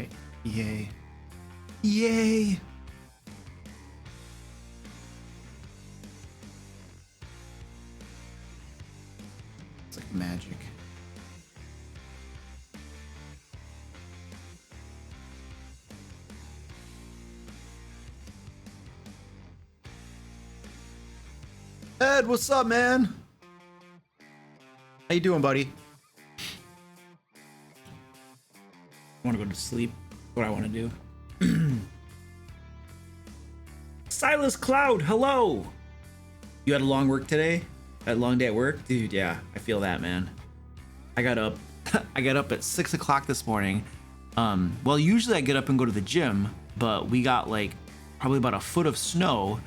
right. Yay. Yay. It's like magic. Ed, what's up, man? How you doing, buddy? I want to go to sleep. What I want to do. Silas Cloud, hello. You had a long work today? Had a long day at work? Dude, yeah, I feel that, man. I got up I got up at 6 o'clock this morning. Well, usually I get up and go to the gym, but we got like probably about a foot of snow.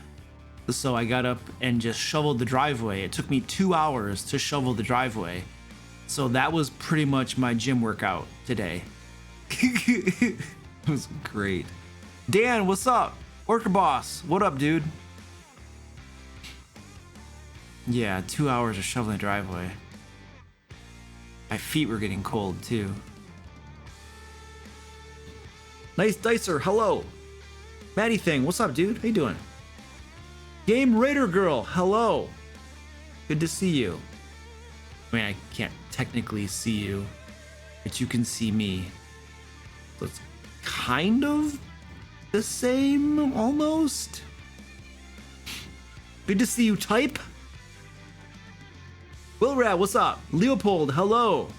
So I got up and just shoveled the driveway. It took me 2 hours to shovel the driveway. So that was pretty much my gym workout today. It was great. Dan, what's up? Orca Boss, what up, dude? Yeah, 2 hours of shoveling the driveway. My feet were getting cold too. Nice Dicer, hello. Maddie Thing, what's up, dude? How you doing? Game Raider Girl, hello. Good to see you. I mean, I can't technically see you, but you can see me. So it's kind of the same, almost. Good to see you, Type. Willrad, what's up? Leopold, hello.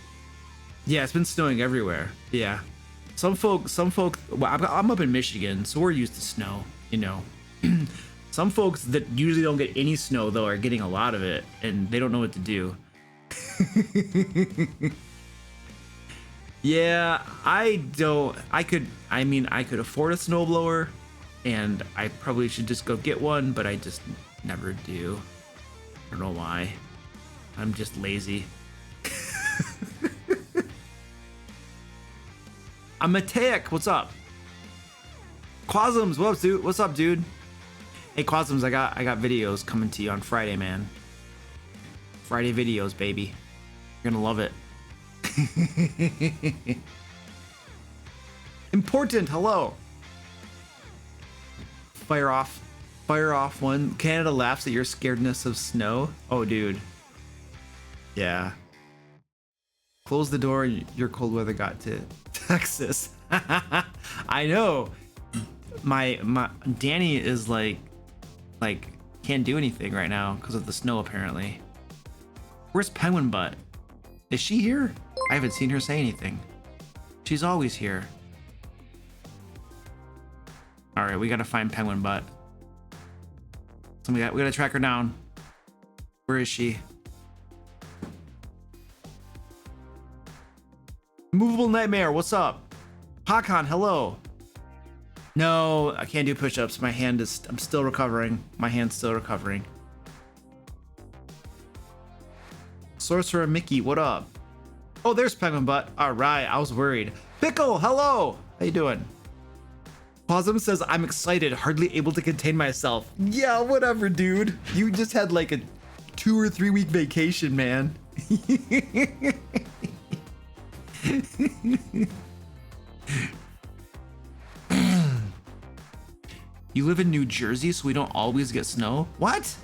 Yeah, it's been snowing everywhere. Yeah. Some folk, well, I'm up in Michigan, so we're used to snow, you know. Some folks that usually don't get any snow, though, are getting a lot of it, and they don't know what to do. Yeah, I could afford a snowblower, and I probably should just go get one, but I just never do. I don't know why. I'm just lazy. I'm Mateic, what's up? Quasums, what's up, dude? Hey Quasums, I got videos coming to you on Friday, man. Friday videos, baby. You're gonna love it. Important, hello. Fire off one. Canada laughs at your scaredness of snow. Oh, dude. Yeah. Close the door, your cold weather got to Texas. I know. My Danny is like can't do anything right now because of the snow apparently. Where's Penguin Butt? Is she here? I haven't seen her say anything. She's always here. All right, we gotta find Penguin Butt. So we gotta track her down. Where is she? Movable Nightmare, what's up? Hakan, hello. No, I can't do push-ups. I'm still recovering. My hand's still recovering. Sorcerer Mickey, what up? Oh, there's Penguin Butt. All right, I was worried. Pickle, hello. How you doing? Posum says, I'm excited, hardly able to contain myself. Yeah, whatever, dude. You just had like a 2 or 3 week vacation, man. You live in New Jersey, so we don't always get snow? What?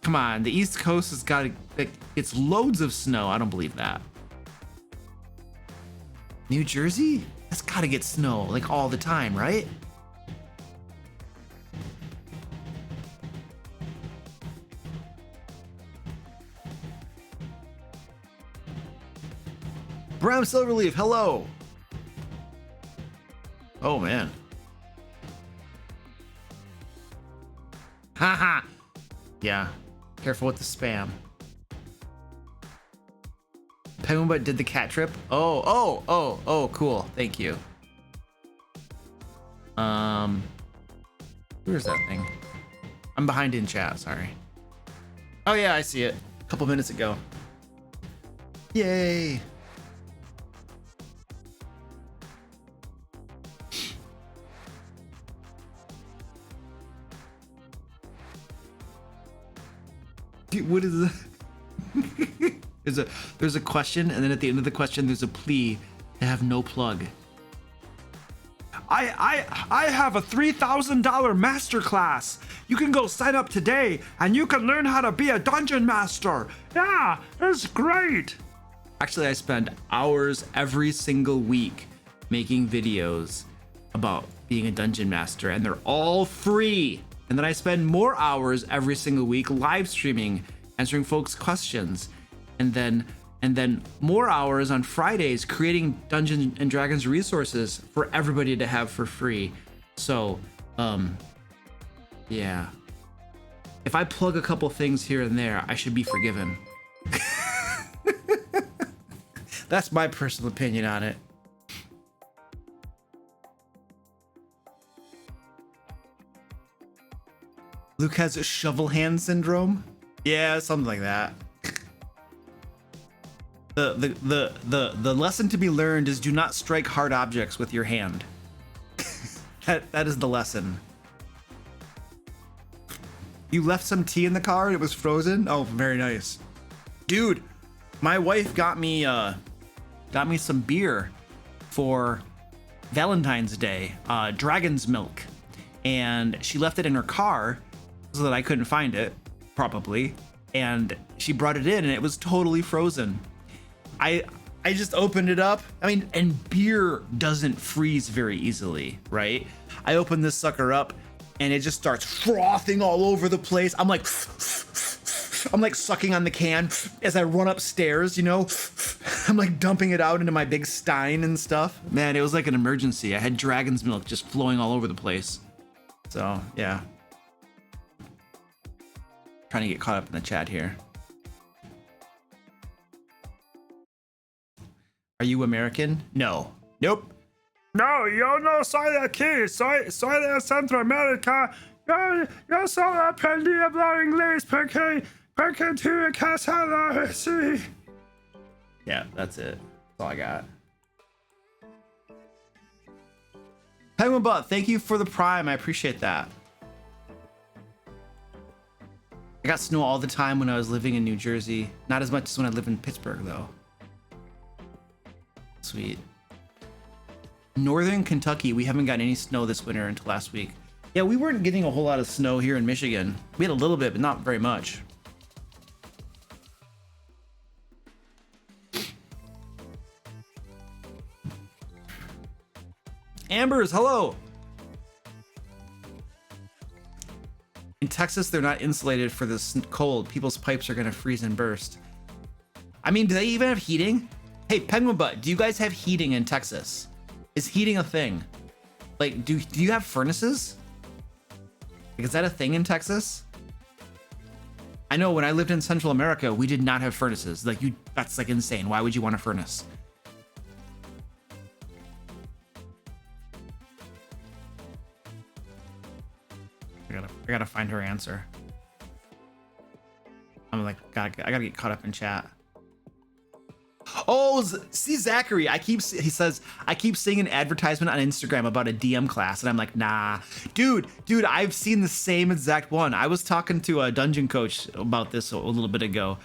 Come on, the East Coast has got it's loads of snow. I don't believe that. New Jersey? That's gotta get snow like all the time, right? Bram Silverleaf, hello. Oh man. Haha. Yeah. Careful with the spam. Penguin Butt did the cat trip. Oh, cool. Thank you. Where's that thing? I'm behind in chat, sorry. Oh yeah, I see it. A couple minutes ago. Yay. What is that? There's a question, and then at the end of the question there's a plea to have no plug. I have a $3,000 masterclass. You can go sign up today and you can learn how to be a dungeon master. Yeah, that's great. Actually, I spend hours every single week making videos about being a dungeon master, and they're all free. And then I spend more hours every single week live streaming, answering folks' questions, and then more hours on Fridays creating Dungeons and Dragons resources for everybody to have for free. So, yeah. If I plug a couple things here and there, I should be forgiven. That's my personal opinion on it. Luke has a shovel hand syndrome. Yeah, something like that. The lesson to be learned is do not strike hard objects with your hand. that is the lesson. You left some tea in the car and it was frozen? Oh, very nice. Dude, my wife got me some beer for Valentine's Day, Dragon's Milk. And she left it in her car so that I couldn't find it, probably. And she brought it in and it was totally frozen. I just opened it up. I mean, and beer doesn't freeze very easily, right? I opened this sucker up and it just starts frothing all over the place. I'm like sucking on the can as I run upstairs, you know? I'm like dumping it out into my big stein and stuff. Man, it was like an emergency. I had dragon's milk just flowing all over the place. So, yeah. Trying to get caught up in the chat here. Are you American? No. Nope. No, yo no soy de aquí, soy de Centroamérica. Yo solo aprendí a hablar inglés porque tuve casado, sí. Yeah, that's it. That's all I got. Penguin Butt, thank you for the Prime. I appreciate that. I got snow all the time when I was living in New Jersey. Not as much as when I live in Pittsburgh, though. Sweet. Northern Kentucky, we haven't gotten any snow this winter until last week. Yeah, we weren't getting a whole lot of snow here in Michigan. We had a little bit, but not very much. Ambers, hello. In Texas, they're not insulated for this cold. People's pipes are gonna freeze and burst. I mean, do they even have heating? Hey, Penguin Butt, do you guys have heating in Texas? Is heating a thing? Like, do you have furnaces? Like, is that a thing in Texas? I know when I lived in Central America, we did not have furnaces. Like, that's like insane. Why would you want a furnace? I gotta find her answer. I'm like, I gotta get caught up in chat. Oh, see Zachary, he says, I keep seeing an advertisement on Instagram about a DM class, and I'm like, nah. Dude, I've seen the same exact one. I was talking to a dungeon coach about this a little bit ago,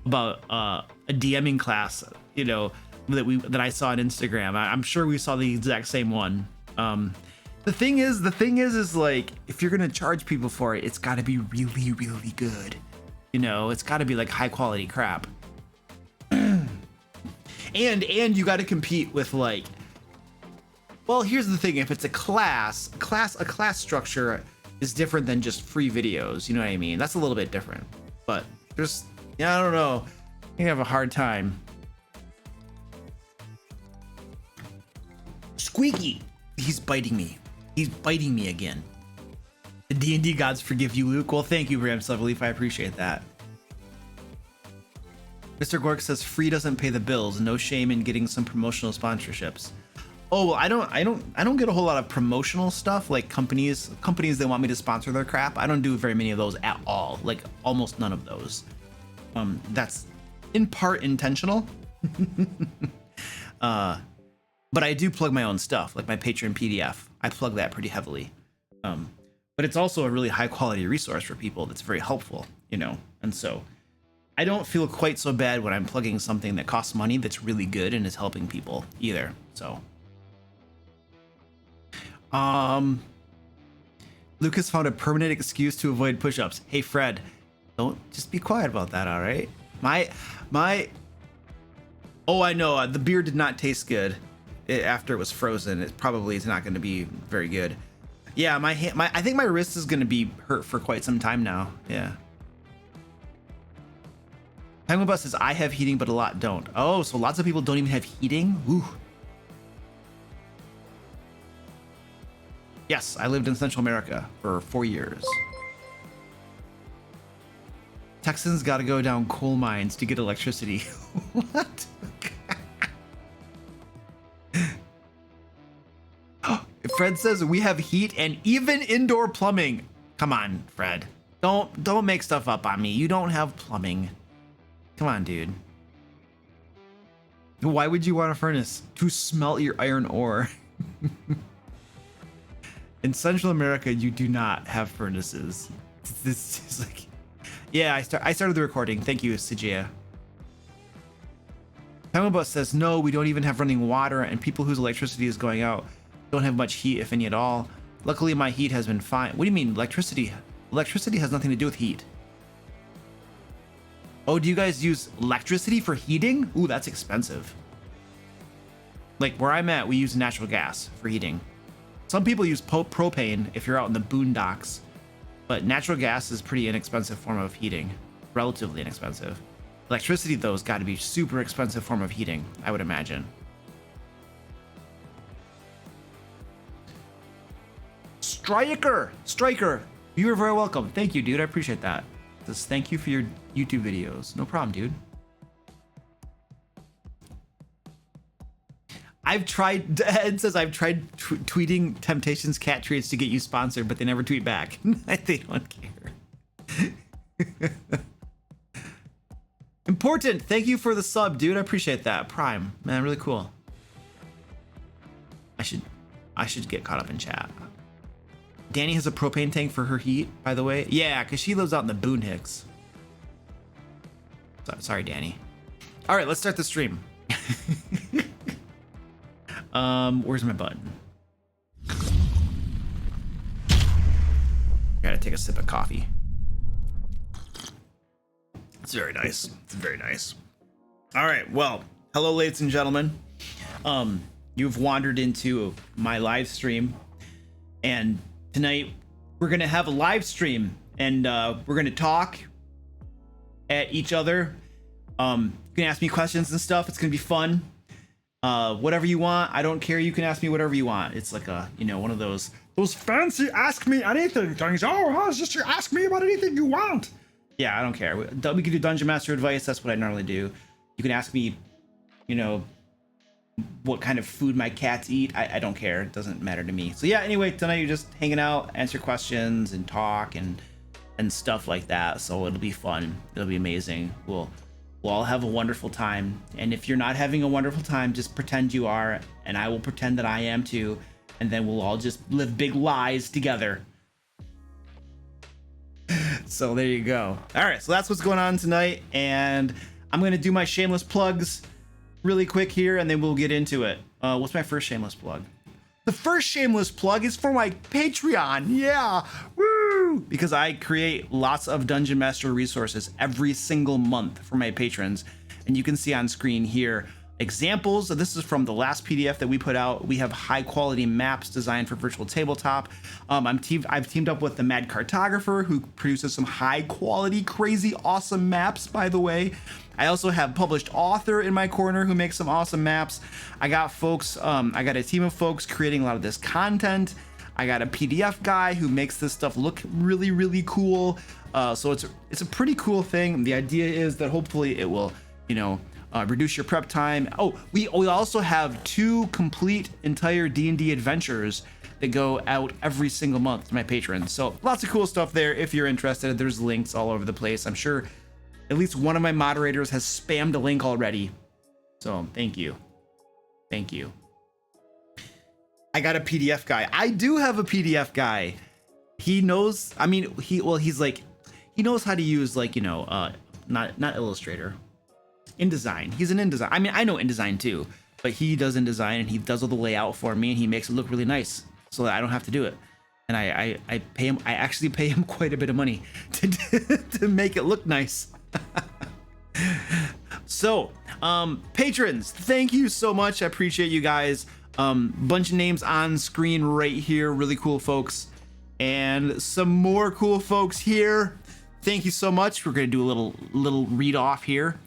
about a DMing class, you know, that I saw on Instagram. I'm sure we saw the exact same one. The thing is like, if you're gonna charge people for it, it's gotta be really, really good. You know, it's gotta be like high quality crap. And you gotta compete with like, well, here's the thing, if it's a class structure is different than just free videos, you know what I mean? That's a little bit different. But there's, yeah, I don't know. You have a hard time. Squeaky, he's biting me. He's biting me again. The D&D gods forgive you, Luke. Well, thank you, Ram Leaf. I appreciate that. Mr. Gork says free doesn't pay the bills. No shame in getting some promotional sponsorships. Oh, well, I don't get a whole lot of promotional stuff, like companies that want me to sponsor their crap. I don't do very many of those at all. Like almost none of those. That's in part intentional. But I do plug my own stuff, like my Patreon PDF. I plug that pretty heavily. But it's also a really high quality resource for people that's very helpful, you know? And so I don't feel quite so bad when I'm plugging something that costs money that's really good and is helping people either. So Lucas found a permanent excuse to avoid push-ups. Hey Fred, don't just be quiet about that, all right? Oh, I know. The beer did not taste good after it was frozen. It probably is not going to be very good. Yeah, I think my wrist is going to be hurt for quite some time now. Yeah. Penguin Bus says I have heating, but a lot don't. Oh, so lots of people don't even have heating. Ooh. Yes, I lived in Central America for 4 years. Texans got to go down coal mines to get electricity. What? Fred says we have heat and even indoor plumbing. Come on, Fred. Don't make stuff up on me. You don't have plumbing. Come on, dude. Why would you want a furnace? To smelt your iron ore. In Central America, you do not have furnaces. This is like, yeah. I started the recording. Thank you, Sijia. Penguin Bus says no. We don't even have running water, and people whose electricity is going out don't have much heat, if any at all. Luckily, my heat has been fine. What do you mean, electricity? Electricity has nothing to do with heat. Oh, do you guys use electricity for heating? Ooh, that's expensive. Like where I'm at, we use natural gas for heating. Some people use propane if you're out in the boondocks, but natural gas is a pretty inexpensive form of heating, relatively inexpensive. Electricity, though, has got to be super expensive form of heating, I would imagine. Striker, you are very welcome. Thank you, dude. I appreciate that. Just thank you for your YouTube videos. No problem, dude. Ed says I've tried tweeting Temptations cat treats to get you sponsored, but they never tweet back. They don't care. Important. Thank you for the sub, dude. I appreciate that. Prime, man, really cool. I should get caught up in chat. Danny has a propane tank for her heat, by the way. Yeah, because she lives out in the Boonhicks. Sorry, Danny. All right, let's start the stream. Where's my button? Gotta take a sip of coffee. It's very nice. It's very nice. All right, well, hello, ladies and gentlemen. You've wandered into my live stream, and tonight we're gonna have a live stream, and we're gonna talk at each other. You can ask me questions and stuff. It's gonna be fun. Whatever you want, I don't care. You can ask me whatever you want. It's like a, one of those fancy ask me anything things. Oh, it's just you ask me about anything you want. Yeah, I don't care. We can do Dungeon Master advice. That's what I normally do. You can ask me, what kind of food my cats eat. I don't care. It doesn't matter to me. So yeah, anyway, tonight you're just hanging out, answer questions and talk and stuff like that. So it'll be fun. It'll be amazing. We'll all have a wonderful time. And if you're not having a wonderful time, just pretend you are, and I will pretend that I am too. And then we'll all just live big lies together. So there you go. All right, so that's what's going on tonight. And I'm going to do my shameless plugs really quick here, and then we'll get into it. What's my first shameless plug? The first shameless plug is for my Patreon. Yeah, woo! Because I create lots of Dungeon Master resources every single month for my patrons. And you can see on screen here examples. This is from the last PDF that we put out. We have high quality maps designed for virtual tabletop. I've teamed up with the Mad Cartographer, who produces some high quality, crazy, awesome maps, by the way. I also have published author in my corner who makes some awesome maps. I got folks, I got a team of folks creating a lot of this content. I got a PDF guy who makes this stuff look really, really cool. So it's a pretty cool thing. The idea is that hopefully it will, reduce your prep time. Oh, we also have 2 complete entire D&D adventures that go out every single month to my patrons. So lots of cool stuff there. If you're interested, there's links all over the place. I'm sure at least one of my moderators has spammed a link already. So thank you. Thank you. I got a PDF guy. I do have a PDF guy. He knows, he knows how to use not Illustrator. InDesign. He's an InDesign. I know InDesign too, but he does InDesign and he does all the layout for me and he makes it look really nice. so that I don't have to do it. And I pay him. I actually pay him quite a bit of money to make it look nice. So, patrons, thank you so much. I appreciate you guys. Bunch of names on screen right here. Really cool folks, and some more cool folks here. Thank you so much. We're gonna do a little read off here.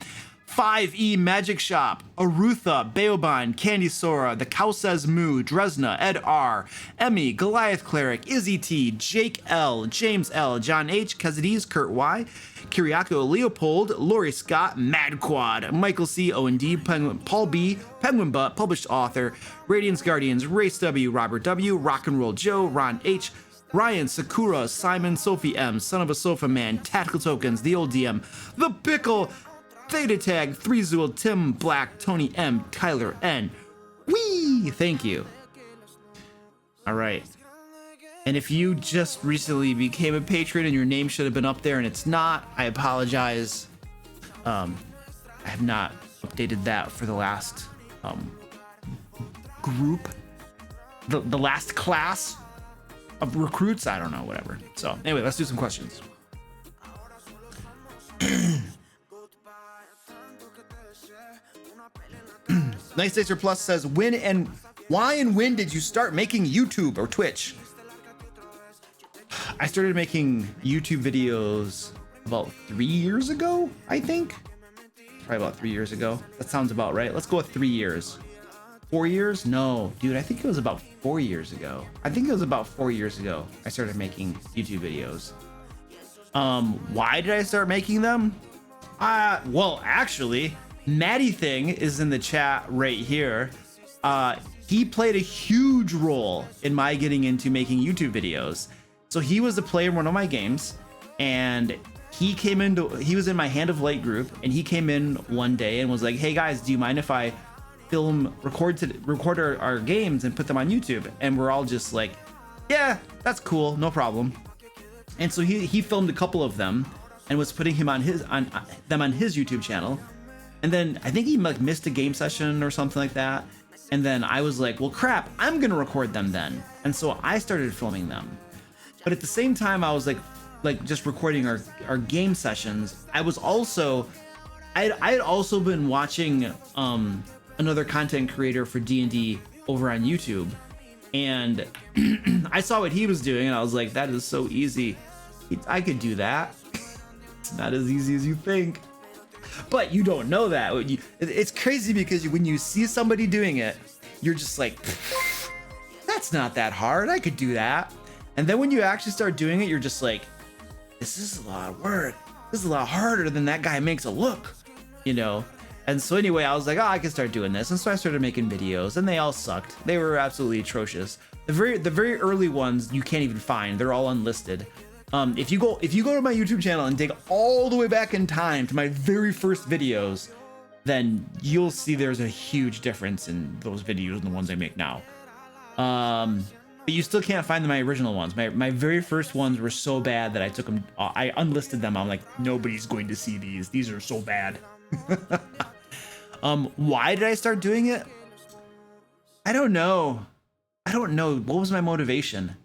5E Magic Shop, Arutha, Beoban, Candy Sora, The Cow Says Moo, Dresna, Ed R, Emmy, Goliath Cleric, Izzy T, Jake L, James L, John H, Kazadiz, Kurt Y, Kiriako Leopold, Lori Scott, Mad Quad, Michael C, O&D, Paul B, Penguin Butt, published author, Radiance Guardians, Race W, Robert W, Rock and Roll Joe, Ron H, Ryan, Sakura, Simon, Sophie M, Son of a Sofa Man, Tactical Tokens, The Old DM, The Pickle, Theta Tag, 3Zool, Tim Black, Tony M, Tyler N. Wee! Thank you. All right. And if you just recently became a patron and your name should have been up there and it's not, I apologize. I have not updated that for the last group, the last class of recruits. I don't know, whatever. So anyway, let's do some questions. Nice Dacer Plus says, why and when did you start making YouTube or Twitch? I started making YouTube videos about 3 years ago, I think. Probably about 3 years ago. That sounds about right. Let's go with 3 years. 4 years? No, dude, I think it was about 4 years ago. I think it was about 4 years ago I started making YouTube videos. Why did I start making them? Well, actually, Maddie Thing is in the chat right here. He played a huge role in my getting into making YouTube videos. So he was a player in one of my games, and he was in my Hand of Light group, and he came in one day and was like, hey guys, do you mind if I record our games and put them on YouTube? And we're all just like, yeah, that's cool, no problem. And so he filmed a couple of them and was putting them on his YouTube channel. And then I think he like missed a game session or something like that. And then I was like, well, crap, I'm gonna record them then. And so I started filming them. But at the same time, I was like just recording our game sessions. I had also been watching another content creator for D&D over on YouTube, and I saw what he was doing, and I was like, that is so easy. I could do that. It's not as easy as you think. But you don't know that. It's crazy because when you see somebody doing it, you're just like, that's not that hard. I could do that. And then when you actually start doing it, you're just like, this is a lot of work. This is a lot harder than that guy makes it look, you know? And so anyway, I was like, oh, I can start doing this. And so I started making videos, and they all sucked. They were absolutely atrocious. The very early ones you can't even find. They're all unlisted. If you go to my YouTube channel and dig all the way back in time to my very first videos, then you'll see there's a huge difference in those videos and the ones I make now. But you still can't find my original ones. My very first ones were so bad that I unlisted them. I'm like, nobody's going to see these. These are so bad. Why did I start doing it? I don't know. What was my motivation?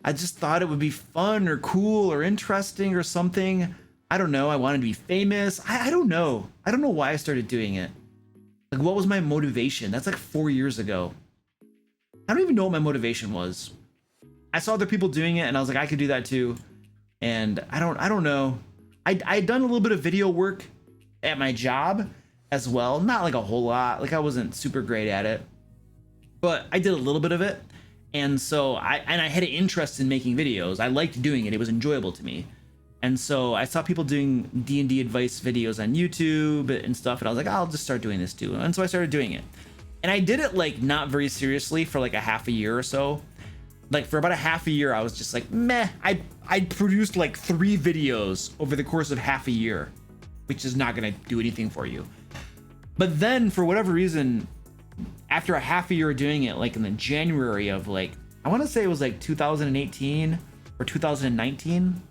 I just thought it would be fun or cool or interesting or something. I don't know. I wanted to be famous. I don't know. I don't know why I started doing it. Like, what was my motivation? That's like 4 years ago. I don't even know what my motivation was. I saw other people doing it and I was like, I could do that too. And I don't know. I'd done a little bit of video work at my job as well. Not like a whole lot. Like, I wasn't super great at it, but I did a little bit of it. And so I had an interest in making videos. I liked doing it. It was enjoyable to me. And so I saw people doing D&D advice videos on YouTube and stuff. And I was like, I'll just start doing this too. And so I started doing it. And I did it like not very seriously for like a half a year or so. Like for about a half a year, I was just like, meh. I produced like 3 videos over the course of half a year, which is not gonna do anything for you. But then for whatever reason, after a half a year of doing it, like in the January of like, I wanna say it was like 2018 or 2019,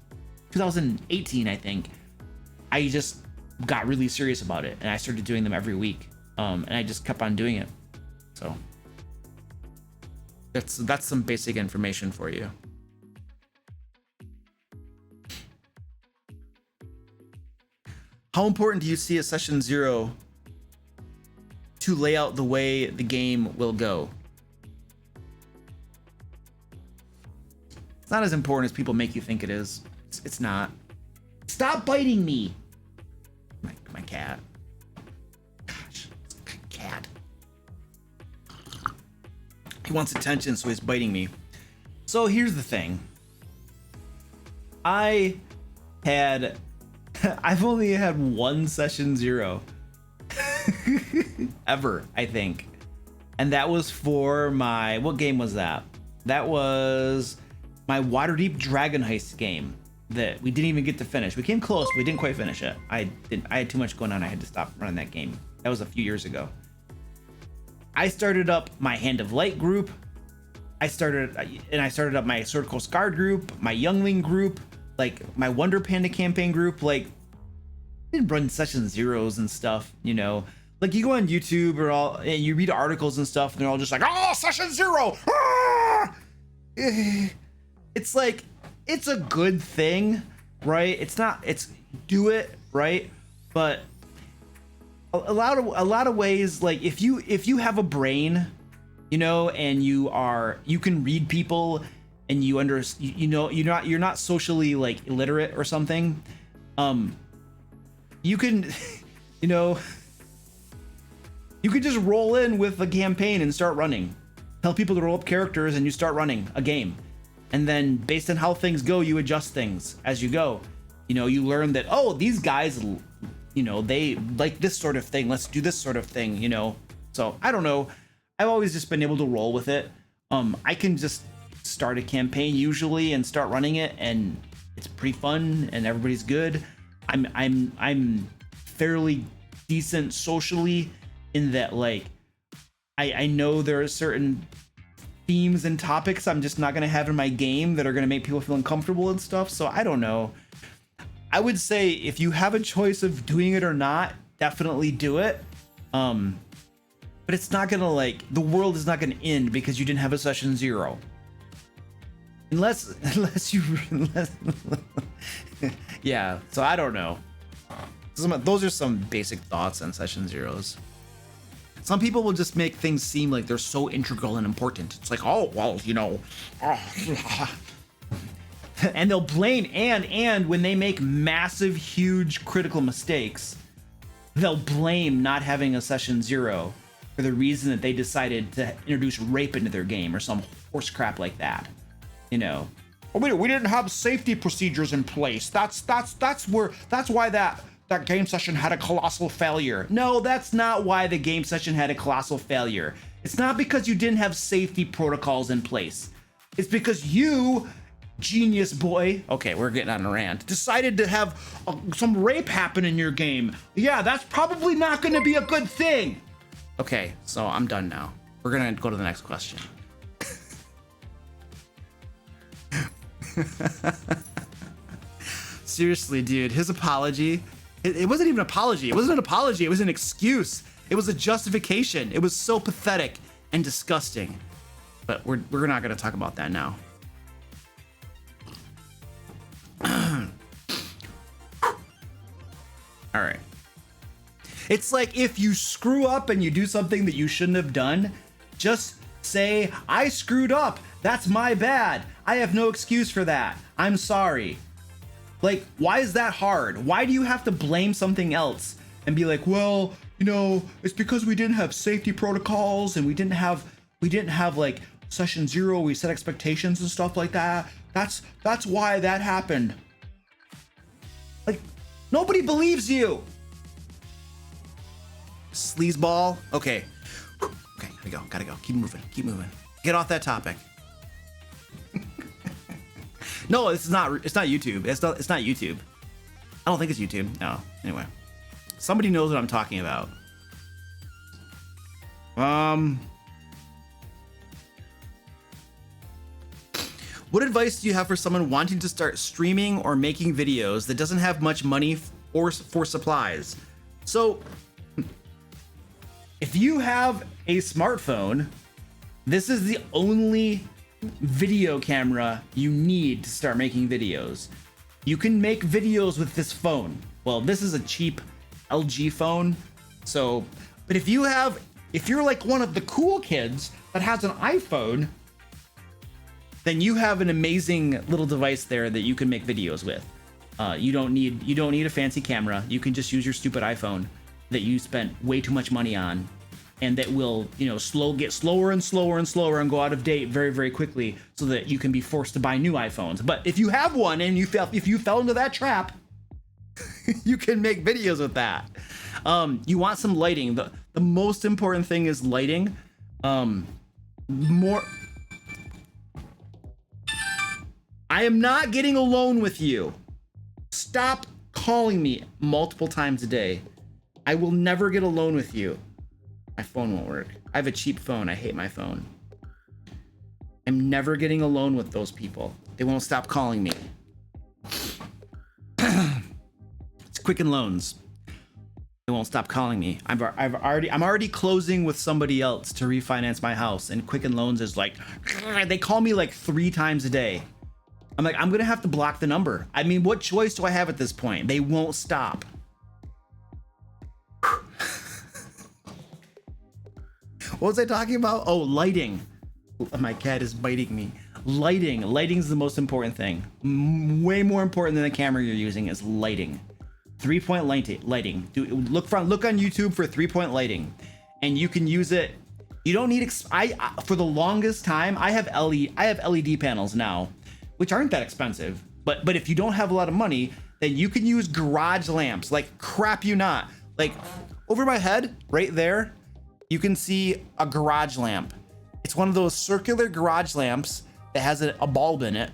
2018, I think, I just got really serious about it and I started doing them every week. And I just kept on doing it. So That's some basic information for you. How important do you see a session 0 to lay out the way the game will go? It's not as important as people make you think it is. It's not. Stop biting me. My cat. Gosh, cat. He wants attention, so he's biting me. So here's the thing. I've only had one session 0 ever, I think. And that was for what game was that? That was my Waterdeep Dragon Heist game that we didn't even get to finish. We came close, but we didn't quite finish it. I had too much going on. I had to stop running that game. That was a few years ago. I started up my Hand of Light group. I started up my Sword Coast Guard group, my Youngling group, like my Wonder Panda campaign group. Like, I didn't run session 0s and stuff, you know. Like, you go on YouTube and you read articles and stuff, and they're all just like, "Oh, session 0!" Ah! It's like, it's a good thing, right? It's do it, right? But a lot of ways, like if you have a brain, you know, and you can read people, and you're not socially like illiterate or something, you can you could just roll in with a campaign and start running. Tell people to roll up characters and you start running a game. And then based on how things go, you adjust things as you go. You know, you learn that, oh, these guys, you know, they like this sort of thing. Let's do this sort of thing, you know? So I don't know. I've always just been able to roll with it. I can just start a campaign usually and start running it, and it's pretty fun and everybody's good. I'm fairly decent socially in that, like, I know there are certain themes and topics I'm just not going to have in my game that are going to make people feel uncomfortable and stuff. So I don't know. I would say if you have a choice of doing it or not, definitely do it. But it's not going to, like, the world is not going to end because you didn't have a session 0. Unless yeah. So I don't know. Those are some basic thoughts on session 0s. Some people will just make things seem like they're so integral and important. It's like, oh, well, you know, and they'll blame and when they make massive, huge, critical mistakes, they'll blame not having a session 0 for the reason that they decided to introduce rape into their game or some horse crap like that. You know, we didn't have safety procedures in place. That's why that game session had a colossal failure. No, that's not why the game session had a colossal failure. It's not because you didn't have safety protocols in place. It's because you, genius boy, okay, we're getting on a rant, decided to have some rape happen in your game. Yeah, that's probably not going to be a good thing. Okay, so I'm done now. We're going to go to the next question. Seriously, dude, his apology, it wasn't even an apology. It wasn't an apology. It was an excuse. It was a justification. It was so pathetic and disgusting. But we're not going to talk about that now. All right. It's like if you screw up and you do something that you shouldn't have done, just say, I screwed up. That's my bad. I have no excuse for that. I'm sorry. Like, why is that hard? Why do you have to blame something else and be like, well, you know, it's because we didn't have safety protocols and we didn't have like session 0. We set expectations and stuff like that. That's why that happened. Like, nobody believes you. Sleazeball. Okay. Okay, here we go. Gotta go. Keep moving. Get off that topic. No, it's not YouTube. It's not YouTube. I don't think it's YouTube. No. Anyway. Somebody knows what I'm talking about. What advice do you have for someone wanting to start streaming or making videos that doesn't have much money or for supplies? So, if you have a smartphone, This is the only video camera you need to start making videos. You can make videos with this phone. Well, this is a cheap LG phone. So, but if you're like one of the cool kids that has an iPhone, then you have an amazing little device there that you can make videos with. You don't need a fancy camera. You can just use your stupid iPhone that you spent way too much money on, and that will, get slower and slower and slower and go out of date very, very quickly, so that you can be forced to buy new iPhones. But if you have one and if you fell into that trap, you can make videos with that. You want some lighting. The most important thing is lighting. I am not getting alone with you. Stop calling me multiple times a day. I will never get alone with you. My phone won't work. I have a cheap phone. I hate my phone. I'm never getting alone with those people. They won't stop calling me. It's Quicken Loans. They won't stop calling me. I'm already closing with somebody else to refinance my house, and Quicken Loans is like, they call me like 3 times a day. I'm like, I'm gonna have to block the number. I mean, what choice do I have at this point? They won't stop. What was I talking about? Oh, lighting. My cat is biting me. Lighting's the most important thing. Way more important than the camera you're using is lighting. 3-point lighting. Look on YouTube for 3-point lighting, and you can use it. You don't need. For the longest time, I have LED panels now, which aren't that expensive. But if you don't have a lot of money, then you can use garage lamps. Like, crap you not. Like, over my head, right there, you can see a garage lamp. It's one of those circular garage lamps that has a bulb in it.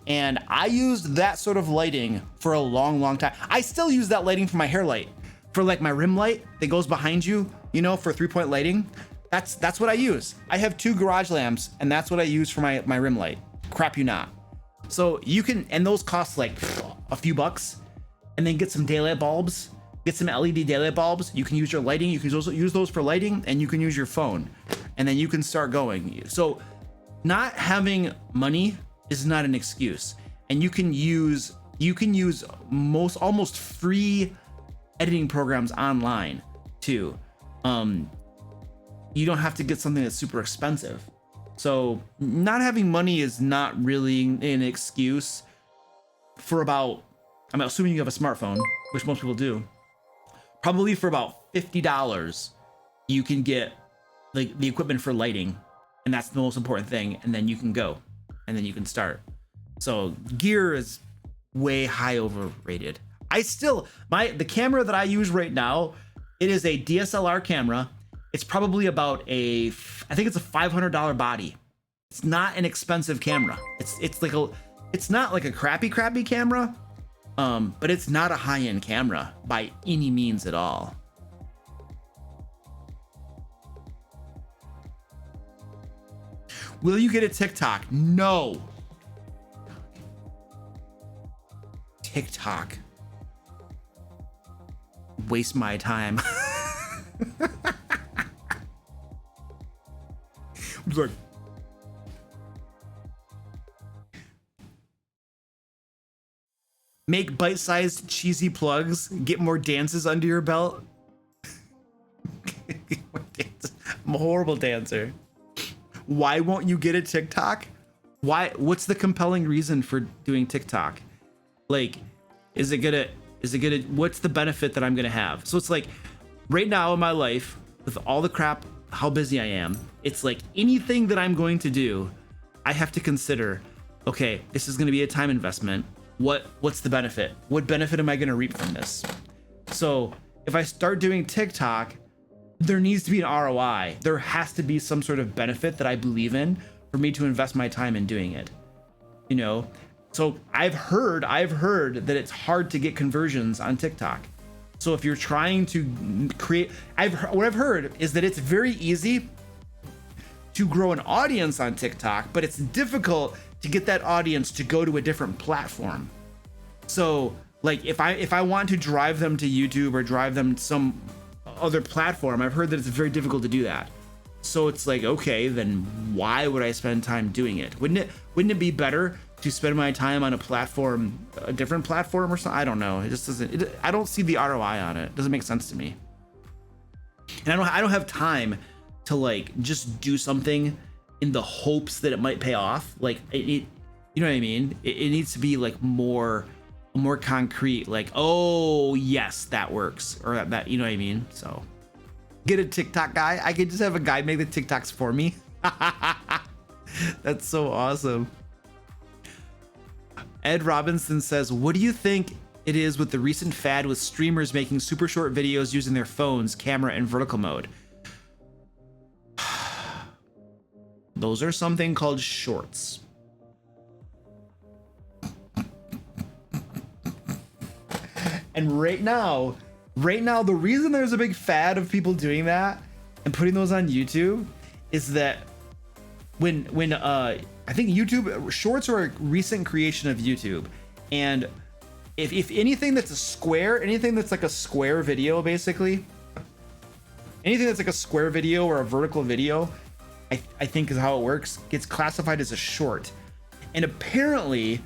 And I used that sort of lighting for a long, long time. I still use that lighting for my hair light. For like my rim light that goes behind you, for 3-point lighting. That's what I use. I have 2 garage lamps, and that's what I use for my rim light. Crap you not. So you can, and those cost like a few bucks, and then get some daylight bulbs. Get some LED daylight bulbs. You can use your lighting. You can also use those for lighting, and you can use your phone, and then you can start going. So not having money is not an excuse, and you can use almost free editing programs online too. You don't have to get something that's super expensive. So not having money is not really an excuse for I'm assuming you have a smartphone, which most people do. Probably for about $50, you can get the equipment for lighting, and that's the most important thing. And then you can go, and then you can start. So gear is way high overrated. The camera that I use right now, it is a DSLR camera. It's probably about I think it's a $500 body. It's not an expensive camera. It's not like a crappy camera. But it's not a high-end camera by any means at all. Will you get a TikTok? No. TikTok. Waste my time. Like, make bite-sized cheesy plugs, get more dances under your belt. I'm a horrible dancer. Why won't you get a TikTok? What's the compelling reason for doing TikTok? Like, what's the benefit that I'm gonna have? So it's like, right now in my life, with all the crap, how busy I am, it's like anything that I'm going to do, I have to consider, okay, this is gonna be a time investment. What's the benefit? What benefit am I gonna reap from this? So if I start doing TikTok, there needs to be an ROI. There has to be some sort of benefit that I believe in for me to invest my time in doing it. So I've heard that it's hard to get conversions on TikTok. So if you're trying to create, what I've heard is that it's very easy to grow an audience on TikTok, but it's difficult to get that audience to go to a different platform. So like if I want to drive them to YouTube or drive them to some other platform, I've heard that it's very difficult to do that. So it's like, okay, then why would I spend time doing it? Wouldn't it be better to spend my time on a platform, a different platform or something? I don't know. It just doesn't, I don't see the ROI on it. It doesn't make sense to me. And I don't have time to like just do something in the hopes that it might pay off. Like it you know what I mean? It needs to be like more concrete, like, oh yes, that works, or that, you know what I mean? So get a TikTok guy. I could just have a guy make the TikToks for me. That's so awesome. Ed Robinson says, what do you think it is with the recent fad with streamers making super short videos using their phones, camera, and vertical mode? Those are something called shorts. And right now, the reason there's a big fad of people doing that and putting those on YouTube is that when I think YouTube shorts are a recent creation of YouTube, and if anything that's a square, anything that's like a square video, basically, anything that's like a square video or a vertical video, I think is how it works, gets classified as a short. And apparently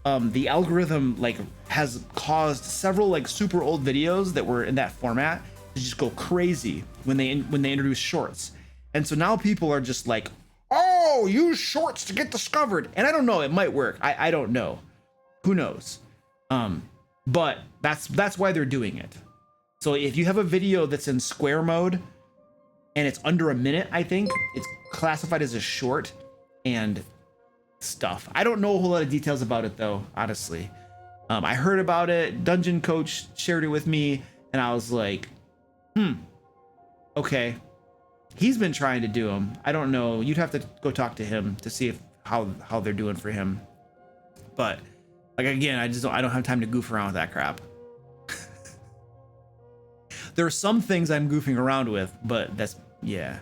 the algorithm like has caused several like super old videos that were in that format to just go crazy when they introduce shorts. And so now people are just like, oh, use shorts to get discovered. And I don't know, it might work. I don't know. Who knows? But that's why they're doing it. So if you have a video that's in square mode and it's under a minute, I think it's classified as a short and stuff. I don't know a whole lot of details about it though, honestly. I heard about it. Dungeon Coach shared it with me, and I was like, okay. He's been trying to do them. I don't know. You'd have to go talk to him to see how they're doing for him. But like again, I don't have time to goof around with that crap. There are some things I'm goofing around with, but yeah.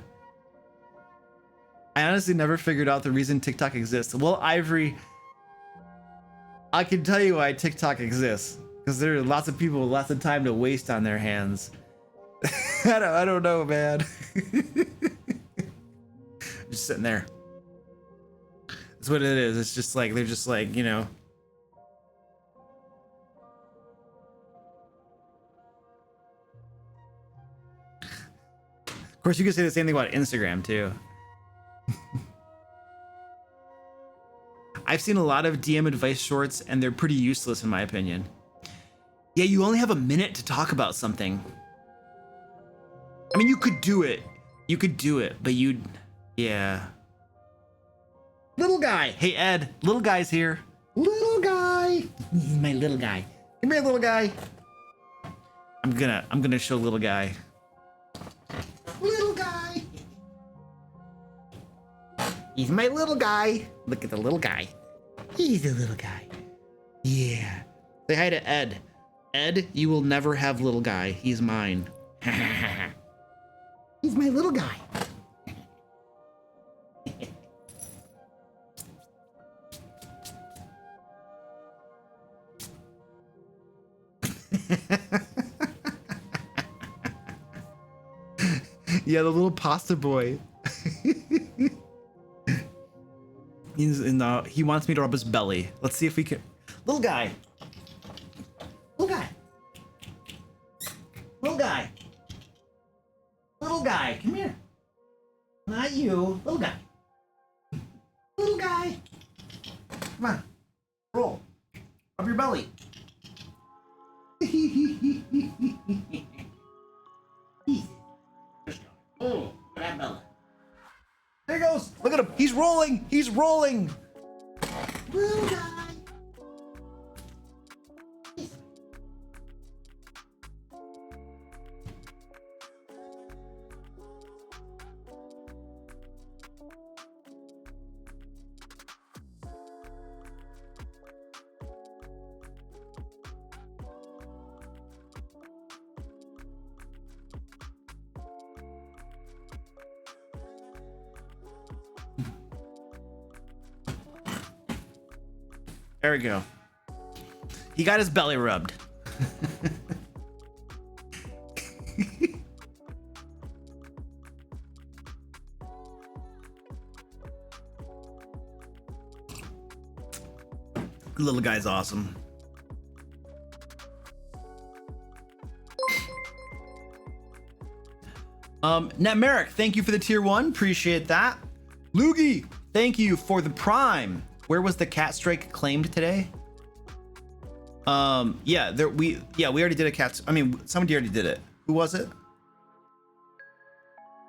I honestly never figured out the reason TikTok exists. Well, Ivory, I can tell you why TikTok exists, because there are lots of people with lots of time to waste on their hands. I don't know, man. Just sitting there. That's what it is. It's just like, they're just like, you know. Of course, you could say the same thing about Instagram too. I've seen a lot of DM advice shorts, and they're pretty useless in my opinion. Yeah, you only have a minute to talk about something. I mean, you could do it, but yeah. Little guy. Hey, Ed, little guy's here. Little guy. He's my little guy. Come here, little guy. I'm gonna show little guy. Little guy. He's my little guy. Look at the little guy. He's a little guy. Yeah. Say hi to Ed. Ed, you will never have little guy. He's mine. He's my little guy. Yeah, the little pasta boy. He wants me to rub his belly. Let's see if we can. Little guy. Little guy. Little guy. Little guy, come here. Not you. Little guy. Little guy. Come on. Roll. Rub your belly. Oh, that belly. There he goes. Look at him. He's rolling. He's rolling. Little guy. There we go. He got his belly rubbed. Little guy's awesome. Netmeric, thank you for the tier 1. Appreciate that. Loogie, thank you for the prime. Where was the cat strike claimed today? Yeah, we already did a cat. I mean, somebody already did it. Who was it?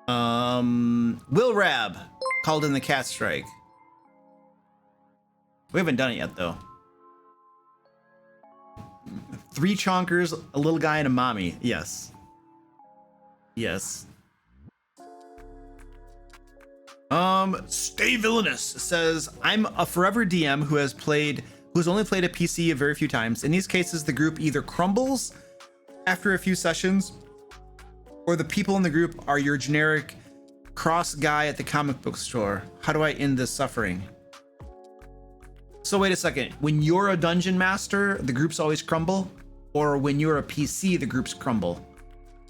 Will Rab called in the cat strike. We haven't done it yet though. 3 chonkers, a little guy, and a mommy. Yes. Yes. Stay Villainous says, I'm a forever DM who's only played a PC a very few times. In these cases, the group either crumbles after a few sessions, or the people in the group are your generic cross guy at the comic book store. How do I end this suffering? So wait a second. When you're a dungeon master, the groups always crumble? Or when you're a PC, the groups crumble?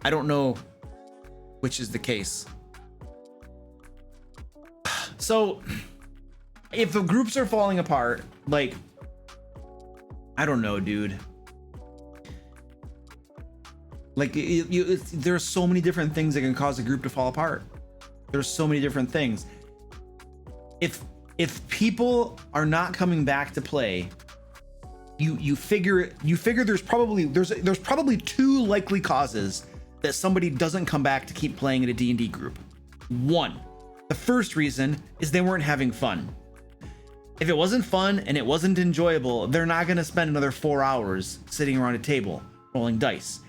I don't know which is the case. So if the groups are falling apart, like, I don't know, dude. Like, there's so many different things that can cause a group to fall apart. There's so many different things. If people are not coming back to play, you figure there's probably 2 likely causes that somebody doesn't come back to keep playing in a D&D group. 1, the first reason is they weren't having fun. If it wasn't fun and it wasn't enjoyable, they're not going to spend another 4 hours sitting around a table rolling dice.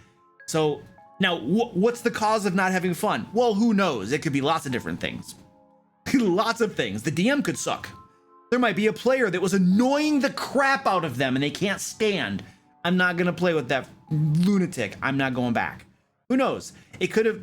So now what's the cause of not having fun? Well, who knows? It could be lots of different things. Lots of things. The DM could suck. There might be a player that was annoying the crap out of them and they can't stand. I'm not going to play with that lunatic. I'm not going back. Who knows? It could have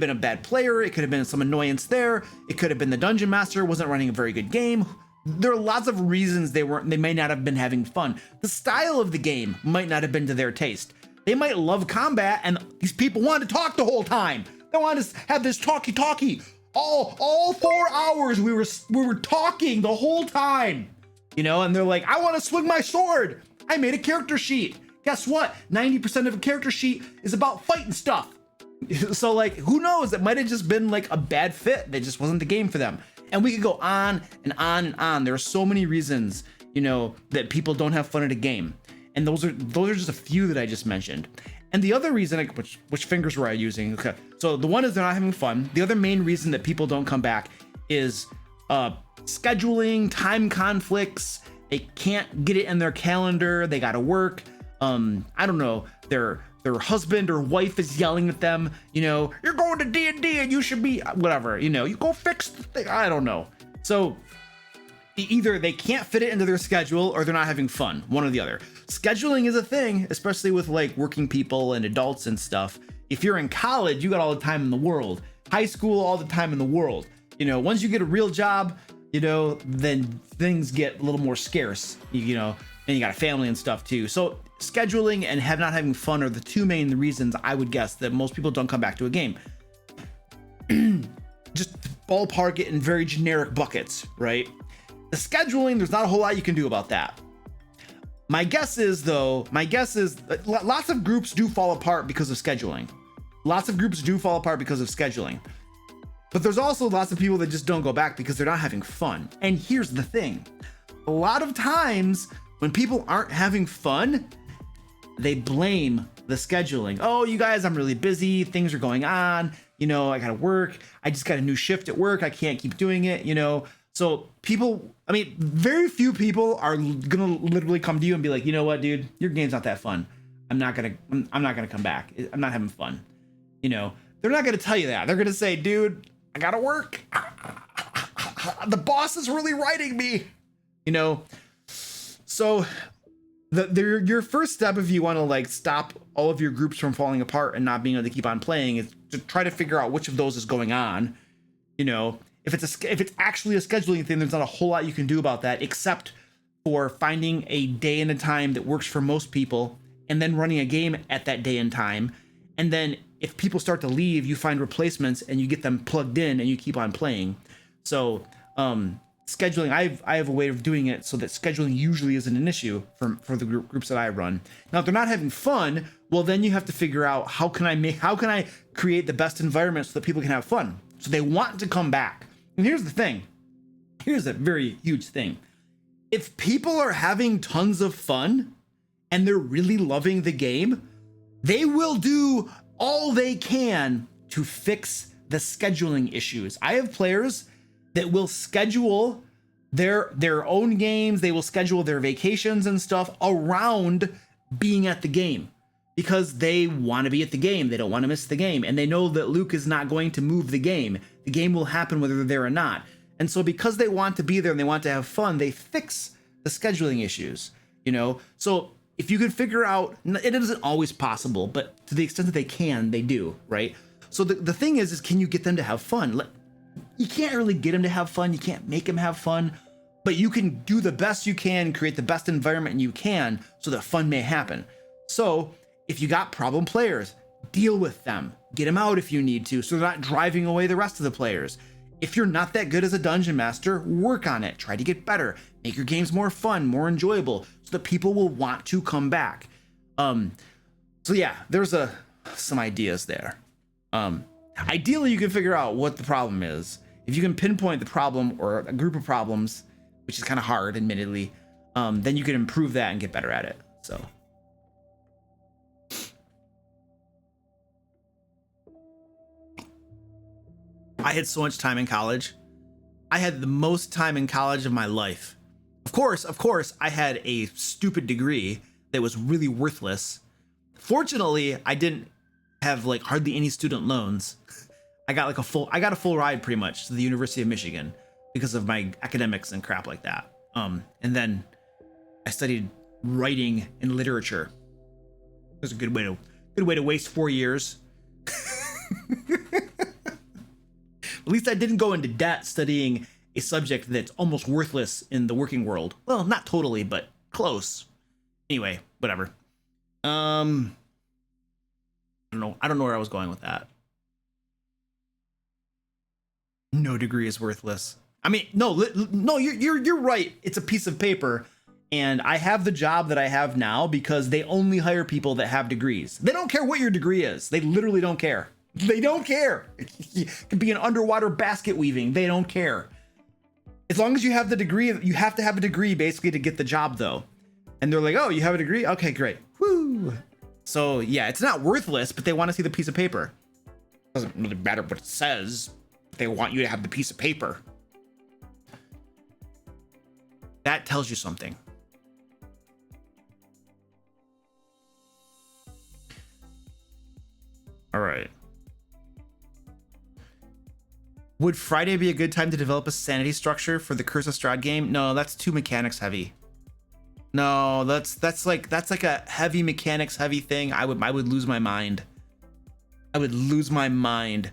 been a bad player. It could have been some annoyance there. It could have been the dungeon master wasn't running a very good game. There are lots of reasons they may not have been having fun. The style of the game might not have been to their taste. They might love combat and these people want to talk the whole time. They want to have this talkie. All 4 hours we were talking the whole time, you know, and they're like, I want to swing my sword. I made a character sheet. Guess what? 90% of a character sheet is about fighting stuff. So like, who knows? It might have just been like a bad fit. That just wasn't the game for them. And we could go on and on and on. There are so many reasons, you know, that people don't have fun at a game. And those are just a few that I just mentioned. And the other reason, which fingers were I using? Okay, so the one is they're not having fun. The other main reason that people don't come back is scheduling, time conflicts. They can't get it in their calendar. They got to work. I don't know. Their husband or wife is yelling at them. You know, you're going to D&D and you should be whatever. You know, you go fix the thing. I don't know. So either they can't fit it into their schedule or they're not having fun. One or the other. Scheduling is a thing, especially with like working people and adults and stuff. If you're in college, you got all the time in the world. High school, all the time in the world. You know, once you get a real job, you know, then things get a little more scarce, you know, and you got a family and stuff too. So scheduling and not having fun are the 2 main reasons I would guess that most people don't come back to a game. Just ballpark it in very generic buckets, right? The scheduling, there's not a whole lot you can do about that. My guess is lots of groups do fall apart because of scheduling. But there's also lots of people that just don't go back because they're not having fun. And here's the thing. A lot of times when people aren't having fun, they blame the scheduling. Oh, you guys, I'm really busy. Things are going on. You know, I got to work. I just got a new shift at work. I can't keep doing it, you know. So people, I mean, very few people are gonna literally come to you and be like, you know what, dude, your game's not that fun. I'm not gonna come back. I'm not having fun. You know, they're not gonna tell you that. They're gonna say, dude, I gotta work. The boss is really writing me. You know, so your first step if you want to like stop all of your groups from falling apart and not being able to keep on playing is to try to figure out which of those is going on. You know. If it's actually a scheduling thing, there's not a whole lot you can do about that except for finding a day and a time that works for most people and then running a game at that day and time. And then if people start to leave, you find replacements and you get them plugged in and you keep on playing. So scheduling, I have a way of doing it so that scheduling usually isn't an issue for the groups that I run. Now, if they're not having fun, well, then you have to figure out how can I create the best environment so that people can have fun, so they want to come back. And here's the thing. Here's a very huge thing. If people are having tons of fun and they're really loving the game, they will do all they can to fix the scheduling issues. I have players that will schedule their own games. They will schedule their vacations and stuff around being at the game because they want to be at the game. They don't want to miss the game. And they know that Luke is not going to move the game. The game will happen whether they're there or not. And so because they want to be there and they want to have fun, they fix the scheduling issues, you know? So if you can figure out, it isn't always possible, but to the extent that they can, they do, right? So the thing is can you get them to have fun? You can't really get them to have fun. You can't make them have fun, but you can do the best you can, create the best environment you can so that fun may happen. So if you got problem players, deal with them, get them out if you need to, so they're not driving away the rest of the players. If you're not that good as a dungeon master, work on it, try to get better, make your games more fun, more enjoyable, so that people will want to come back. So yeah, there's some ideas there. Ideally, you can figure out what the problem is. If you can pinpoint the problem or a group of problems, which is kind of hard, admittedly, then you can improve that and get better at it. So. I had so much time in college. I had the most time in college of my life. Of course, I had a stupid degree that was really worthless. Fortunately, I didn't have like hardly any student loans. I got a full ride pretty much to the University of Michigan because of my academics and crap like that. And then I studied writing and literature. It was a good way to waste 4 years. At least I didn't go into debt studying a subject that's almost worthless in the working world. Well, not totally, but close. Anyway, whatever. I don't know where I was going with that. No degree is worthless. I mean, no, you're right. It's a piece of paper, and I have the job that I have now because they only hire people that have degrees. They don't care what your degree is. They literally don't care. They don't care. It could be an underwater basket weaving. They don't care. As long as you have the degree, you have to have a degree basically to get the job though. And they're like, oh, you have a degree? Okay, great. Woo. So yeah, it's not worthless, but they want to see the piece of paper. Doesn't really matter what it says. They want you to have the piece of paper. That tells you something. All right. Would Friday be a good time to develop a sanity structure for the Curse of Strahd game? No, that's too mechanics heavy. No, that's like a heavy mechanics heavy thing. I would lose my mind. I would lose my mind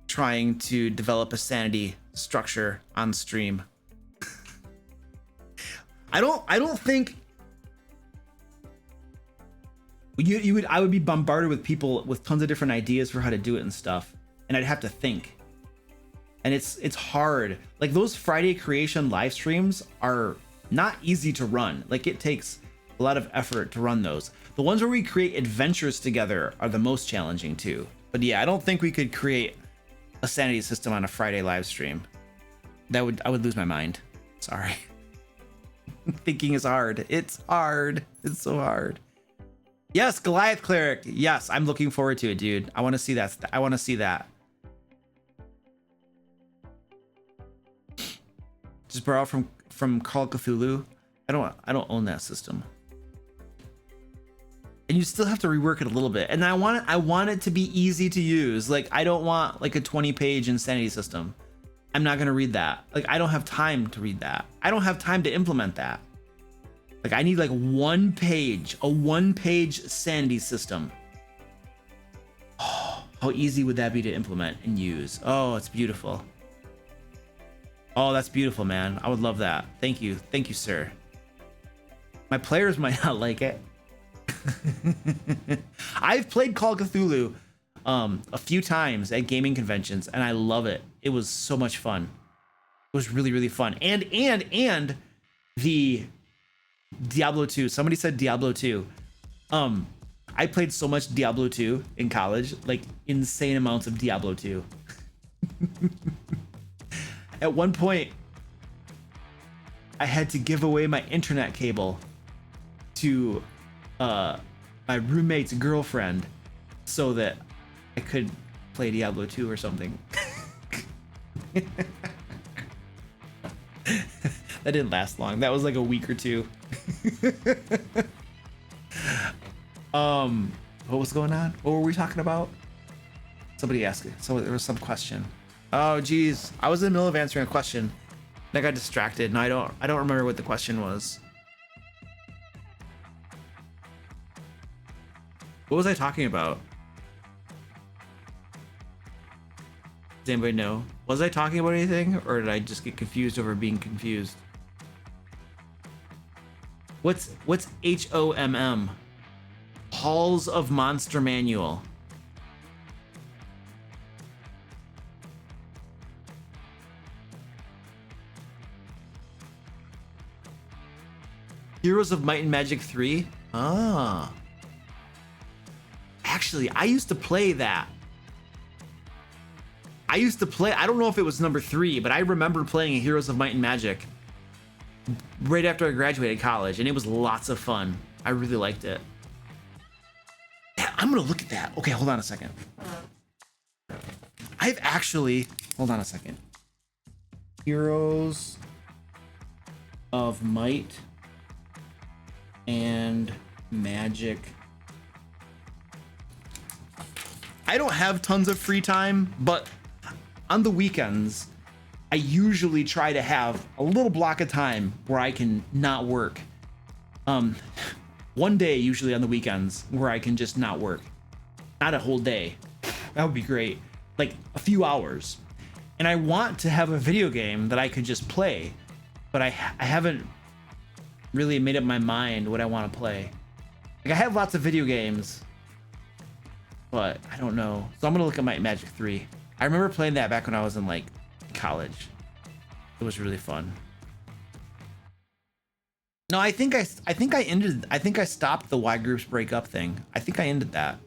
trying to develop a sanity structure on stream. I don't think I would be bombarded with people with tons of different ideas for how to do it and stuff, and I'd have to think. And it's hard. Like those Friday creation live streams are not easy to run. Like it takes a lot of effort to run those. The ones where we create adventures together are the most challenging too. But yeah, I don't think we could create a sanity system on a Friday live stream. I would lose my mind. Sorry. Thinking is hard. It's hard. It's so hard. Yes, Goliath Cleric. Yes, I'm looking forward to it, dude. I want to see that. I want to see that. Just borrow from Call of Cthulhu. I don't own that system. And you still have to rework it a little bit. And I want it to be easy to use. Like I don't want like a 20-page insanity system. I'm not gonna read that. Like I don't have time to read that. I don't have time to implement that. Like I need like a one-page sanity system. Oh, how easy would that be to implement and use? Oh, it's beautiful. Oh, that's beautiful, man. I would love that. Thank you, sir. My players might not like it. I've played Call of Cthulhu a few times at gaming conventions, and I love it. It was so much fun. was really, really fun. And the Diablo 2. Somebody said Diablo 2. I played so much Diablo 2 in college, like insane amounts of Diablo 2. At one point, I had to give away my internet cable to my roommate's girlfriend so that I could play Diablo 2 or something. That didn't last long. That was like a week or two. What was going on? What were we talking about? Somebody asked it. So there was some question. Oh geez, I was in the middle of answering a question and I got distracted and I don't remember what the question was. What was I talking about? Does anybody know? Was I talking about anything or did I just get confused over being confused? What's HOMM? Halls of Monster Manual. Heroes of Might and Magic 3? Ah. Actually, I used to play that. I don't know if it was number 3, but I remember playing Heroes of Might and Magic right after I graduated college, and it was lots of fun. I really liked it. Yeah, I'm gonna look at that. Okay, hold on a second. Hold on a second. Heroes of Might and Magic. I don't have tons of free time, but on the weekends, I usually try to have a little block of time where I can not work. One day usually on the weekends where I can just not work. Not a whole day. That would be great. Like a few hours. And I want to have a video game that I could just play, but I haven't really made up my mind what I want to play. Like I have lots of video games, but I don't know. So I'm gonna look at my Magic 3. I remember playing that back when I was in like college. It was really fun. No, I think I stopped the why groups break up thing. I think I ended that.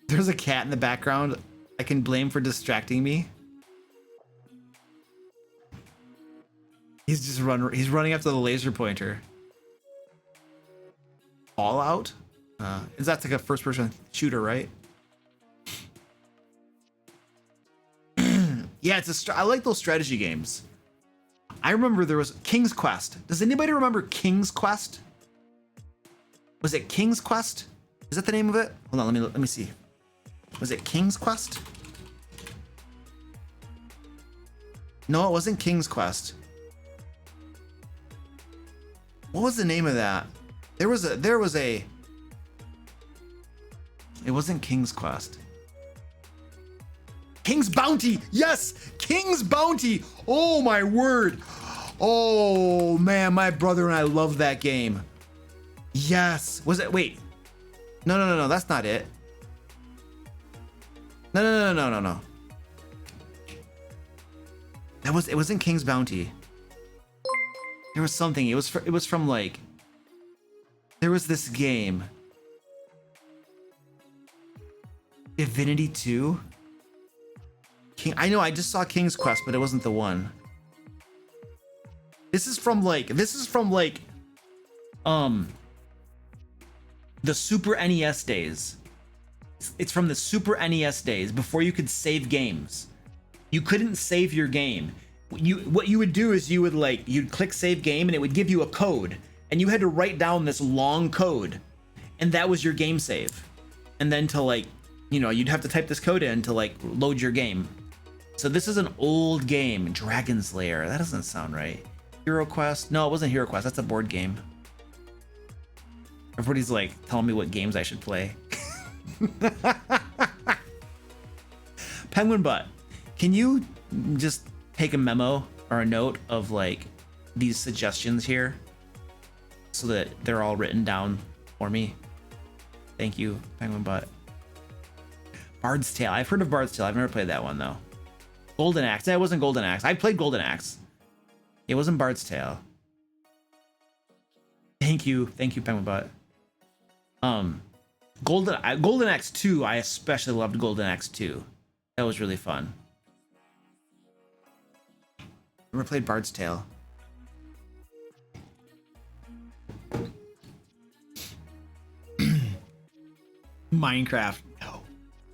There's a cat in the background I can blame for distracting me. He's running up to the laser pointer. Fallout? Is that like a first person shooter, right? Yeah, I like those strategy games. I remember there was King's Quest. Does anybody remember King's Quest? Was it King's Quest? Is that the name of it? Hold on, let me see. Was it King's Quest? No, it wasn't King's Quest. What was the name of that? There was a. It wasn't King's Quest. King's Bounty! Yes! King's Bounty! Oh my word! Oh man, my brother and I love that game. Yes! Was it? Wait. No, that's not it. No. It wasn't King's Bounty. There was something. It was from like. There was this game. Divinity 2? I know I just saw King's Quest, but it wasn't the one. This is from like the Super NES days. It's from the Super NES days before you could save games. You couldn't save your game. What you would do is you'd click save game and it would give you a code and you had to write down this long code and that was your game save. And then to you'd have to type this code in to load your game. So this is an old game, Dragon's Lair. That doesn't sound right. Hero Quest? No, it wasn't Hero Quest. That's a board game. Everybody's telling me what games I should play. Penguin Butt, can you just take a memo or a note of these suggestions here so that they're all written down for me. Thank you, Penguin Butt. Bard's Tale. I've heard of Bard's Tale. I've never played that one though. Golden Axe. That wasn't Golden Axe. I played Golden Axe. It wasn't Bard's Tale. Thank you, Penguin Butt. Golden Axe 2. I especially loved Golden Axe 2. That was really fun. Never played Bard's Tale. Minecraft. No.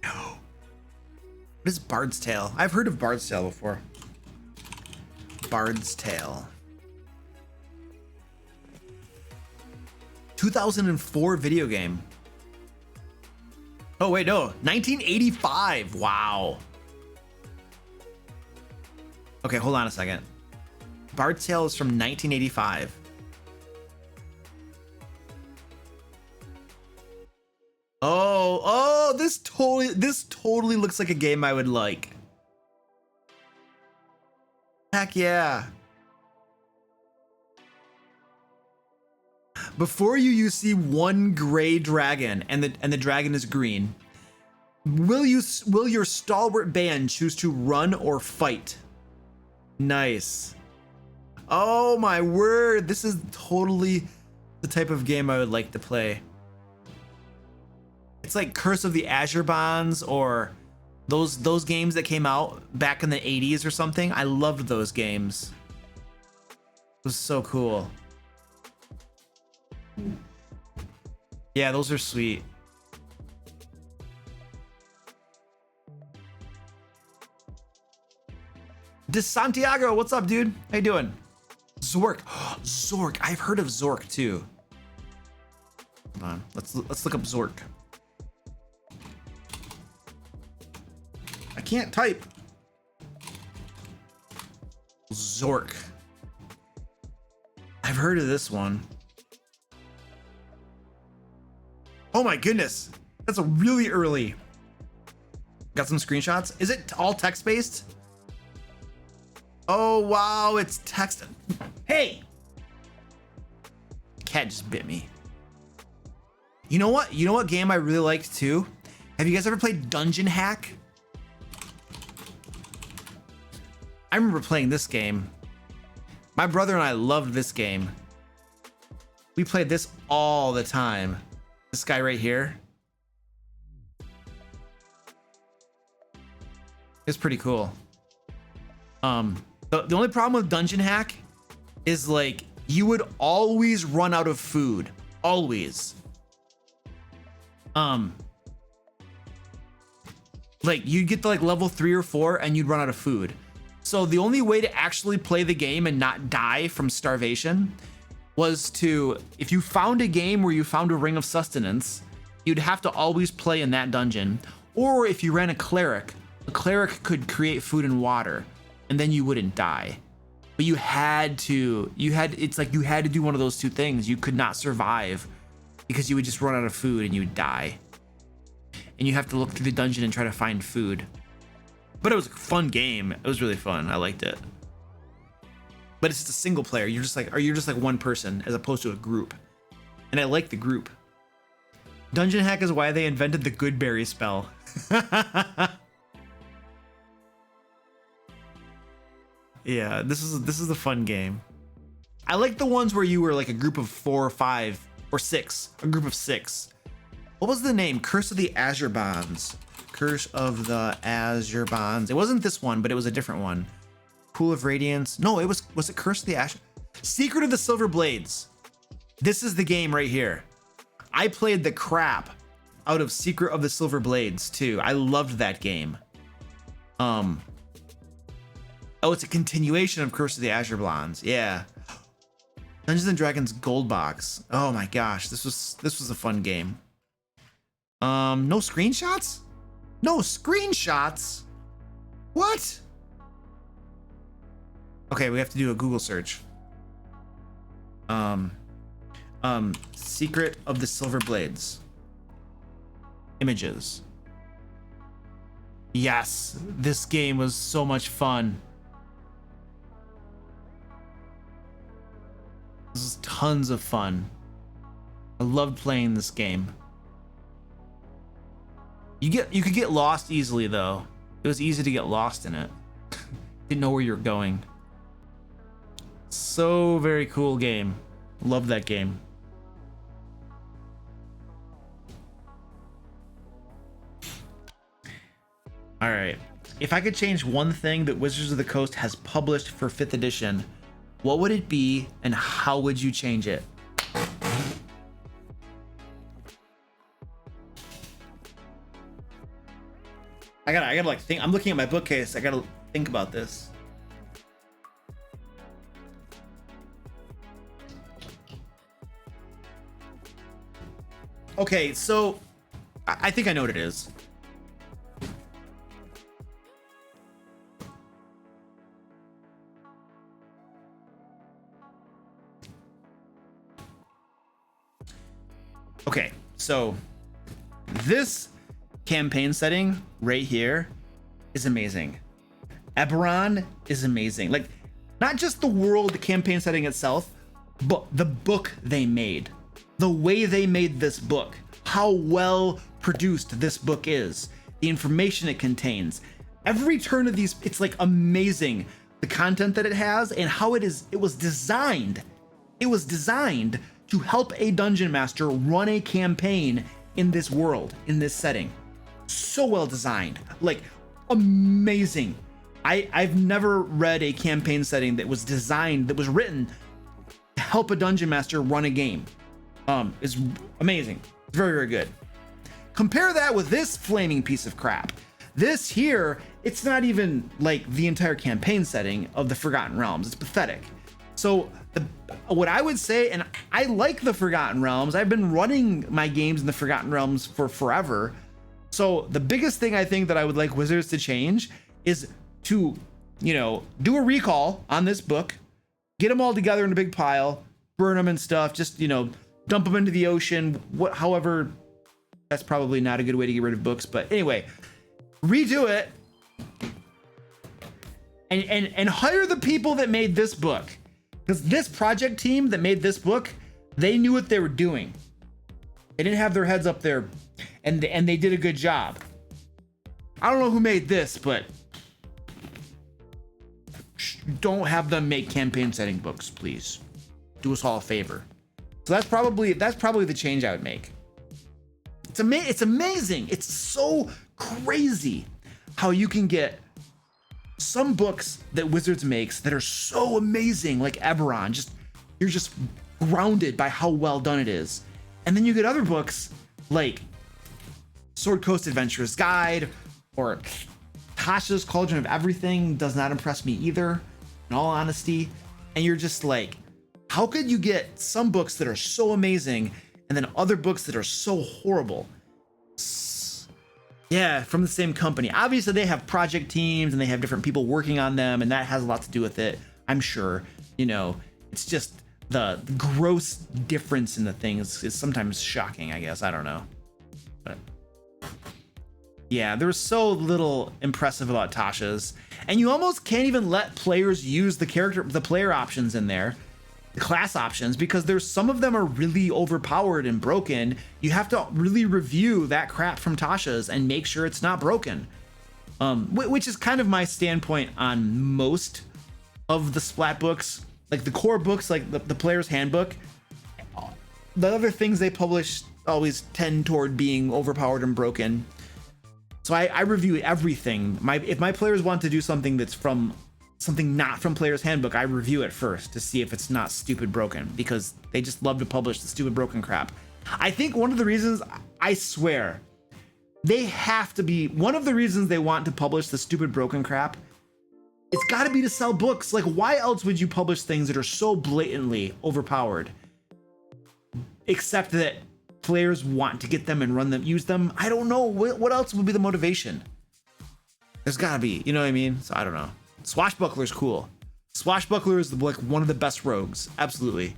What is Bard's Tale? I've heard of Bard's Tale before. Bard's Tale. 2004 video game. Oh wait, no, 1985. Wow. Okay, hold on a second. Bard's Tale is from 1985. Oh, this totally looks like a game I would like. Heck yeah. Before you see one gray dragon and the dragon is green. Will your stalwart band choose to run or fight? Nice. Oh my word, this is totally the type of game I would like to play. It's like Curse of the Azure Bonds or those games that came out back in the 80s or something. I loved those games. It was so cool. Yeah, those are sweet. De Santiago, what's up, dude? How you doing? Zork. Zork. I've heard of Zork too. Hold on. Let's look up Zork. I can't type. Zork. I've heard of this one. Oh my goodness. That's a really early. Got some screenshots. Is it all text-based? Oh wow, it's text. Hey! Cat just bit me. You know what? You know what game I really liked too? Have you guys ever played Dungeon Hack? I remember playing this game. My brother and I loved this game. We played this all the time. This guy right here. It's pretty cool. The only problem with Dungeon Hack is like you would always run out of food. Always. Like you'd get to like level 3 or 4 and you'd run out of food. So the only way to actually play the game and not die from starvation was to, if you found a game where you found a ring of sustenance, you'd have to always play in that dungeon. Or if you ran a cleric could create food and water and then you wouldn't die. But it's like you had to do one of those two things. You could not survive because you would just run out of food and you would die. And you have to look through the dungeon and try to find food. But it was a fun game. It was really fun. I liked it. But it's just a single player. You're just like one person as opposed to a group. And I like the group. Dungeon Hack is why they invented the good berry spell. Yeah, this is a fun game. I like the ones where you were like a group of 4 or 5 or 6. A group of 6. What was the name? Curse of the Azure Bonds. Curse of the Azure Bonds. It wasn't this one, but it was a different one. Pool of Radiance. No, was it Curse of the Azure? Secret of the Silver Blades. This is the game right here. I played the crap out of Secret of the Silver Blades too. I loved that game. Oh, it's a continuation of Curse of the Azure Bonds. Yeah. Dungeons and Dragons Gold Box. Oh my gosh, this was a fun game. No screenshots? No screenshots? What? Okay, we have to do a Google search. Secret of the Silver Blades. Images. Yes, this game was so much fun. This is tons of fun. I loved playing this game. You could get lost easily though. It was easy to get lost in it. Didn't know where you were going. So very cool game. Love that game. All right. If I could change one thing that Wizards of the Coast has published for 5th edition, what would it be and how would you change it? I gotta like think. I'm looking at my bookcase. I gotta think about this. Okay, so I think I know what it is. Okay, so this campaign setting right here is amazing. Eberron is amazing. Like, not just the world campaign setting itself, but the book they made. The way they made this book. How well produced this book is. The information it contains. Every turn of these, it's like amazing. The content that it has and how it was designed. It was designed to help a dungeon master run a campaign in this world, in this setting. So well designed, like amazing. I've never read a campaign setting that was designed, that was written to help a dungeon master run a game. It's amazing. It's very, very good. Compare that with this flaming piece of crap. This here, it's not even like the entire campaign setting of the Forgotten Realms. It's pathetic. So what I would say, and I like the Forgotten Realms, I've been running my games in the Forgotten Realms for forever. So the biggest thing I think that I would like Wizards to change is to, you know, do a recall on this book, get them all together in a big pile, burn them and stuff, just, you know, dump them into the ocean, however, that's probably not a good way to get rid of books, but anyway, redo it and hire the people that made this book. Because this project team that made this book, they knew what they were doing. They didn't have their heads up there, and they did a good job. I don't know who made this, but don't have them make campaign setting books, please. Do us all a favor. So that's probably the change I would make. It's amazing. It's so crazy how you can get some books that Wizards makes that are so amazing, like Eberron. You're just grounded by how well done it is. And then you get other books like Sword Coast Adventurer's Guide or Tasha's Cauldron of Everything does not impress me either, in all honesty. And you're just like, how could you get some books that are so amazing and then other books that are so horrible? Yeah, from the same company. Obviously, they have project teams and they have different people working on them, and that has a lot to do with it, I'm sure. You know, it's just the gross difference in the things is sometimes shocking, I guess. I don't know. But yeah, there was so little impressive about Tasha's, and you almost can't even let players use the player options in there, the class options, because there's some of them are really overpowered and broken. You have to really review that crap from Tasha's and make sure it's not broken. Which is kind of my standpoint on most of the Splat books, like the core books, like the player's handbook. The other things they publish always tend toward being overpowered and broken. So I review everything. If my players want to do something that's from something not from player's handbook, I review it first to see if it's not stupid broken, because they just love to publish the stupid broken crap. I think one of the reasons, I swear, they have to be, one of the reasons they want to publish the stupid broken crap, it's got to be to sell books. Like, why else would you publish things that are so blatantly overpowered? Except that players want to get them and run them, use them. I don't know. What else would be the motivation? There's got to be, you know what I mean? So I don't know. Swashbuckler's cool. Swashbuckler is like one of the best rogues. Absolutely.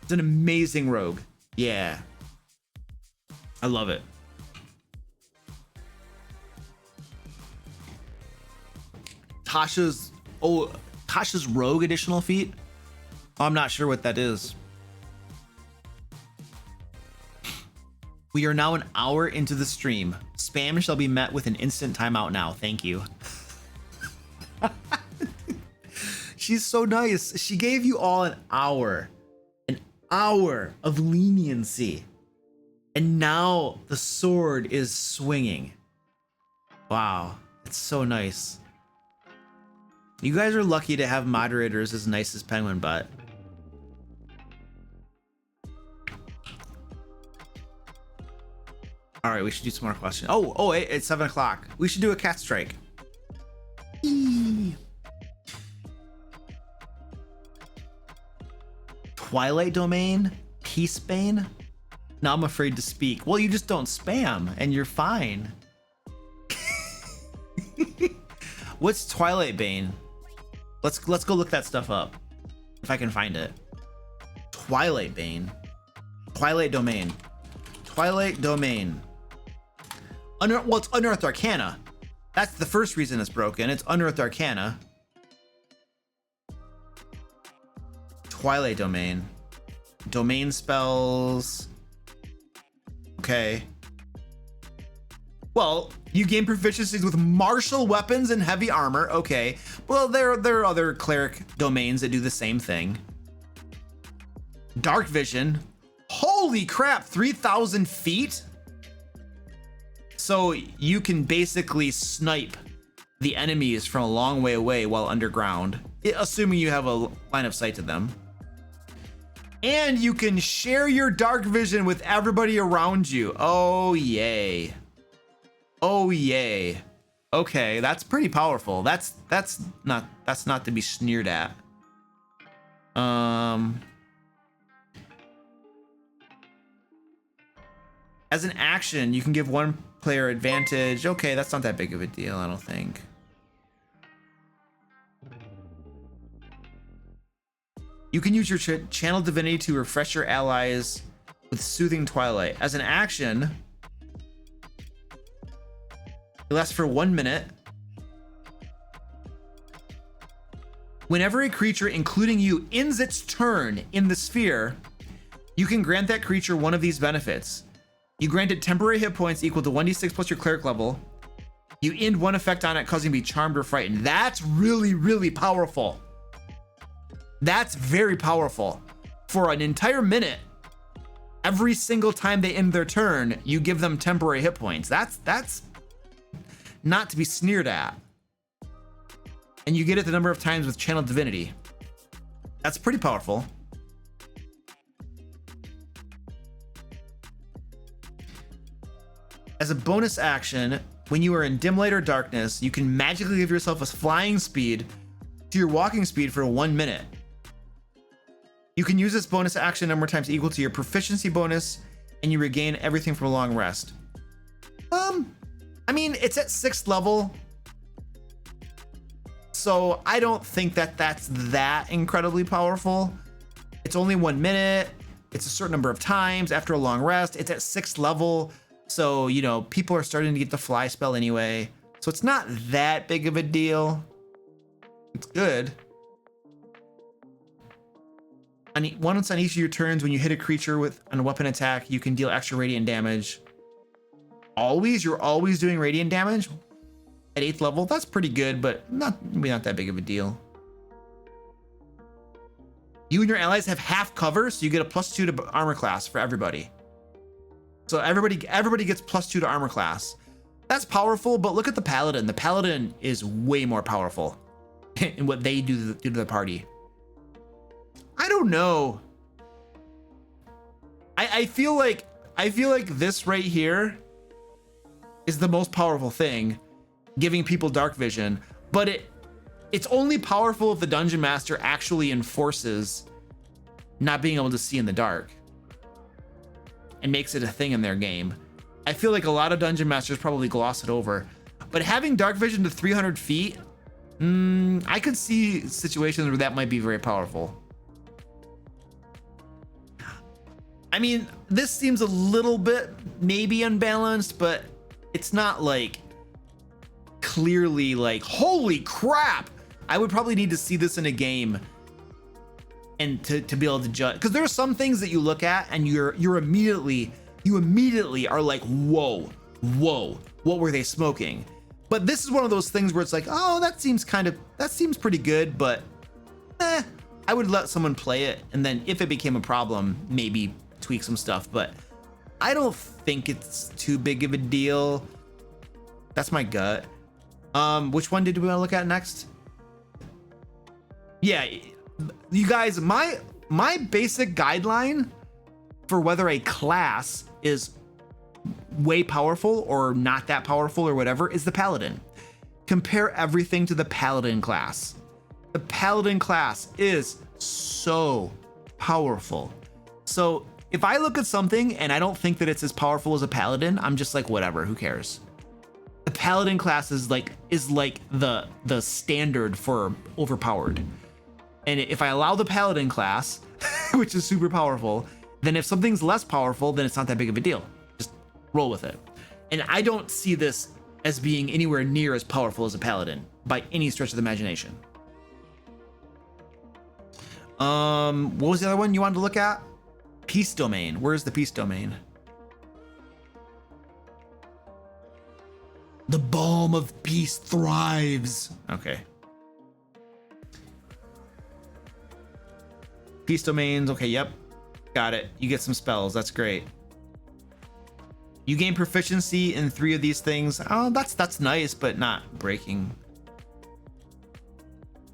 It's an amazing rogue. Yeah. I love it. Tasha's rogue additional feat? I'm not sure what that is. We are now an hour into the stream. Spam shall be met with an instant timeout now. Thank you. She's so nice. She gave you all an hour of leniency. And now the sword is swinging. Wow, it's so nice. You guys are lucky to have moderators as nice as Penguin Butt. All right, we should do some more questions. Oh, it's 7 o'clock. We should do a cat strike. Eee. Twilight Domain? Peacebane? Now I'm afraid to speak. Well, you just don't spam and you're fine. What's Twilight Bane? Let's go look that stuff up. If I can find it. Twilight Bane. Twilight Domain. Twilight Domain. Well, it's Unearthed Arcana. That's the first reason it's broken. It's Unearthed Arcana. Twilight Domain. Domain spells. Okay. Well, you gain proficiencies with martial weapons and heavy armor. Okay. Well, there are other cleric domains that do the same thing. Dark vision. Holy crap, 3,000 feet? So you can basically snipe the enemies from a long way away while underground, assuming you have a line of sight to them. And you can share your dark vision with everybody around you. Oh, yay. Oh, yay. Okay, that's pretty powerful. That's not to be sneered at. As an action, you can give one player advantage. Okay, that's not that big of a deal, I don't think. You can use your channel divinity to refresh your allies with soothing twilight. As an action, it lasts for 1 minute. Whenever a creature, including you, ends its turn in the sphere, you can grant that creature one of these benefits. You granted temporary hit points equal to 1d6 plus your cleric level. You end one effect on it, causing it to be charmed or frightened. That's really, really powerful. That's very powerful. For an entire minute, every single time they end their turn, you give them temporary hit points. That's not to be sneered at. And you get it the number of times with channel divinity. That's pretty powerful. As a bonus action, when you are in dim light or darkness, you can magically give yourself a flying speed to your walking speed for 1 minute. You can use this bonus action number of times equal to your proficiency bonus, and you regain everything from a long rest. I mean, it's at 6th level, so I don't think that that's that incredibly powerful. It's only 1 minute. It's a certain number of times after a long rest. It's at 6th level. So, you know, people are starting to get the fly spell anyway. So it's not that big of a deal. It's good. Once on each of your turns, when you hit a creature with a weapon attack, you can deal extra radiant damage. You're always doing radiant damage at 8th level. That's pretty good, but maybe not that big of a deal. You and your allies have half cover, so you get a +2 to armor class for everybody. So everybody gets +2 to armor class. That's powerful, but look at the paladin. The paladin is way more powerful in what they do to the party. I don't know. I feel like this right here is the most powerful thing, giving people dark vision, but it's only powerful if the dungeon master actually enforces not being able to see in the dark and makes it a thing in their game. I feel like a lot of dungeon masters probably gloss it over, but having dark vision to 300 feet, I could see situations where that might be very powerful. I mean, this seems a little bit maybe unbalanced, but it's not like clearly like, holy crap. I would probably need to see this in a game and to be able to judge, because there are some things that you look at and you're immediately you immediately are like, whoa, what were they smoking? But this is one of those things where it's like, oh, that seems pretty good, but I would let someone play it, and then if it became a problem, maybe tweak some stuff, but I don't think it's too big of a deal. That's my gut. Which one did we want to look at next? Yeah, you guys, my basic guideline for whether a class is way powerful or not that powerful or whatever is the paladin. Compare everything to the paladin class. The paladin class is so powerful. So if I look at something and I don't think that it's as powerful as a paladin, I'm just like, whatever, who cares? The paladin class is like the standard for overpowered. And if I allow the paladin class, which is super powerful, then if something's less powerful, then it's not that big of a deal. Just roll with it. And I don't see this as being anywhere near as powerful as a paladin by any stretch of the imagination. What was the other one you wanted to look at? Peace domain. Where's the peace domain? The balm of peace thrives. Okay. Peace domains. Okay, yep. Got it. You get some spells. That's great. You gain proficiency in 3 of these things. Oh, that's nice, but not breaking.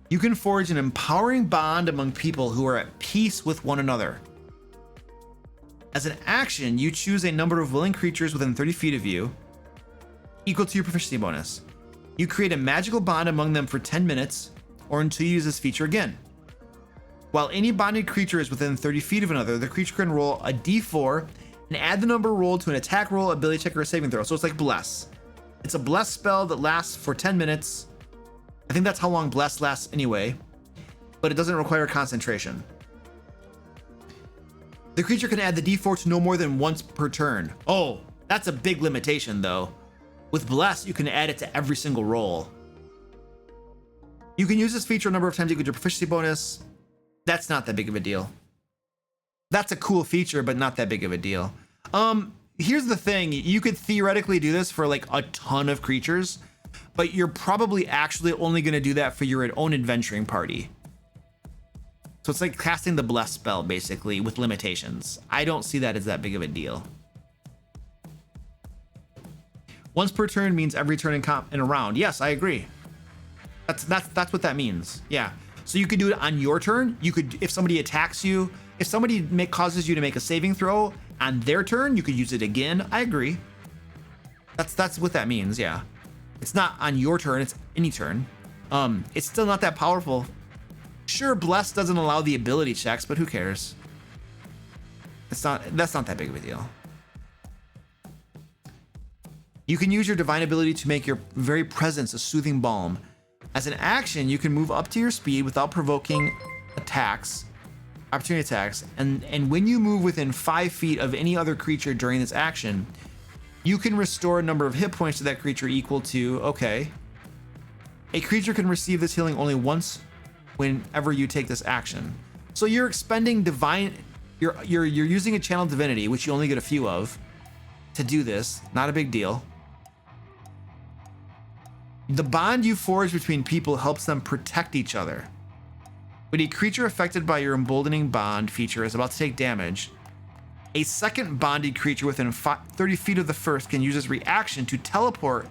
You can forge an empowering bond among people who are at peace with one another. As an action, you choose a number of willing creatures within 30 feet of you, equal to your proficiency bonus. You create a magical bond among them for 10 minutes, or until you use this feature again. While any bonded creature is within 30 feet of another, the creature can roll a d4 and add the number rolled to an attack roll, ability check, or a saving throw. So it's like Bless. It's a Bless spell that lasts for 10 minutes. I think that's how long Bless lasts anyway, but it doesn't require concentration. The creature can add the d4 to no more than once per turn. Oh, that's a big limitation though. With Bless, you can add it to every single roll. You can use this feature a number of times equal to your proficiency bonus. That's not that big of a deal. That's a cool feature, but not that big of a deal. Here's the thing. You could theoretically do this for like a ton of creatures, but you're probably actually only going to do that for your own adventuring party. So it's like casting the Bless spell, basically, with limitations. I don't see that as that big of a deal. Once per turn means every turn in a round. Yes, I agree. That's what that means. Yeah. So you could do it on your turn. You could, if somebody attacks you, if somebody causes you to make a saving throw on their turn, you could use it again. I agree. That's what that means. Yeah. It's not on your turn. It's any turn. It's still not that powerful. Sure, Bless doesn't allow the ability checks, but who cares? That's not that big of a deal. You can use your divine ability to make your very presence a soothing balm. As an action, you can move up to your speed without provoking opportunity attacks, and when you move within 5 feet of any other creature during this action, you can restore a number of hit points to that creature equal to, okay. A creature can receive this healing only once whenever you take this action. So you're expending you're using a channel divinity, which you only get a few of, to do this. Not a big deal. The bond you forge between people helps them protect each other. When a creature affected by your emboldening bond feature is about to take damage, a second bonded creature within 30 feet of the first can use its reaction to teleport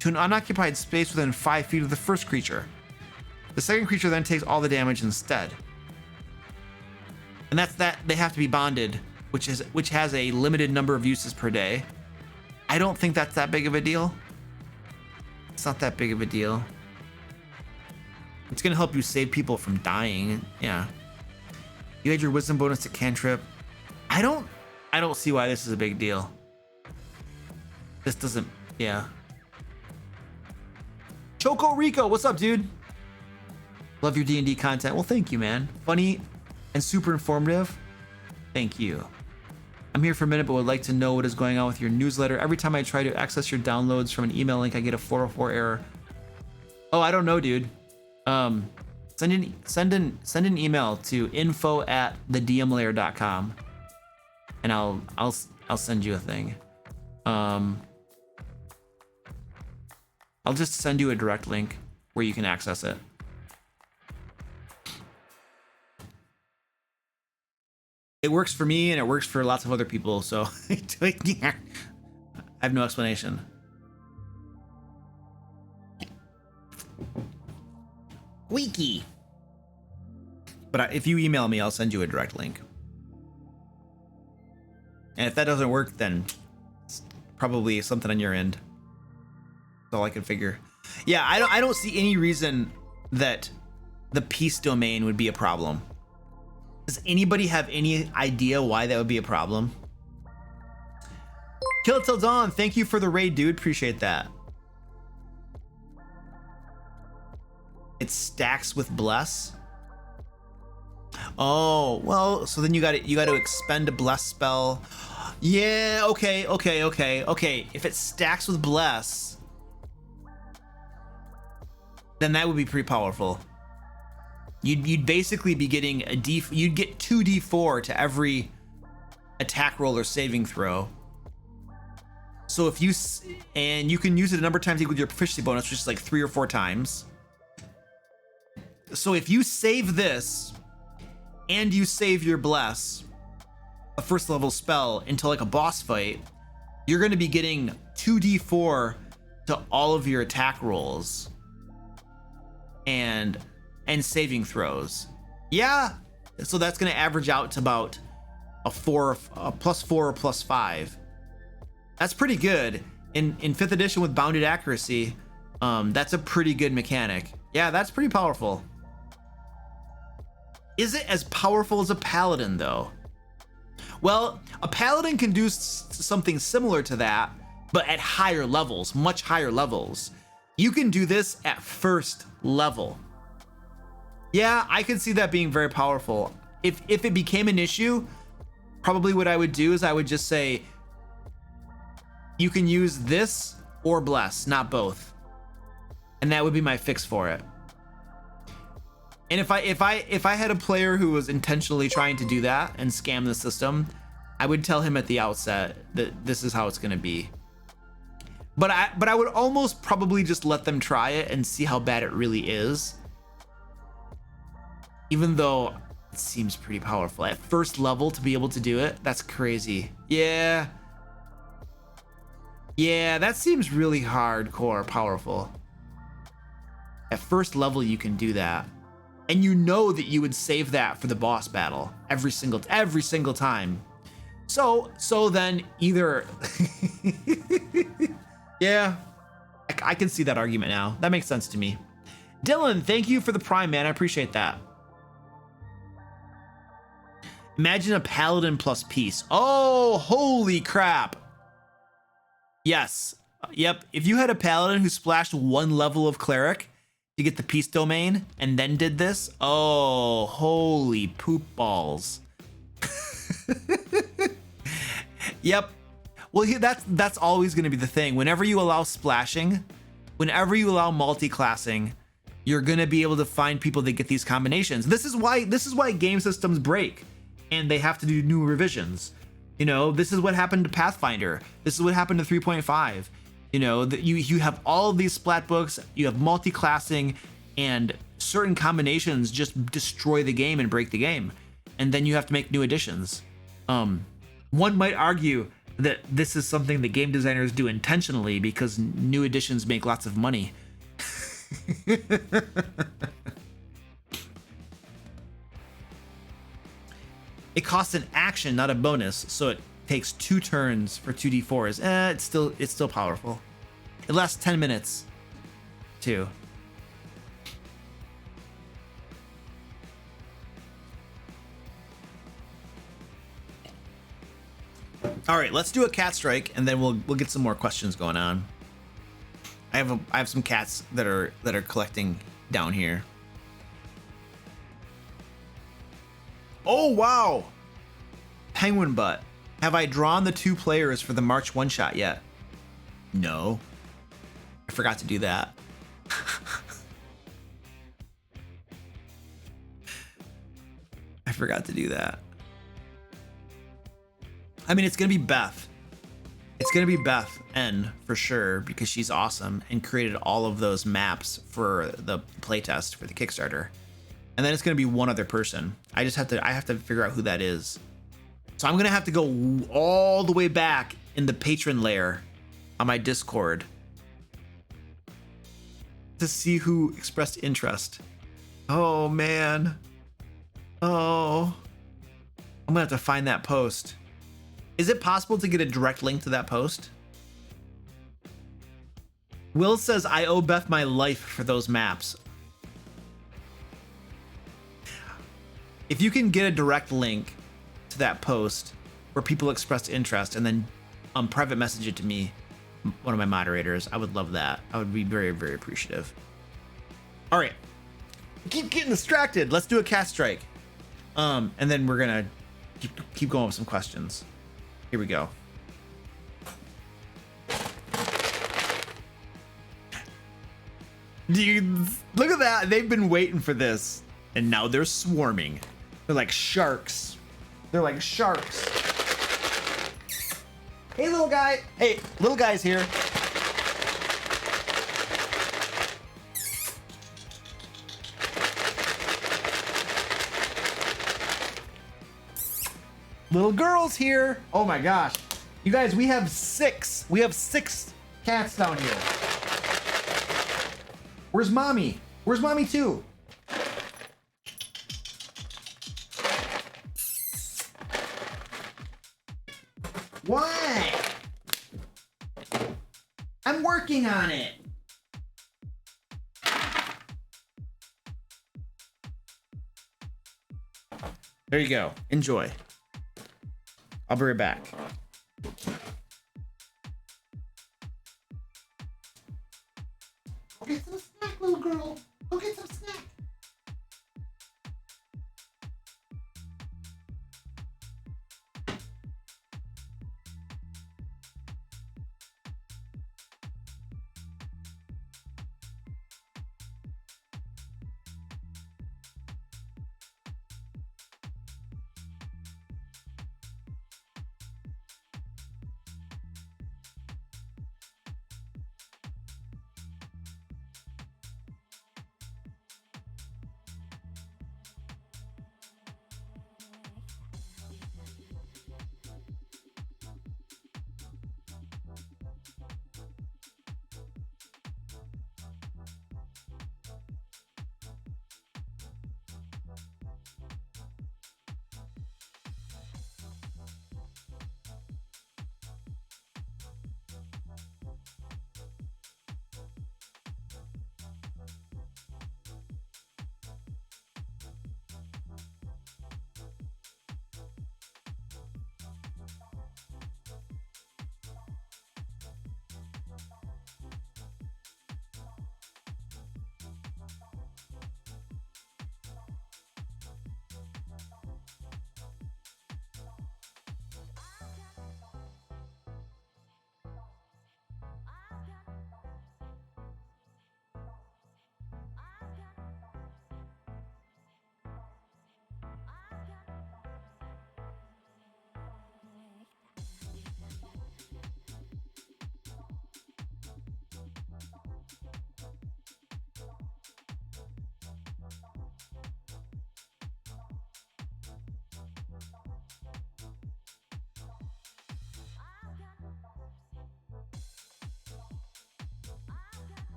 to an unoccupied space within 5 feet of the first creature. The second creature then takes all the damage instead. And that's that. They have to be bonded, which has a limited number of uses per day. I don't think that's that big of a deal. It's not that big of a deal. It's gonna help you save people from dying. Yeah. You add your wisdom bonus to cantrip. I don't see why this is a big deal. This doesn't, yeah. Choco Rico, what's up, dude? Love your D&D content. Well, thank you, man. Funny and super informative. Thank you. I'm here for a minute, but would like to know what is going on with your newsletter. Every time I try to access your downloads from an email link, I get a 404 error. Oh, I don't know, dude. Send an email to info@thedmlayer.com. and I'll send you a thing. I'll just send you a direct link where you can access it. It works for me and it works for lots of other people, so I have no explanation. Wiki. But if you email me, I'll send you a direct link. And if that doesn't work, then it's probably something on your end. That's all I can figure. Yeah, I don't see any reason that the peace domain would be a problem. Does anybody have any idea why that would be a problem? Kill It Till Dawn, thank you for the raid, dude. Appreciate that. It stacks with bless. Oh, well, so then you got to expend a bless spell. Yeah, okay. If it stacks with bless, then that would be pretty powerful. You'd basically be getting you'd get 2d4 to every attack roll or saving throw. So if and you can use it a number of times equal to your proficiency bonus, which is like 3 or 4 times. So if you save this and you save your bless, a first level spell, into like a boss fight, you're going to be getting 2d4 to all of your attack rolls and saving throws. Yeah, so that's going to average out to about a +4 or +5. That's pretty good in 5th edition with bounded accuracy. That's a pretty good mechanic. Yeah, that's pretty powerful. Is it as powerful as a paladin though? Well, a paladin can do something similar to that, but at higher levels, much higher levels. You can do this at 1st level. Yeah, I could see that being very powerful. If it became an issue, probably what I would do is I would just say, you can use this or bless, not both. And that would be my fix for it. And if I had a player who was intentionally trying to do that and scam the system, I would tell him at the outset that this is how it's gonna be. But I would almost probably just let them try it and see how bad it really is. Even though it seems pretty powerful. At 1st level to be able to do it, that's crazy. Yeah. Yeah, that seems really hardcore powerful. At 1st level you can do that. And you know that you would save that for the boss battle every single time. So then either yeah, I can see that argument now. That makes sense to me. Dylan, thank you for the Prime, man. I appreciate that. Imagine a paladin plus peace. Oh, holy crap. Yes. Yep. If you had a paladin who splashed 1 level of cleric to get the peace domain and then did this, oh, holy poop balls. Yep. Well, that's always going to be the thing. Whenever you allow splashing, whenever you allow multi-classing, you're going to be able to find people that get these combinations. This is why game systems break and they have to do new revisions. You know, this is what happened to Pathfinder. This is what happened to 3.5. You know, that you have all of these splat books, you have multi-classing, and certain combinations just destroy the game and break the game. And then you have to make new additions. One might argue that this is something that game designers do intentionally because new additions make lots of money. It costs an action, not a bonus, so it takes 2 turns for 2d4s. It's still powerful. It lasts 10 minutes, too. All right, let's do a cat strike, and then we'll get some more questions going on. I have some cats that are collecting down here. Oh wow! Penguin butt. Have I drawn the 2 players for the March one shot yet? No. I forgot to do that. I forgot to do that. I mean, it's gonna be Beth. It's gonna be Beth N for sure because she's awesome and created all of those maps for the playtest for the Kickstarter. And then it's gonna be one other person. I have to figure out who that is. So I'm gonna have to go all the way back in the patron layer on my Discord to see who expressed interest. Oh man. Oh. I'm gonna have to find that post. Is it possible to get a direct link to that post? Will says, I owe Beth my life for those maps. If you can get a direct link to that post where people expressed interest and then private message it to me, one of my moderators, I would love that. I would be very, very appreciative. All right. Keep getting distracted. Let's do a cast strike. And then we're gonna keep going with some questions. Here we go. Dude, look at that. They've been waiting for this. And now they're swarming. They're like sharks. They're like sharks. Hey, little guy. Hey, little guy's here. Little girl's here. Oh my gosh. You guys, we have 6. We have 6 cats down here. Where's mommy? Where's mommy too? What? I'm working on it. There you go. Enjoy. I'll be right back. Go get some snack, little girl. Go get some snack.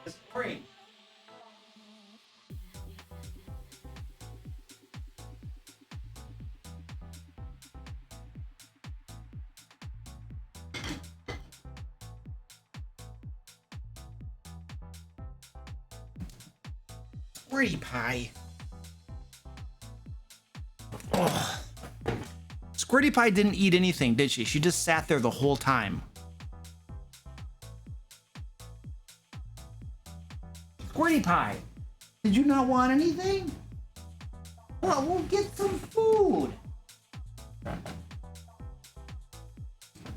It's boring. Squirty Pie. Ugh. Squirty Pie didn't eat anything, did she? She just sat there the whole time. Squirty Pie, did you not want anything? Well, we'll get some food.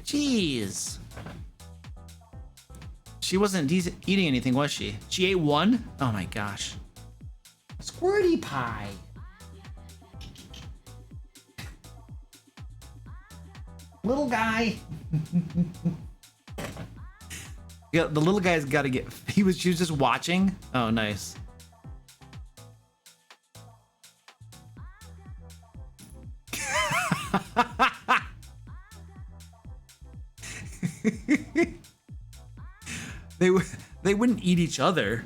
Jeez. She wasn't eating anything, was she? She ate one? Oh my gosh. Squirty Pie. Little guy. Yeah, the little guy's got to get. She was just watching. Oh, nice. They wouldn't eat each other.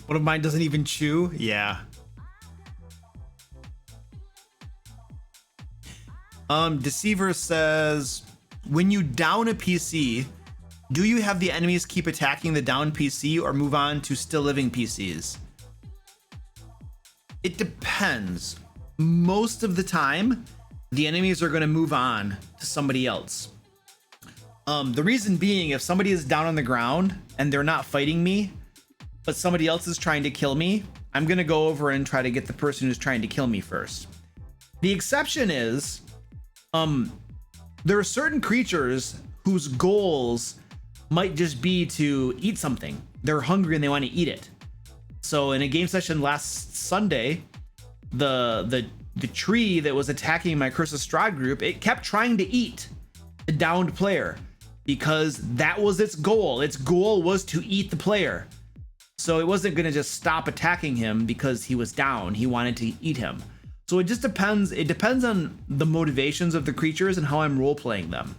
One of mine doesn't even chew. Yeah. Deceiver says, when you down a PC, do you have the enemies keep attacking the down PC or move on to still living PCs? It depends. Most of the time, the enemies are going to move on to somebody else. The reason being, if somebody is down on the ground and they're not fighting me, but somebody else is trying to kill me, I'm going to go over and try to get the person who's trying to kill me first. The exception is, there are certain creatures whose goals might just be to eat something. They're hungry and they want to eat it. So in a game session last Sunday, the tree that was attacking my Curse of Strahd group, it kept trying to eat the downed player because that was its goal. Its goal was to eat the player. So it wasn't going to just stop attacking him because he was down. He wanted to eat him. So it just depends. It depends on the motivations of the creatures and how I'm role playing them.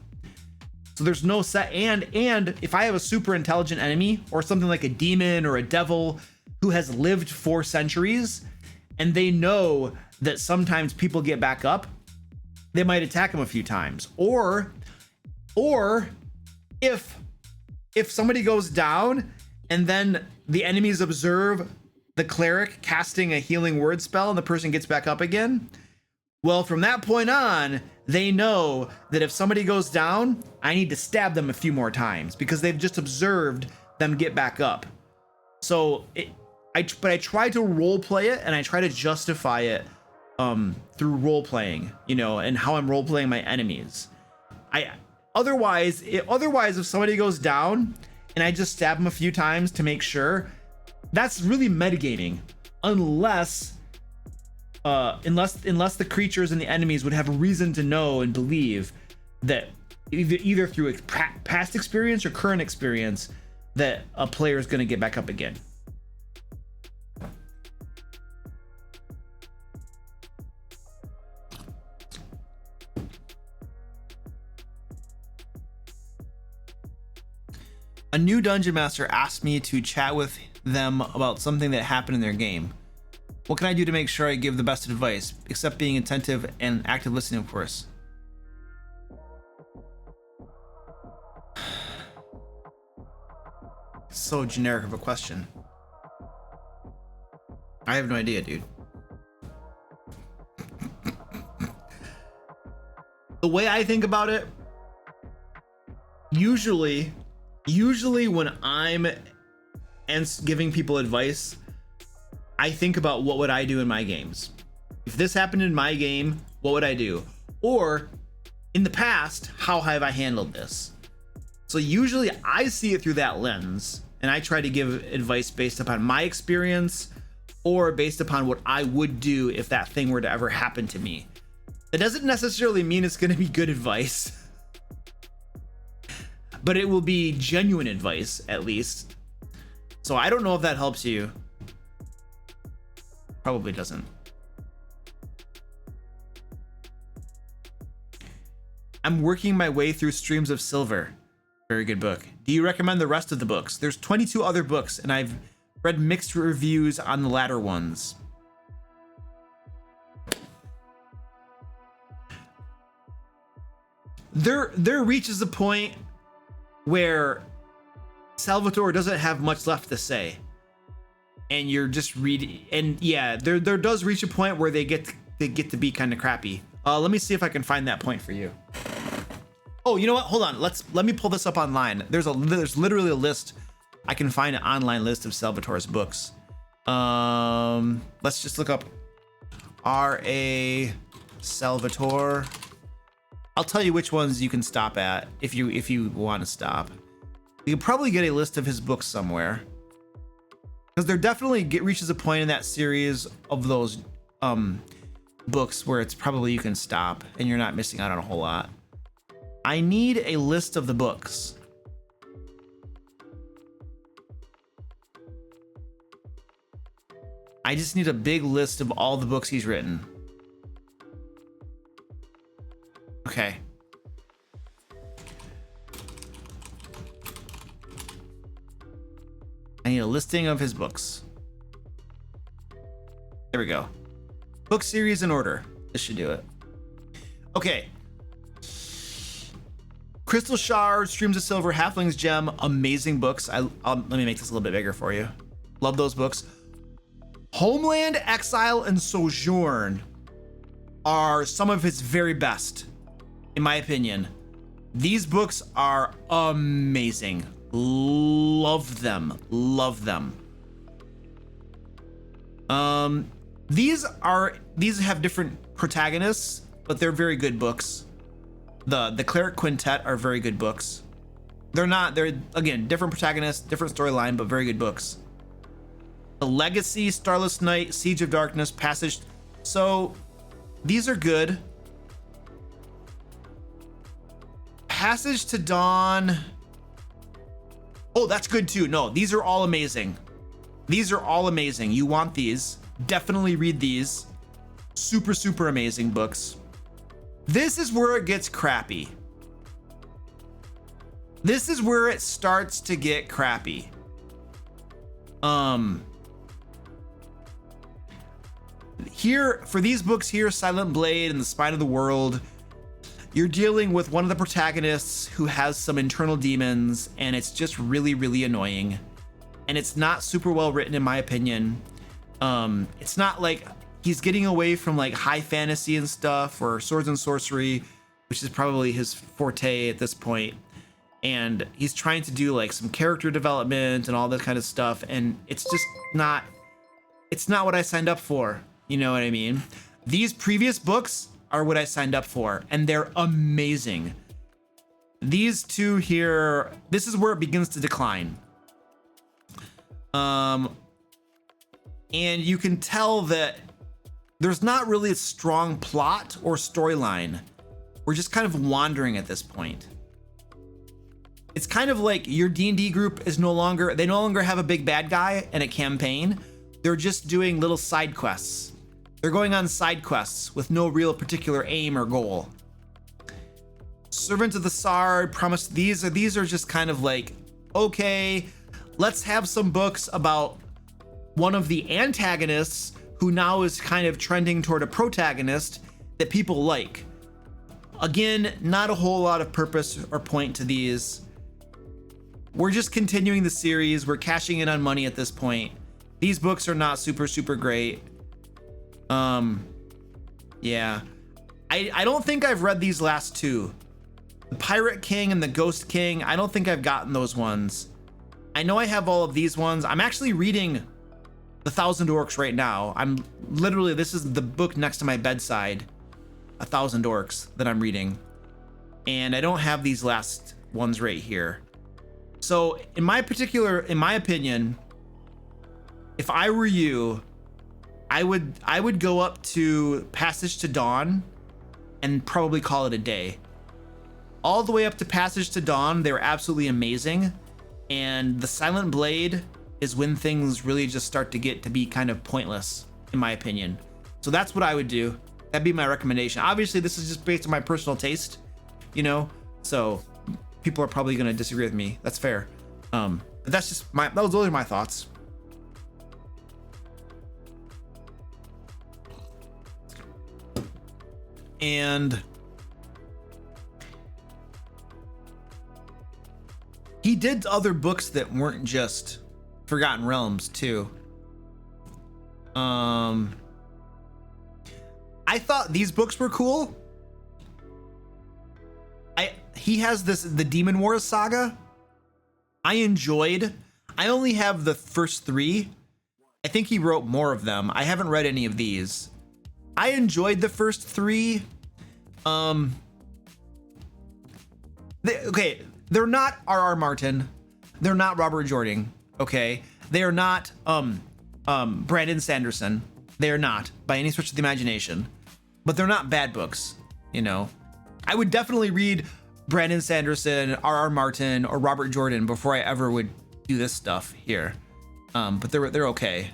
So there's no set. And if I have a super intelligent enemy or something like a demon or a devil who has lived 4 centuries and they know that sometimes people get back up, they might attack him a few times. Or if somebody goes down and then the enemies observe the cleric casting a healing word spell and the person gets back up again, well, from that point on, they know that if somebody goes down, I need to stab them a few more times because they've just observed them get back up. So I try to role play it and I try to justify it through role playing, and how I'm role playing my enemies. Otherwise, if somebody goes down and I just stab them a few times to make sure, that's really metagaming, unless the creatures and the enemies would have a reason to know and believe that either through past experience or current experience that a player is going to get back up again. A new dungeon master asked me to chat with them about something that happened in their game. What can I do to make sure I give the best advice, except being attentive and active listening, of course? So generic of a question. I have no idea, dude. The way I think about it, usually when I'm giving people advice, I think about what would I do in my games. If this happened in my game, what would I do? Or in the past, how have I handled this? So usually I see it through that lens and I try to give advice based upon my experience or based upon what I would do if that thing were to ever happen to me. It doesn't necessarily mean it's going to be good advice, but it will be genuine advice at least. So I don't know if that helps you. Probably doesn't. I'm working my way through Streams of Silver. Very good book. Do you recommend the rest of the books? There's 22 other books, and I've read mixed reviews on the latter ones. There reaches a point where Salvatore doesn't have much left to say, and you're just reading. And yeah, there does reach a point where they get to be kind of crappy. Let me see if I can find that point for you. Oh, you know what? Hold on. Let me pull this up online. There's literally a list. I can find an online list of Salvatore's books. Let's just look up R.A. Salvatore. I'll tell you which ones you can stop at if you want to stop. You can probably get a list of his books somewhere, because there definitely reaches a point in that series of those books where it's probably you can stop and you're not missing out on a whole lot. I need a list of the books. I just need a big list of all the books he's written. Okay. I need a listing of his books. There we go. Book series in order. This should do it. Okay. Crystal Shard, Streams of Silver, Halfling's Gem, amazing books. Let me make this a little bit bigger for you. Love those books. Homeland, Exile, and Sojourn are some of his very best, in my opinion. These books are amazing. Love them. Love them. These have different protagonists, but they're very good books. The Cleric Quintet are very good books. They're again different protagonists, different storyline, but very good books. The Legacy, Starless Night, Siege of Darkness, Passage. So these are good. Passage to Dawn. Oh, that's good too. No, these are all amazing. These are all amazing. You want these. Definitely read these. Super, super amazing books. This is where it gets crappy. This is where it starts to get crappy. Here, for these books here, Silent Blade and The Spine of the World, you're dealing with one of the protagonists who has some internal demons, and it's just really, really annoying. And it's not super well written, in my opinion. It's not like he's getting away from like high fantasy and stuff, or swords and sorcery, which is probably his forte at this point. And he's trying to do like some character development and all that kind of stuff. And it's just not, it's not what I signed up for. You know what I mean? These previous books are what I signed up for, and they're amazing. These two here, this is where it begins to decline. And you can tell that there's not really a strong plot or storyline. We're just kind of wandering at this point. It's kind of like your D&D group is no longer have a big bad guy and a campaign. They're just doing little side quests. They're going on side quests with no real particular aim or goal. Servant of the Sard, Promise. These are just kind of like, okay, let's have some books about one of the antagonists who now is kind of trending toward a protagonist that people like. Again, not a whole lot of purpose or point to these. We're just continuing the series. We're cashing in on money at this point. These books are not super, super great. Yeah. I don't think I've read these last two. The Pirate King and the Ghost King. I don't think I've gotten those ones. I know I have all of these ones. I'm actually reading The Thousand Orcs right now. This is the book next to my bedside. 1,000 Orcs that I'm reading. And I don't have these last ones right here. So in my opinion, if I were you, I would go up to Passage to Dawn and probably call it a day. All the way up to Passage to Dawn, they're absolutely amazing. And the Silent Blade is when things really just start to get to be kind of pointless, in my opinion. So that's what I would do. That'd be my recommendation. Obviously, this is just based on my personal taste. you know? So people are probably going to disagree with me. That's fair. But that's just those are my thoughts. And he did other books that weren't just Forgotten Realms too. I thought these books were cool. He has the Demon Wars saga. I only have the first 3. I think he wrote more of them. I haven't read any of these. I enjoyed the first 3. They're not R.R. Martin. They're not Robert Jordan. Okay, they are not Brandon Sanderson. They are not by any stretch of the imagination. But they're not bad books. You know, I would definitely read Brandon Sanderson, R.R. Martin, or Robert Jordan before I ever would do this stuff here. But they're okay.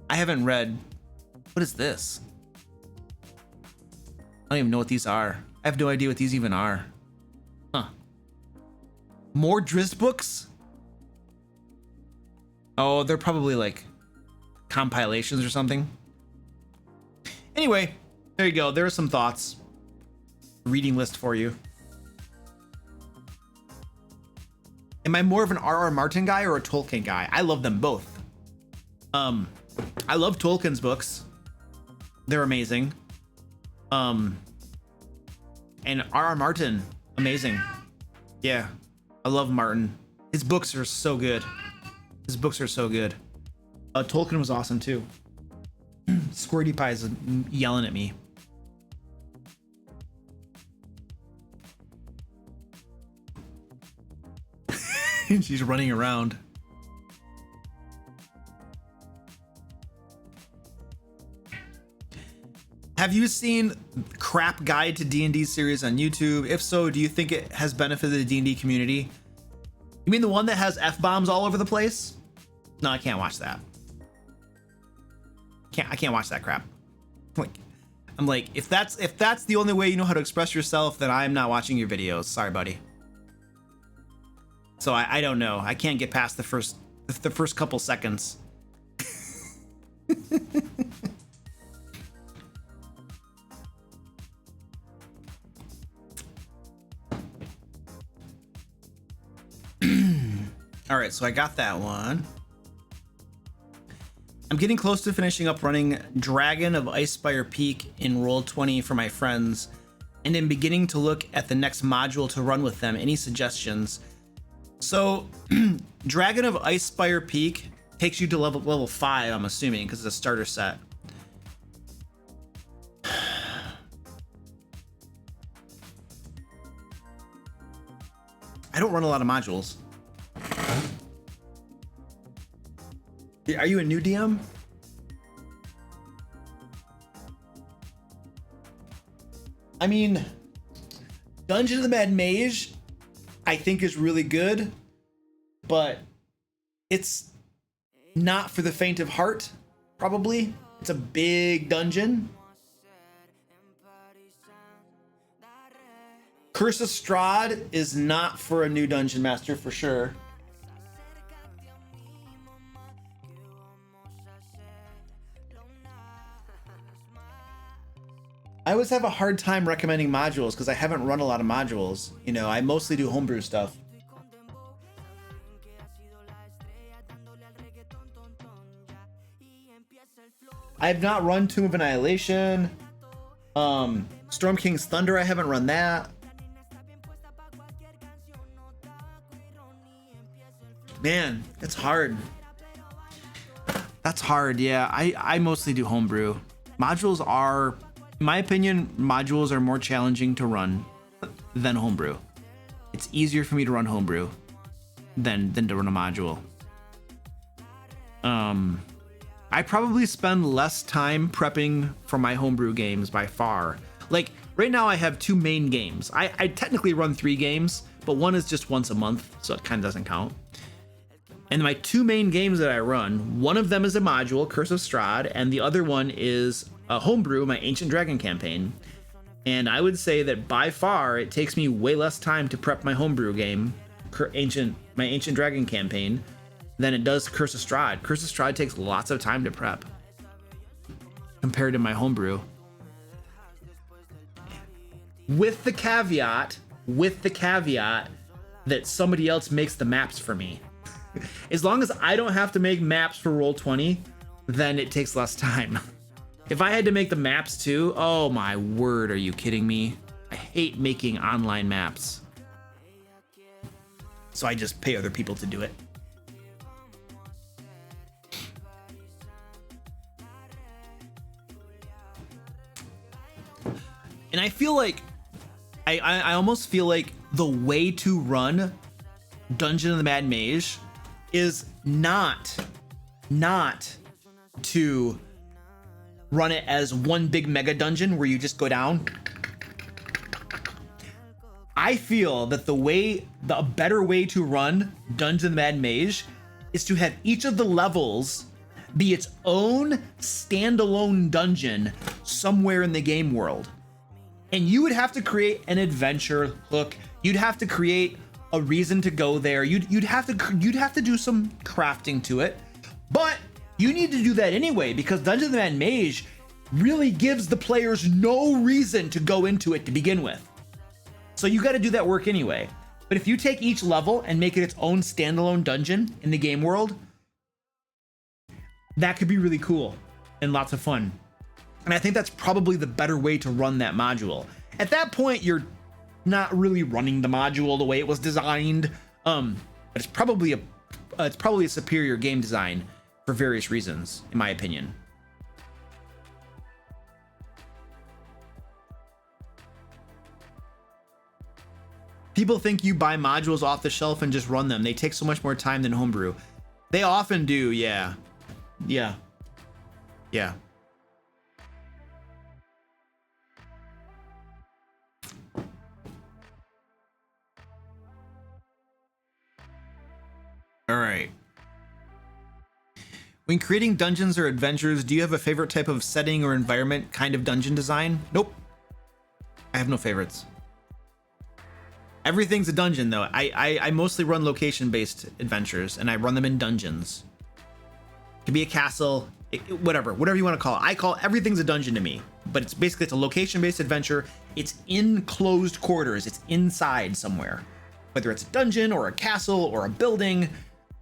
I haven't read. What is this? I don't even know what these are. I have no idea what these even are. Huh. More Drizzt books? Oh, they're probably like compilations or something. Anyway, there you go. There are some thoughts. Reading list for you. Am I more of an R.R. Martin guy or a Tolkien guy? I love them both. I love Tolkien's books. They're amazing. And R.R. Martin, amazing. Yeah, I love Martin. His books are so good. His books are so good. Tolkien was awesome too. Squirty Pie's yelling at me. She's running around. Have you seen Crap Guide to D&D series on YouTube? If so, do you think it has benefited the D&D community? You mean the one that has F-bombs all over the place? No, I can't watch that. I can't watch that crap. I'm like, if that's the only way you know how to express yourself, then I'm not watching your videos. Sorry, buddy. So I don't know. I can't get past the first couple seconds. All right, so I got that one. I'm getting close to finishing up running Dragon of Icespire Peak in Roll20 for my friends, and am beginning to look at the next module to run with them. Any suggestions? So, Dragon of Icespire Peak takes you to level 5, I'm assuming, because it's a starter set. I don't run a lot of modules. Are you a new DM? I mean, Dungeon of the Mad Mage, I think is really good, but it's not for the faint of heart, probably. It's a big dungeon. Curse of Strahd is not for a new dungeon master for sure. I always have a hard time recommending modules because I haven't run a lot of modules. You know, I mostly do homebrew stuff. I have not run Tomb of Annihilation. Storm King's Thunder, I haven't run that. Man, it's hard. That's hard, yeah. I mostly do homebrew. Modules are, in my opinion, modules are more challenging to run than homebrew. It's easier for me to run homebrew than to run a module. I probably spend less time prepping for my homebrew games by far. Like right now I have 2 main games. I technically run 3 games, but one is just once a month, so it kind of doesn't count. And my 2 main games that I run, one of them is a module, Curse of Strahd, and the other one is a homebrew, my Ancient Dragon campaign. And I would say that by far it takes me way less time to prep my homebrew game, my Ancient Dragon campaign, than it does Curse of Strahd. Curse of Strahd takes lots of time to prep compared to my homebrew. With the caveat that somebody else makes the maps for me. As long as I don't have to make maps for Roll20, then it takes less time. If I had to make the maps too, oh my word, are you kidding me? I hate making online maps. So I just pay other people to do it. And I feel like, I almost feel like the way to run Dungeon of the Mad Mage is not to run it as one big mega dungeon where you just go down. I feel that the better way to run Dungeon of the Mad Mage is to have each of the levels be its own standalone dungeon somewhere in the game world. And you would have to create an adventure hook. You'd have to create a reason to go there. You'd have to do some crafting to it. But you need to do that anyway, because Dungeon of the Mad Mage really gives the players no reason to go into it to begin with. So you got to do that work anyway. But if you take each level and make it its own standalone dungeon in the game world, that could be really cool and lots of fun. And I think that's probably the better way to run that module. At that point, you're not really running the module the way it was designed. But it's probably a superior game design for various reasons, in my opinion. People think you buy modules off the shelf and just run them. They take so much more time than homebrew. They often do, yeah. Yeah. All right. When creating dungeons or adventures, do you have a favorite type of setting or environment kind of dungeon design? Nope. I have no favorites. Everything's a dungeon though. I mostly run location-based adventures and I run them in dungeons. It could be a castle, whatever you want to call it. I call everything's a dungeon to me, but it's basically, it's a location-based adventure. It's in closed quarters. It's inside somewhere, whether it's a dungeon or a castle or a building,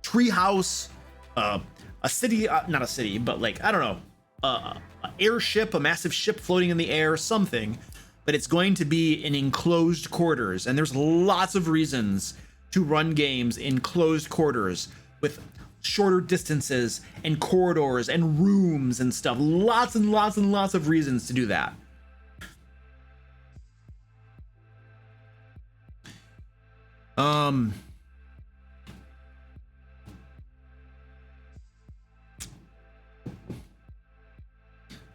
treehouse, a city, not a city, but like, I don't know, an airship, a massive ship floating in the air, something, but it's going to be in enclosed quarters. And there's lots of reasons to run games in closed quarters with shorter distances and corridors and rooms and stuff. Lots and lots and lots of reasons to do that.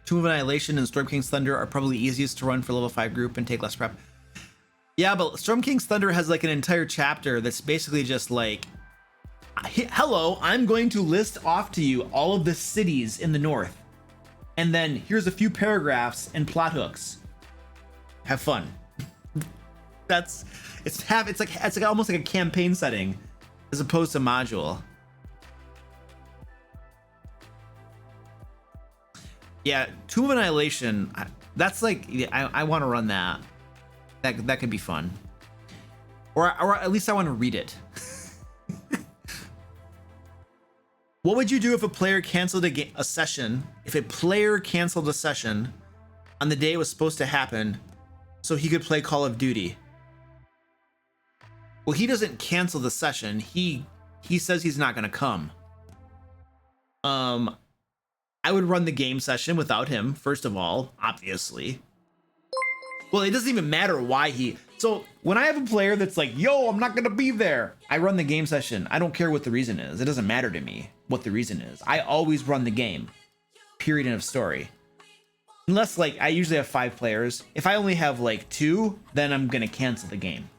Tomb of Annihilation and Storm King's Thunder are probably easiest to run for level 5 group and take less prep. Yeah, but Storm King's Thunder has like an entire chapter that's basically just like, hello, I'm going to list off to you all of the cities in the north. And then here's a few paragraphs and plot hooks. Have fun. It's like almost like a campaign setting as opposed to module. Yeah, Tomb of Annihilation, that's like, I want to run that. That could be fun. Or at least I want to read it. What would you do if a player canceled a session? If a player canceled a session on the day it was supposed to happen so he could play Call of Duty? Well, he doesn't cancel the session. He says he's not going to come. I would run the game session without him, first of all, obviously. Well, it doesn't even matter why so when I have a player that's like, yo, I'm not gonna be there, I run the game session. I don't care what the reason is. It doesn't matter to me what the reason is. I always run the game, period, end of story. Unless like, I usually have 5 players. If I only have like 2, then I'm gonna cancel the game.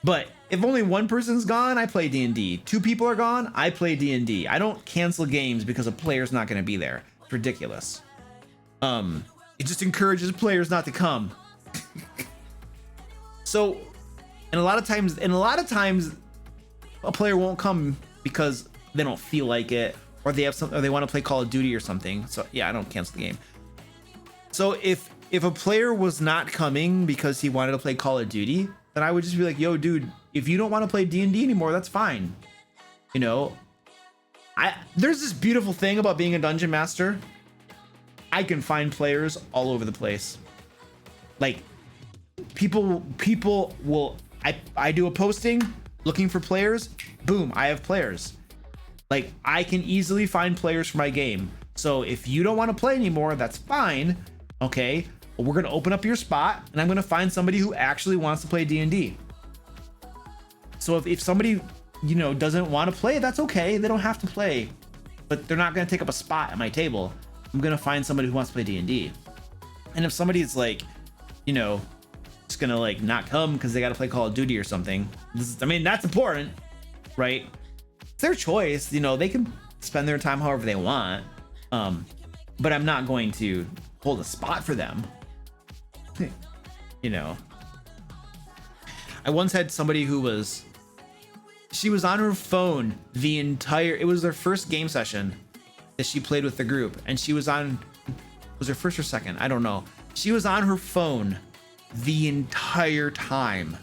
But if only one person's gone, I play D&D. 2 people are gone, I play D&D. I don't cancel games because a player's not going to be there. It's ridiculous. It just encourages players not to come. So, and a lot of times, a player won't come because they don't feel like it, or they have something, or they want to play Call of Duty or something. So yeah, I don't cancel the game. So if a player was not coming because he wanted to play Call of Duty, then I would just be like, yo, dude, if you don't want to play D&D anymore, that's fine. You know, there's this beautiful thing about being a dungeon master. I can find players all over the place. Like people will, I do a posting looking for players. Boom, I have players. Like I can easily find players for my game. So if you don't want to play anymore, that's fine. Okay, well, we're gonna open up your spot, and I'm gonna find somebody who actually wants to play D&D. So if somebody, you know, doesn't want to play, that's okay. They don't have to play, but they're not gonna take up a spot at my table. I'm gonna find somebody who wants to play D&D. And if somebody's like, you know, just gonna like not come because they got to play Call of Duty or something, I mean, that's important, right? It's their choice. You know, they can spend their time however they want. But I'm not going to hold a spot for them. You know, I once had somebody who she was on her phone the entire, it was their first game session that she played with the group, and she was on, was her first or second? I don't know. She was on her phone the entire time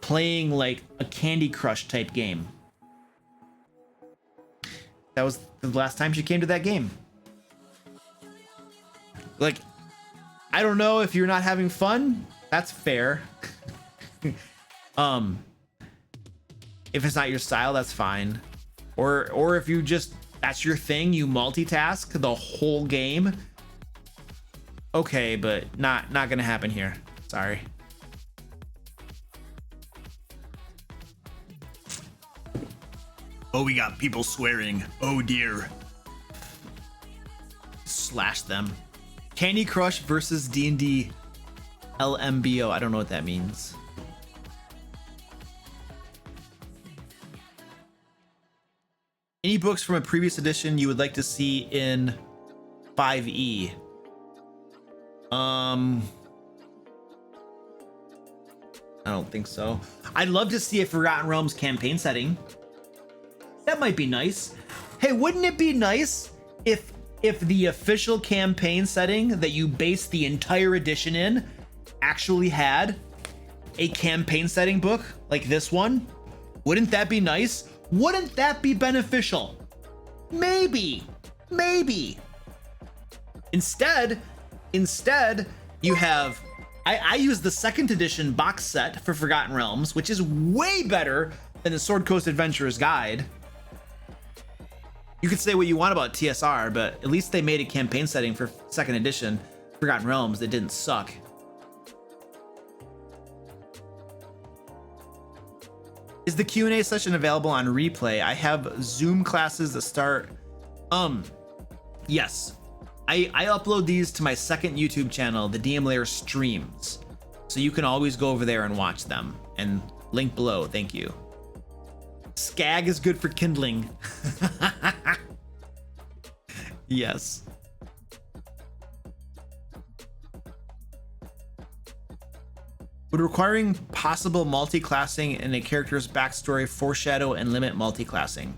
playing like a Candy Crush type game. That was the last time she came to that game. Like, I don't know, if you're not having fun, that's fair. If it's not your style, that's fine. Or if you just, that's your thing, you multitask the whole game. Okay, but not gonna happen here. Sorry. Oh, we got people swearing. Oh dear. Slash them. Candy Crush versus D&D LMBO. I don't know what that means. Any books from a previous edition you would like to see in 5e? I don't think so. I'd love to see a Forgotten Realms campaign setting. That might be nice. Hey, wouldn't it be nice if the official campaign setting that you base the entire edition in actually had a campaign setting book like this one? Wouldn't that be nice? Wouldn't that be beneficial? Maybe. Instead, you have, I use the second edition box set for Forgotten Realms, which is way better than the Sword Coast Adventurer's Guide. You could say what you want about TSR, but at least they made a campaign setting for second edition Forgotten Realms that didn't suck. Is the Q&A session available on replay? I have Zoom classes that start. Yes. I upload these to my second YouTube channel, the DM Layer Streams. So you can always go over there and watch them. And link below, thank you. Skag is good for kindling. Yes. Would requiring possible multi-classing in a character's backstory foreshadow and limit multi-classing?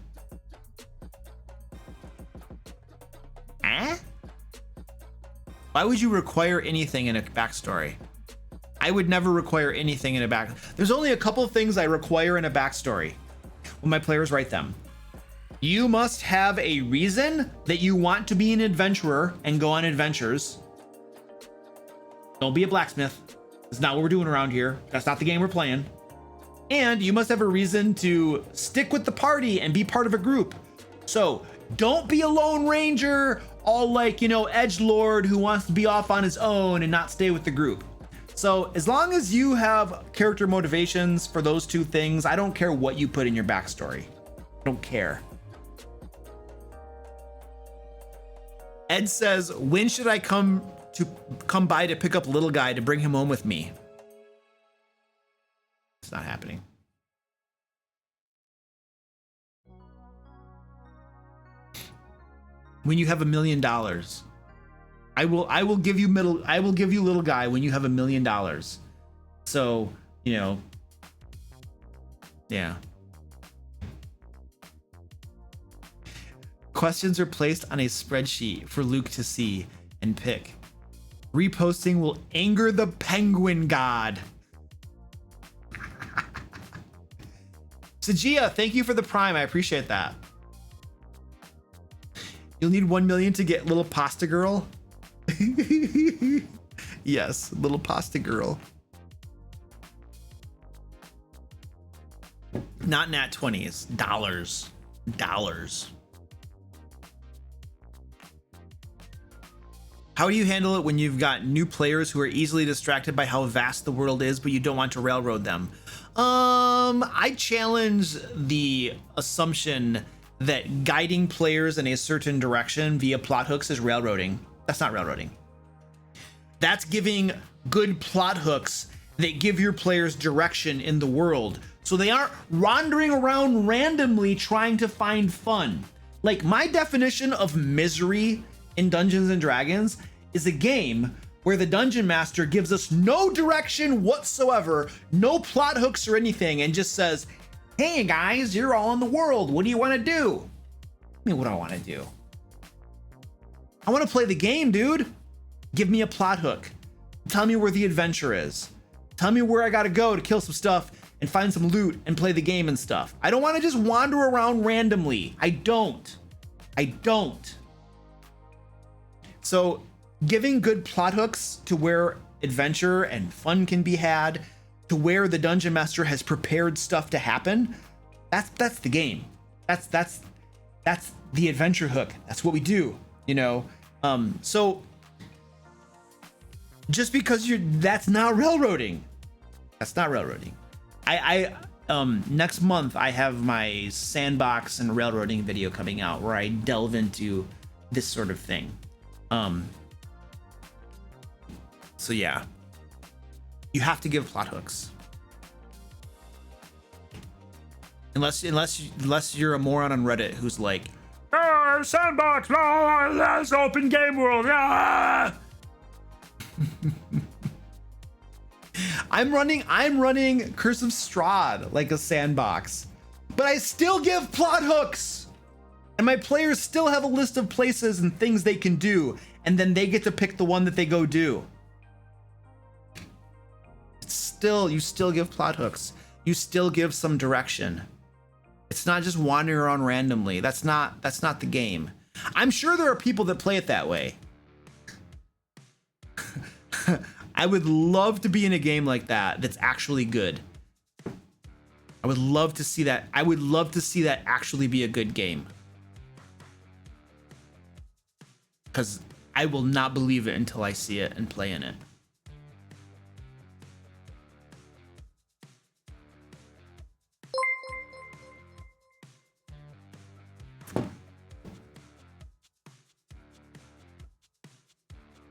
Why would you require anything in a backstory? I would never require anything in a back. There's only a couple things I require in a backstory when my players write them. You must have a reason that you want to be an adventurer and go on adventures. Don't be a blacksmith. It's not what we're doing around here. That's not the game we're playing. And you must have a reason to stick with the party and be part of a group. So don't be a lone ranger, all like, you know, edgelord who wants to be off on his own and not stay with the group. So as long as you have character motivations for those two things, I don't care what you put in your backstory. I don't care. Ed says, when should I come by to pick up little guy to bring him home with me? It's not happening. When you have $1 million, I will give you little guy when you have $1 million. So, you know, yeah. Questions are placed on a spreadsheet for Luke to see and pick. Reposting will anger the penguin god. Sajia, thank you for the prime. I appreciate that. You'll need 1 million to get little pasta girl. Yes, little pasta girl. Not nat 20s, dollars. Dollars. How do you handle it when you've got new players who are easily distracted by how vast the world is, but you don't want to railroad them? I challenge the assumption that guiding players in a certain direction via plot hooks is railroading. That's not railroading. That's giving good plot hooks that give your players direction in the world, so they aren't wandering around randomly trying to find fun. Like, my definition of misery in Dungeons and Dragons is a game where the dungeon master gives us no direction whatsoever, no plot hooks or anything, and just says, hey guys, you're all in the world. What do you want to do? I mean, what do I want to do? I want to play the game, dude. Give me a plot hook. Tell me where the adventure is. Tell me where I got to go to kill some stuff and find some loot and play the game and stuff. I don't want to just wander around randomly. I don't. So giving good plot hooks to where adventure and fun can be had, to where the dungeon master has prepared stuff to happen, that's the game. That's the adventure hook. That's what we do, you know. So just because that's not railroading. That's not railroading. I next month I have my sandbox and railroading video coming out where I delve into this sort of thing. So yeah, you have to give plot hooks. Unless you're a moron on Reddit who's like, oh, sandbox, oh, that's open game world. Ah! I'm running Curse of Strahd like a sandbox, but I still give plot hooks, and my players still have a list of places and things they can do, and then they get to pick the one that they go do. You still give plot hooks. You still give some direction. It's not just wandering around randomly. That's not the game. I'm sure there are people that play it that way. I would love to be in a game like that that's actually good. I would love to see that. I would love to see that actually be a good game. Because I will not believe it until I see it and play in it.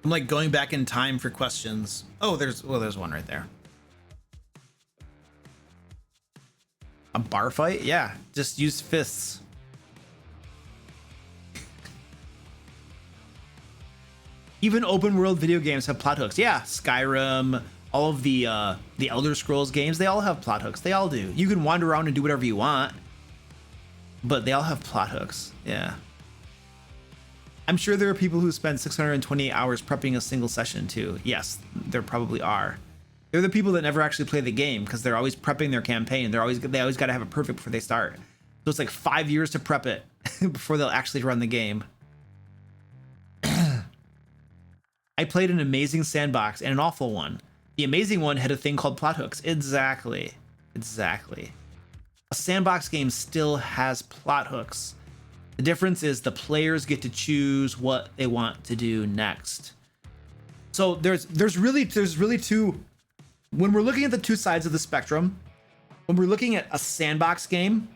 I'm like going back in time for questions. Oh, there's one right there. A bar fight? Yeah, just use fists. Even open world video games have plot hooks. Yeah, Skyrim, all of the Elder Scrolls games, they all have plot hooks. They all do. You can wander around and do whatever you want, but they all have plot hooks. Yeah. I'm sure there are people who spend 620 hours prepping a single session too. Yes, there probably are. They're the people that never actually play the game because they're always prepping their campaign. They always got to have it perfect before they start. So it's like 5 years to prep it before they'll actually run the game. I played an amazing sandbox and an awful one. The amazing one had a thing called plot hooks. Exactly. A sandbox game still has plot hooks. The difference is the players get to choose what they want to do next. So there's really two. When we're looking at the two sides of the spectrum, when we're looking at a sandbox game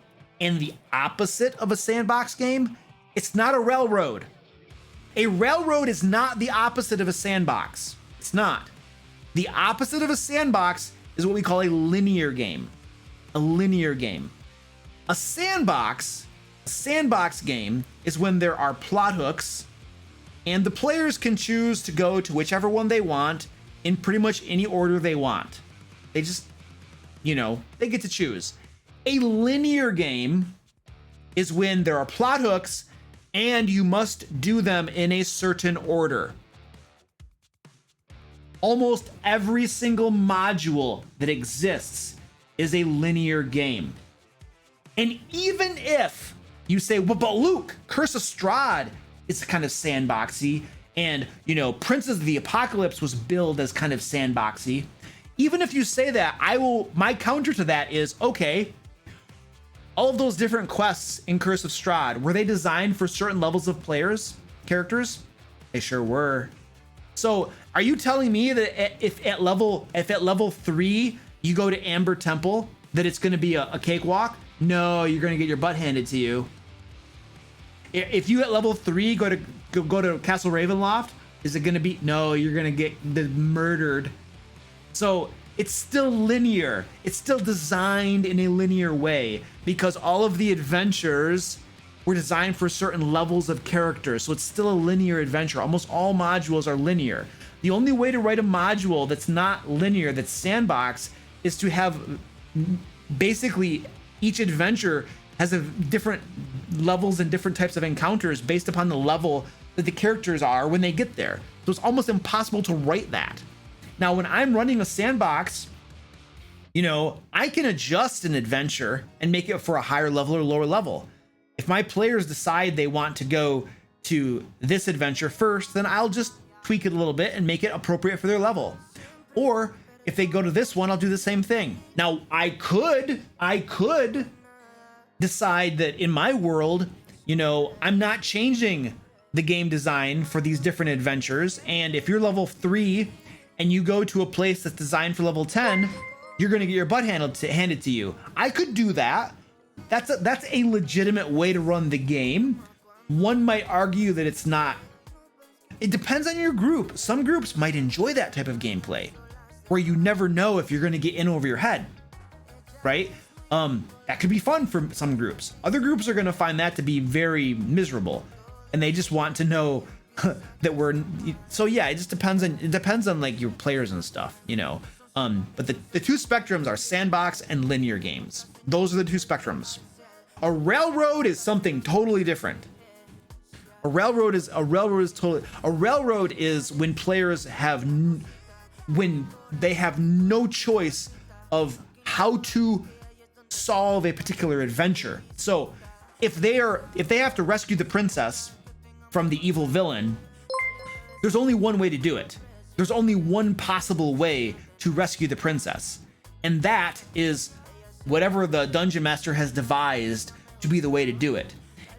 and the opposite of a sandbox game, it's not a railroad. A railroad is not the opposite of a sandbox. It's not. The opposite of a sandbox is what we call a linear game. A linear game. A sandbox game is when there are plot hooks and the players can choose to go to whichever one they want in pretty much any order they want. you know, they get to choose. A linear game is when there are plot hooks and you must do them in a certain order. Almost every single module that exists is a linear game. And even if you say, well, but Luke, Curse of Strahd is kind of sandboxy, and, you know, Princess of the Apocalypse was billed as kind of sandboxy. Even if you say that, my counter to that is, okay, all of those different quests in Curse of Strahd, were they designed for certain levels of characters? They sure were. So are you telling me that if at level 3 you go to Amber Temple, that it's going to be a cakewalk? No, you're going to get your butt handed to you. If you at level 3 go to Castle Ravenloft, is it going to be? No, you're going to get murdered. So it's still linear. It's still designed in a linear way because all of the adventures were designed for certain levels of characters. So it's still a linear adventure. Almost all modules are linear. The only way to write a module that's not linear, that's sandbox, is to have basically each adventure has a different levels and different types of encounters based upon the level that the characters are when they get there. So it's almost impossible to write that. Now, when I'm running a sandbox, you know, I can adjust an adventure and make it for a higher level or lower level. If my players decide they want to go to this adventure first, then I'll just tweak it a little bit and make it appropriate for their level. Or if they go to this one, I'll do the same thing. Now, I could decide that in my world, you know, I'm not changing the game design for these different adventures. And if you're level 3 and you go to a place that's designed for level 10, you're going to get your butt handed to you. I could do that. That's a legitimate way to run the game. One might argue that it's not. It depends on your group. Some groups might enjoy that type of gameplay where you never know if you're going to get in over your head, right? That could be fun for some groups. Other groups are going to find that to be very miserable, and they just want to know that we're. So yeah, it just depends on like your players and stuff, you know. But the two spectrums are sandbox and linear games. Those are the two spectrums. A railroad is something totally different. A railroad is when players when they have no choice of how to solve a particular adventure. So if they have to rescue the princess from the evil villain, there's only one way to do it. There's only one possible way to rescue the princess, and that is whatever the dungeon master has devised to be the way to do it.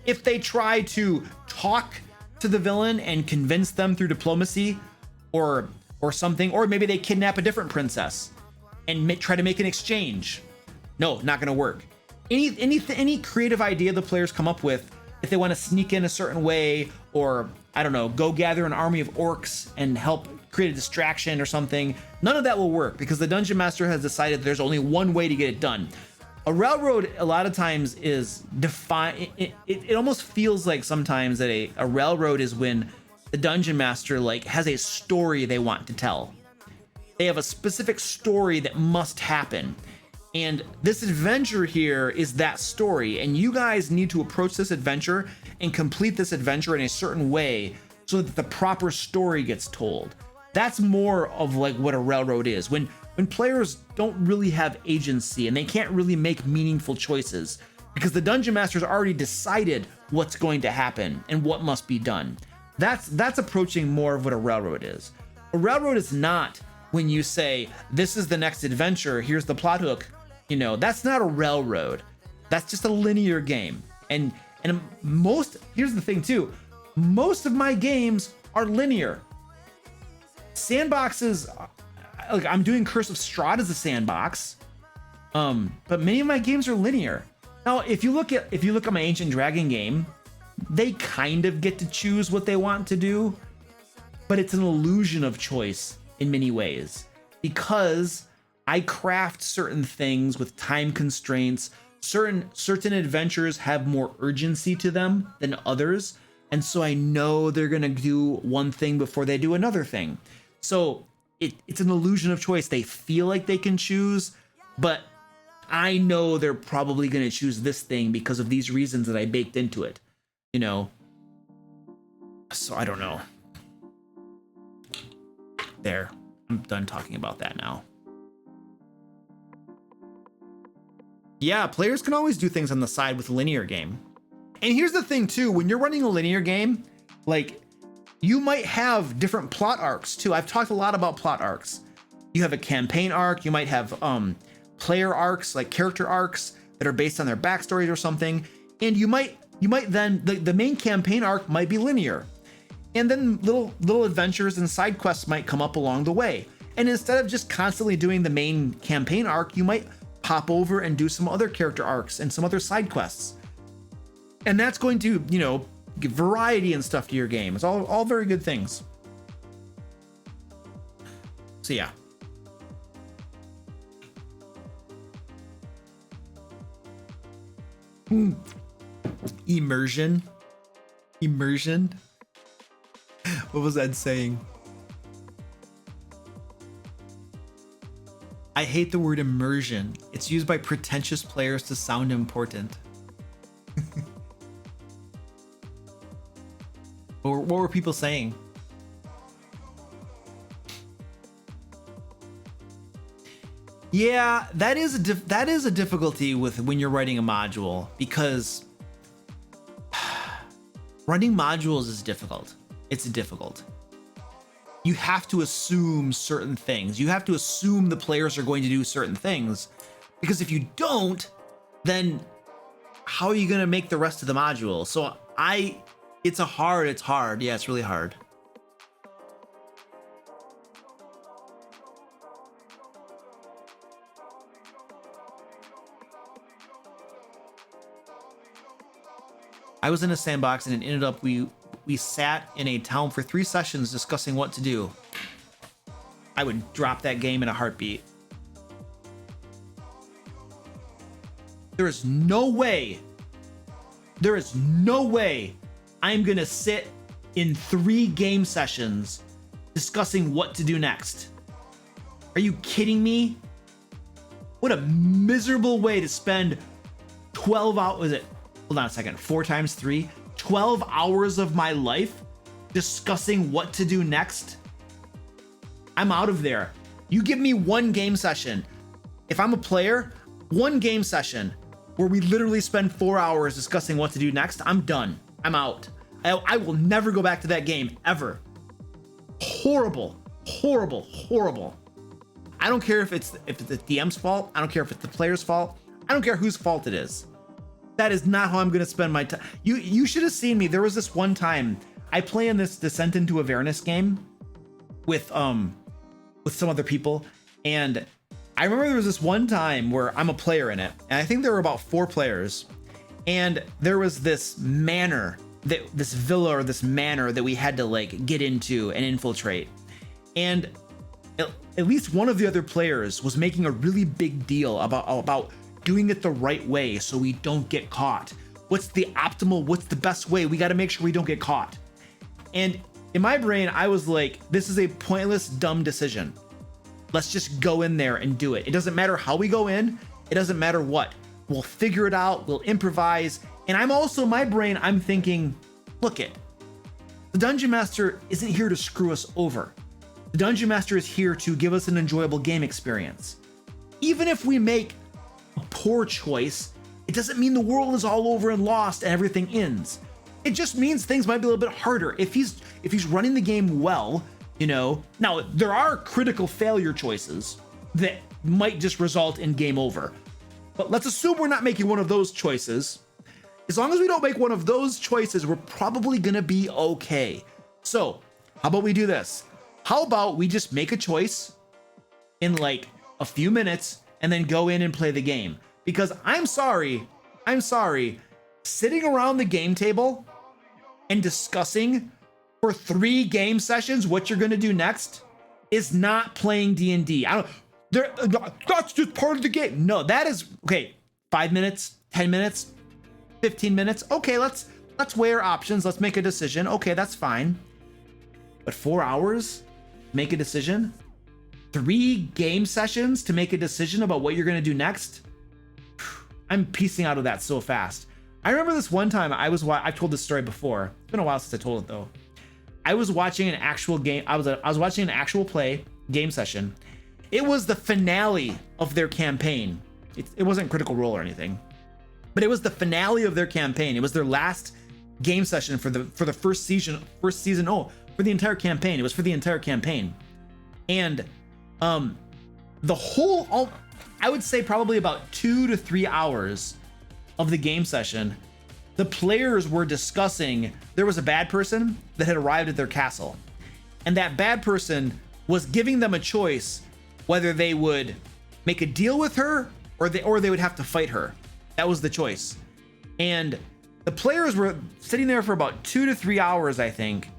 If they try to talk to the villain and convince them through diplomacy or something, or maybe they kidnap a different princess and try to make an exchange, no, not gonna work. Any creative idea the players come up with, if they want to sneak in a certain way, or I don't know, go gather an army of orcs and help create a distraction or something, none of that will work because the dungeon master has decided there's only one way to get it done. A railroad a lot of times is defined. It almost feels like sometimes that a railroad is when the dungeon master like has a story they want to tell. They have a specific story that must happen. And this adventure here is that story, and you guys need to approach this adventure and complete this adventure in a certain way so that the proper story gets told. That's more of like what a railroad is. When players don't really have agency and they can't really make meaningful choices because the dungeon master's already decided what's going to happen and what must be done. That's approaching more of what a railroad is. A railroad is not when you say, this is the next adventure, here's the plot hook. You know, that's not a railroad. That's just a linear game. And here's the thing too, most of my games are linear. Sandboxes, like I'm doing Curse of Strahd as a sandbox, but many of my games are linear. Now, if you look at my Ancient Dragon game, they kind of get to choose what they want to do, but it's an illusion of choice in many ways because I craft certain things with time constraints. Certain adventures have more urgency to them than others, and so I know they're gonna do one thing before they do another thing. So it's an illusion of choice. They feel like they can choose, but I know they're probably going to choose this thing because of these reasons that I baked into it, you know? So I don't know. There, I'm done talking about that now. Yeah, players can always do things on the side with a linear game. And here's the thing too, when you're running a linear game, like, you might have different plot arcs too. I've talked a lot about plot arcs. You have a campaign arc, you might have player arcs, like character arcs that are based on their backstories or something. And you might then, the main campaign arc might be linear. And then little adventures and side quests might come up along the way. And instead of just constantly doing the main campaign arc, you might pop over and do some other character arcs and some other side quests. And that's going to, you know, give variety and stuff to your game. It's all very good things. So yeah. Immersion. What was Ed saying? I hate the word immersion. It's used by pretentious players to sound important. What were people saying? Yeah, that is a difficulty with when you're writing a module, because running modules is difficult. It's difficult. You have to assume certain things. You have to assume the players are going to do certain things, because if you don't, then how are you going to make the rest of the module? So it's hard. Yeah, it's really hard. I was in a sandbox and it ended up we sat in a town for 3 sessions discussing what to do. I would drop that game in a heartbeat. There is no way I'm gonna sit in 3 game sessions discussing what to do next. Are you kidding me? What a miserable way to spend 12 hours. Hold on a second, 4 times 3, 12 hours of my life discussing what to do next. I'm out of there. You give me 1 game session. If I'm a player, 1 game session where we literally spend 4 hours discussing what to do next, I'm done. I'm out. I will never go back to that game, ever. Horrible. I don't care if it's the DM's fault. I don't care if it's the player's fault. I don't care whose fault it is. That is not how I'm going to spend my time. You should have seen me. There was this one time I play in this Descent into Avernus game with some other people, and I remember there was this one time where I'm a player in it, and I think there were about 4 players, and there was this manor, this villa or this manor that we had to like get into and infiltrate, and at least one of the other players was making a really big deal about doing it the right way so we don't get caught. What's the best way? We got to make sure we don't get caught. And in my brain, I was like, this is a pointless, dumb decision. Let's just go in there and do it. It doesn't matter how we go in. It doesn't matter what. We'll figure it out. We'll improvise. And I'm thinking, look it. The Dungeon Master isn't here to screw us over. The Dungeon Master is here to give us an enjoyable game experience. Even if we make a poor choice, it doesn't mean the world is all over and lost and everything ends. It just means things might be a little bit harder. If he's running the game well, you know. Now, there are critical failure choices that might just result in game over. But let's assume we're not making one of those choices. As long as we don't make one of those choices, we're probably gonna be okay. So, how about we do this? How about we just make a choice in like a few minutes and then go in and play the game? Because I'm sorry, sitting around the game table and discussing for 3 game sessions what you're gonna do next is not playing D&D. That's just part of the game. No, that is okay. 5 minutes, 10 minutes, 15 minutes. Okay, let's weigh our options. Let's make a decision. Okay, that's fine. But 4 hours, make a decision. 3 game sessions to make a decision about what you're gonna do next. I'm piecing out of that so fast. I remember this one time I've told this story before. It's been a while since I told it though. I was watching an actual game. I was watching an actual play game session. It was the finale of their campaign. It wasn't Critical Role or anything, but it was the finale of their campaign. It was their last game session for the first season. Oh, for the entire campaign. It was for the entire campaign, and the whole, I would say probably about 2 to 3 hours of the game session, the players were discussing there was a bad person that had arrived at their castle, and that bad person was giving them a choice whether they would make a deal with her or they would have to fight her. That was the choice. And the players were sitting there for about 2 to 3 hours, I think,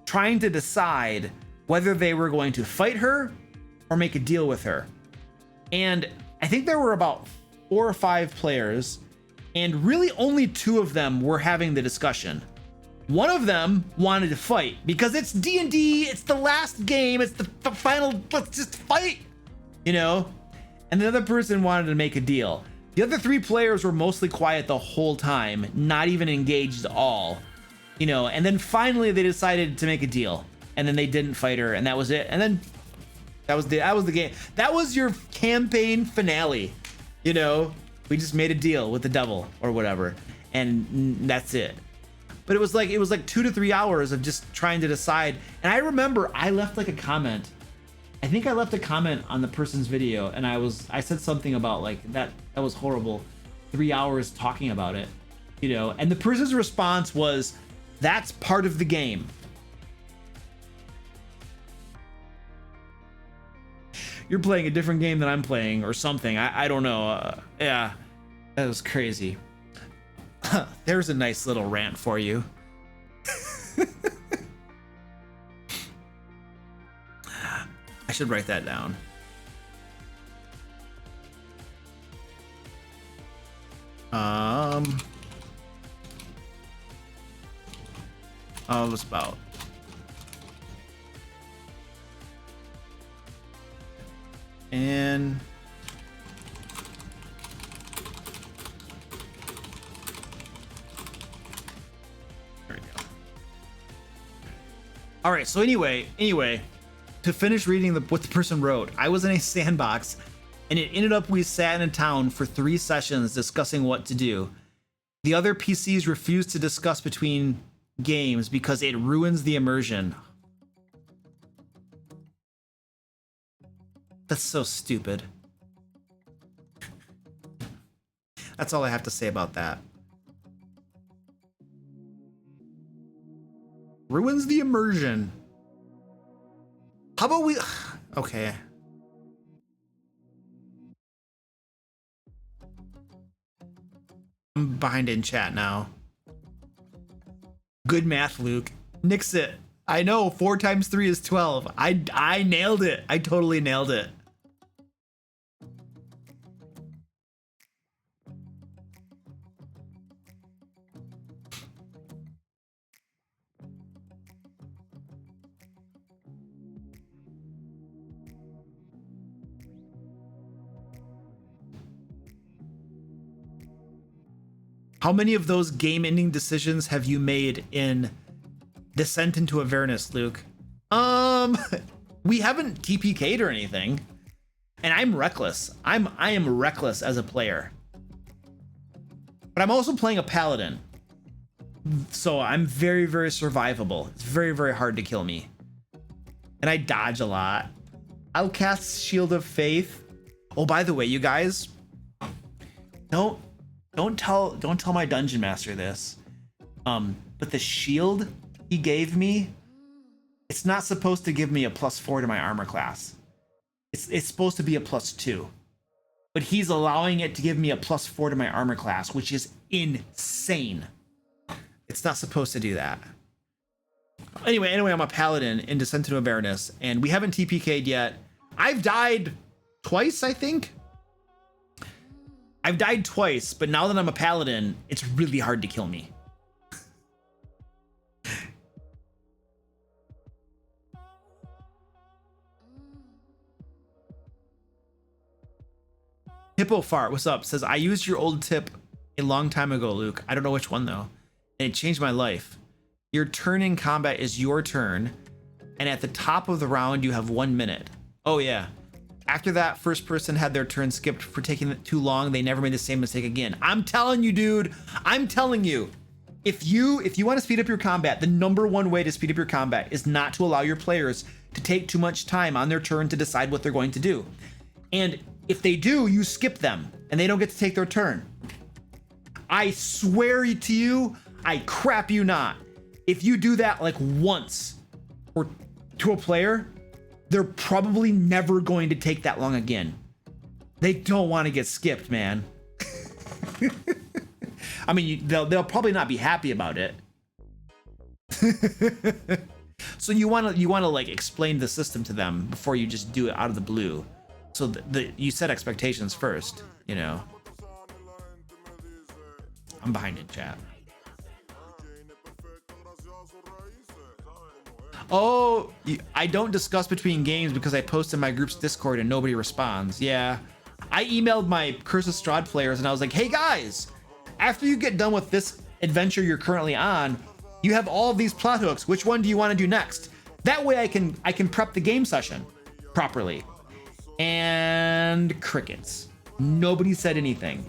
trying to decide whether they were going to fight her or make a deal with her. And I think there were about 4 or 5 players, and really only 2 of them were having the discussion. One of them wanted to fight because it's D&D, it's the last game, it's the final, let's just fight, you know? And the other person wanted to make a deal. The other 3 players were mostly quiet the whole time, not even engaged at all, you know? And then finally they decided to make a deal, and then they didn't fight her, and that was it. And then that was the game. That was your campaign finale, you know? We just made a deal with the devil or whatever, and that's it. But it was like 2 to 3 hours of just trying to decide. And I remember I left like a comment. I think I left a comment on the person's video, and I said something about like that was horrible. 3 hours talking about it, you know. And the person's response was, "That's part of the game." You're playing a different game than I'm playing or something. I don't know. Yeah, that was crazy. There's a nice little rant for you. I should write that down. Oh, it was about. And there we go. All right, so anyway, to finish reading what the person wrote, I was in a sandbox, and it ended up we sat in a town for 3 sessions discussing what to do. The other PCs refused to discuss between games because it ruins the immersion. That's so stupid. That's all I have to say about that. Ruins the immersion. How about we... Okay. I'm behind in chat now. Good math, Luke. Nix it. I know, 4 times 3 is 12. I nailed it. I totally nailed it. How many of those game-ending decisions have you made in Descent into Avernus, Luke? We haven't TPK'd or anything, and I'm reckless. I am reckless as a player, but I'm also playing a paladin, so I'm very, very survivable. It's very, very hard to kill me, and I dodge a lot. I'll cast Shield of Faith. Oh, by the way, you guys, don't tell my dungeon master this, but the shield he gave me, it's not supposed to give me a +4 to my armor class. It's supposed to be a +2, but he's allowing it to give me a +4 to my armor class, which is insane. It's not supposed to do that. Anyway, I'm a paladin in Descent into Avernus, and we haven't TPK'd yet. I've died twice, I think. I've died twice, but now that I'm a paladin, it's really hard to kill me. Hippo Fart, what's up? Says, I used your old tip a long time ago, Luke. I don't know which one though. And it changed my life. Your turn in combat is your turn. And at the top of the round, you have 1 minute. Oh yeah. After that first person had their turn skipped for taking too long, they never made the same mistake again. I'm telling you, dude. I'm telling you. If you want to speed up your combat, the #1 way to speed up your combat is not to allow your players to take too much time on their turn to decide what they're going to do. And if they do, you skip them and they don't get to take their turn. I swear to you, I crap you not. If you do that like once or to a player, they're probably never going to take that long again. They don't want to get skipped, man. I mean, they'll probably not be happy about it. So you want to like explain the system to them before you just do it out of the blue. So you set expectations first, you know. I'm behind in chat. Oh, I don't discuss between games because I post in my group's Discord and nobody responds. Yeah, I emailed my Curse of Strahd players and I was like, hey guys, after you get done with this adventure you're currently on, you have all of these plot hooks. Which one do you want to do next? That way I can prep the game session properly. And crickets. Nobody said anything.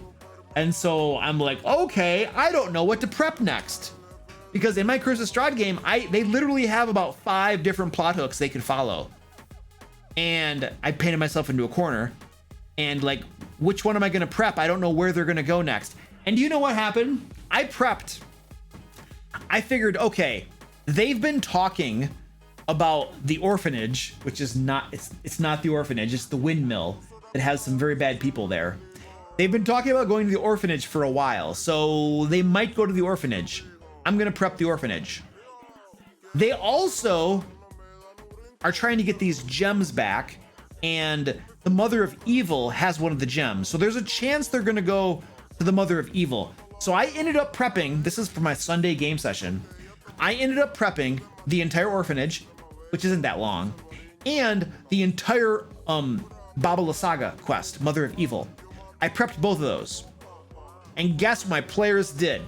And so I'm like, okay, I don't know what to prep next. Because in my Curse of Strahd game, they literally have about 5 different plot hooks they could follow. And I painted myself into a corner. And like, which one am I gonna prep? I don't know where they're gonna go next. And do you know what happened? I prepped. I figured, okay, they've been talking about the orphanage, which is not, it's not the orphanage, it's the windmill that has some very bad people there. They've been talking about going to the orphanage for a while, so they might go to the orphanage. I'm gonna prep the orphanage. They also are trying to get these gems back, and the Mother of Evil has one of the gems. So there's a chance they're gonna go to the Mother of Evil. So I ended up prepping, this is for my Sunday game session, I ended up prepping the entire orphanage, which isn't that long, and the entire Baba Lysaga quest, Mother of Evil. I prepped both of those. And guess what my players did?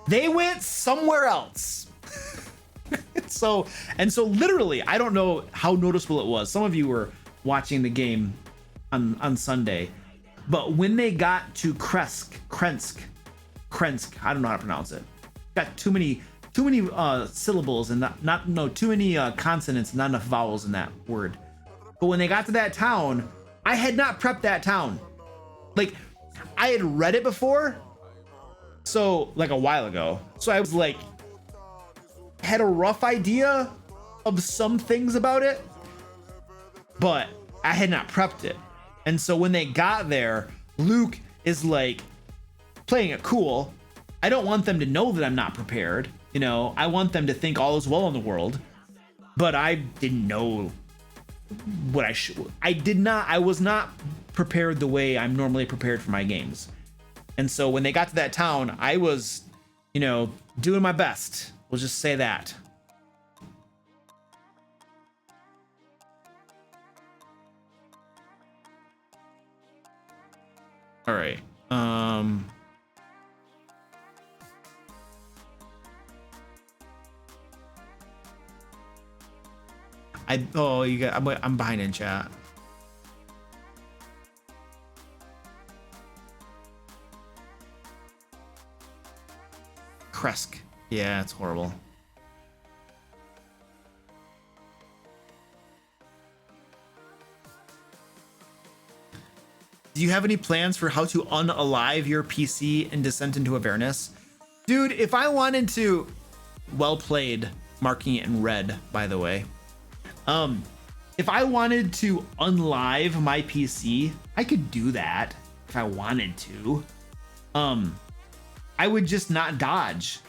They went somewhere else. So literally, I don't know how noticeable it was. Some of you were watching the game on Sunday, but when they got to Krensk, I don't know how to pronounce it. Got too many syllables and too many consonants, not enough vowels in that word. But when they got to that town, I had not prepped that town. Like, I had read it before, so like a while ago. So I was like, had a rough idea of some things about it, but I had not prepped it. And so when they got there, Luke is like playing it cool. I don't want them to know that I'm not prepared. You know, I want them to think all is well in the world, but I didn't know what I should. I was not prepared the way I'm normally prepared for my games. And so when they got to that town, I was, you know, doing my best. We'll just say that. All right. I'm behind in chat. Kresk. Yeah, it's horrible. Do you have any plans for how to unalive your PC in Descent into Avernus? Dude, if I wanted to... Well played, marking it in red, by the way. If I wanted to unlive my PC, I could do that if I wanted to. I would just not dodge.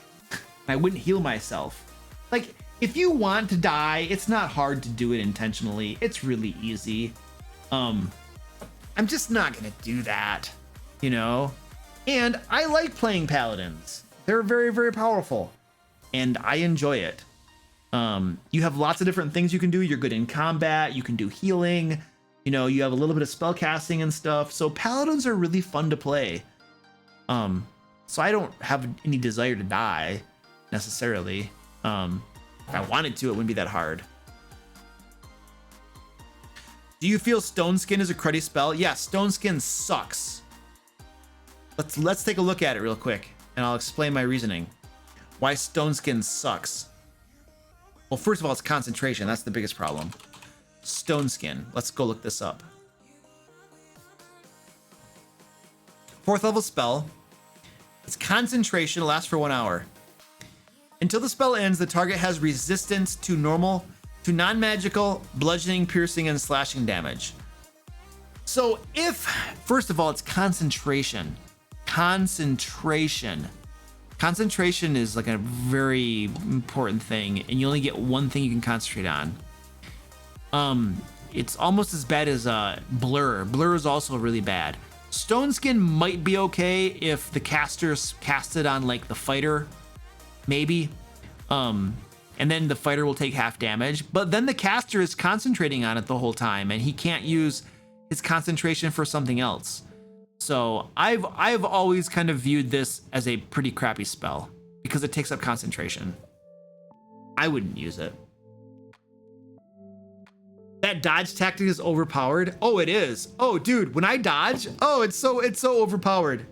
I wouldn't heal myself. Like, if you want to die, it's not hard to do it intentionally. It's really easy. I'm just not gonna do that, you know? And I like playing paladins. They're very, very powerful, and I enjoy it. You have lots of different things you can do. You're good in combat. You can do healing. You know, you have a little bit of spell casting and stuff. So paladins are really fun to play. So I don't have any desire to die necessarily. If I wanted to, it wouldn't be that hard. Do you feel Stone Skin is a cruddy spell? Yeah, Stone Skin sucks. Let's take a look at it real quick, and I'll explain my reasoning. Why Stone Skin sucks. Well, first of all, it's concentration. That's the biggest problem. Stone Skin. Let's go look this up. 4th level spell. It's concentration, lasts for 1 hour. Until the spell ends, the target has resistance to non-magical, bludgeoning, piercing, and slashing damage. So first of all, it's concentration. Concentration is like a very important thing, and you only get one thing you can concentrate on. It's almost as bad as Blur. Blur is also really bad. Stone Skin might be okay if the casters cast it on like the fighter, maybe. And then the fighter will take half damage, but then the caster is concentrating on it the whole time, and he can't use his concentration for something else. So I've always kind of viewed this as a pretty crappy spell because it takes up concentration. I wouldn't use it. That dodge tactic is overpowered. Oh, it is. Oh, dude, when I dodge, oh, it's so overpowered.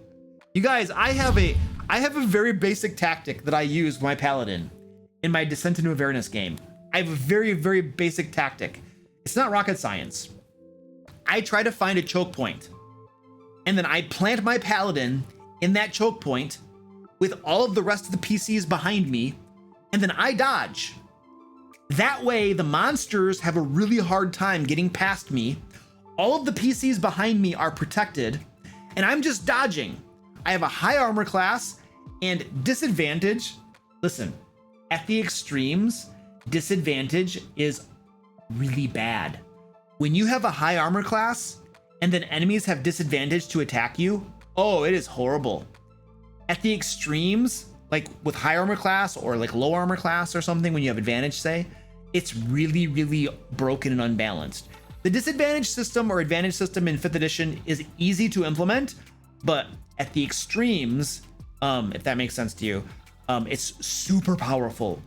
You guys, I have a very basic tactic that I use with my paladin in my Descent into Avernus game. I have a very, very basic tactic. It's not rocket science. I try to find a choke point, and then I plant my paladin in that choke point with all of the rest of the PCs behind me, and then I dodge. That way, the monsters have a really hard time getting past me. All of the PCs behind me are protected, and I'm just dodging. I have a high armor class and disadvantage. Listen, at the extremes, disadvantage is really bad. When you have a high armor class and then enemies have disadvantage to attack you, oh, it is horrible. At the extremes, like with high armor class or like low armor class or something, when you have advantage, say, it's really, really broken and unbalanced. The disadvantage system or advantage system in 5th edition is easy to implement, but at the extremes, if that makes sense to you, it's super powerful.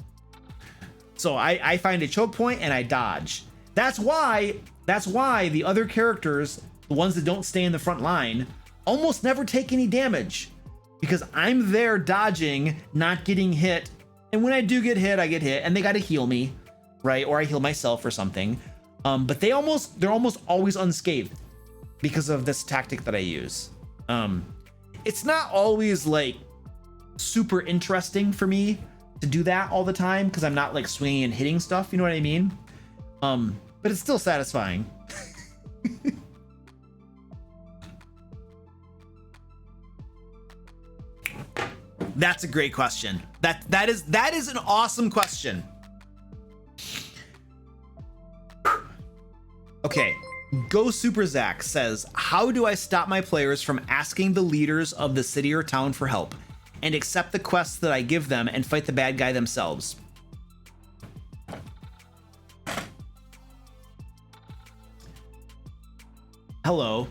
So I find a choke point and I dodge. That's why the other characters, the ones that don't stay in the front line, almost never take any damage, because I'm there dodging, not getting hit. And when I do get hit, I get hit, and they got to heal me, right? Or I heal myself or something. But they're almost always unscathed because of this tactic that I use. It's not always like super interesting for me to do that all the time, because I'm not like swinging and hitting stuff, you know what I mean? But it's still satisfying. That's a great question. That is an awesome question. Okay, Go Super Zach says, how do I stop my players from asking the leaders of the city or town for help and accept the quests that I give them and fight the bad guy themselves? Hello,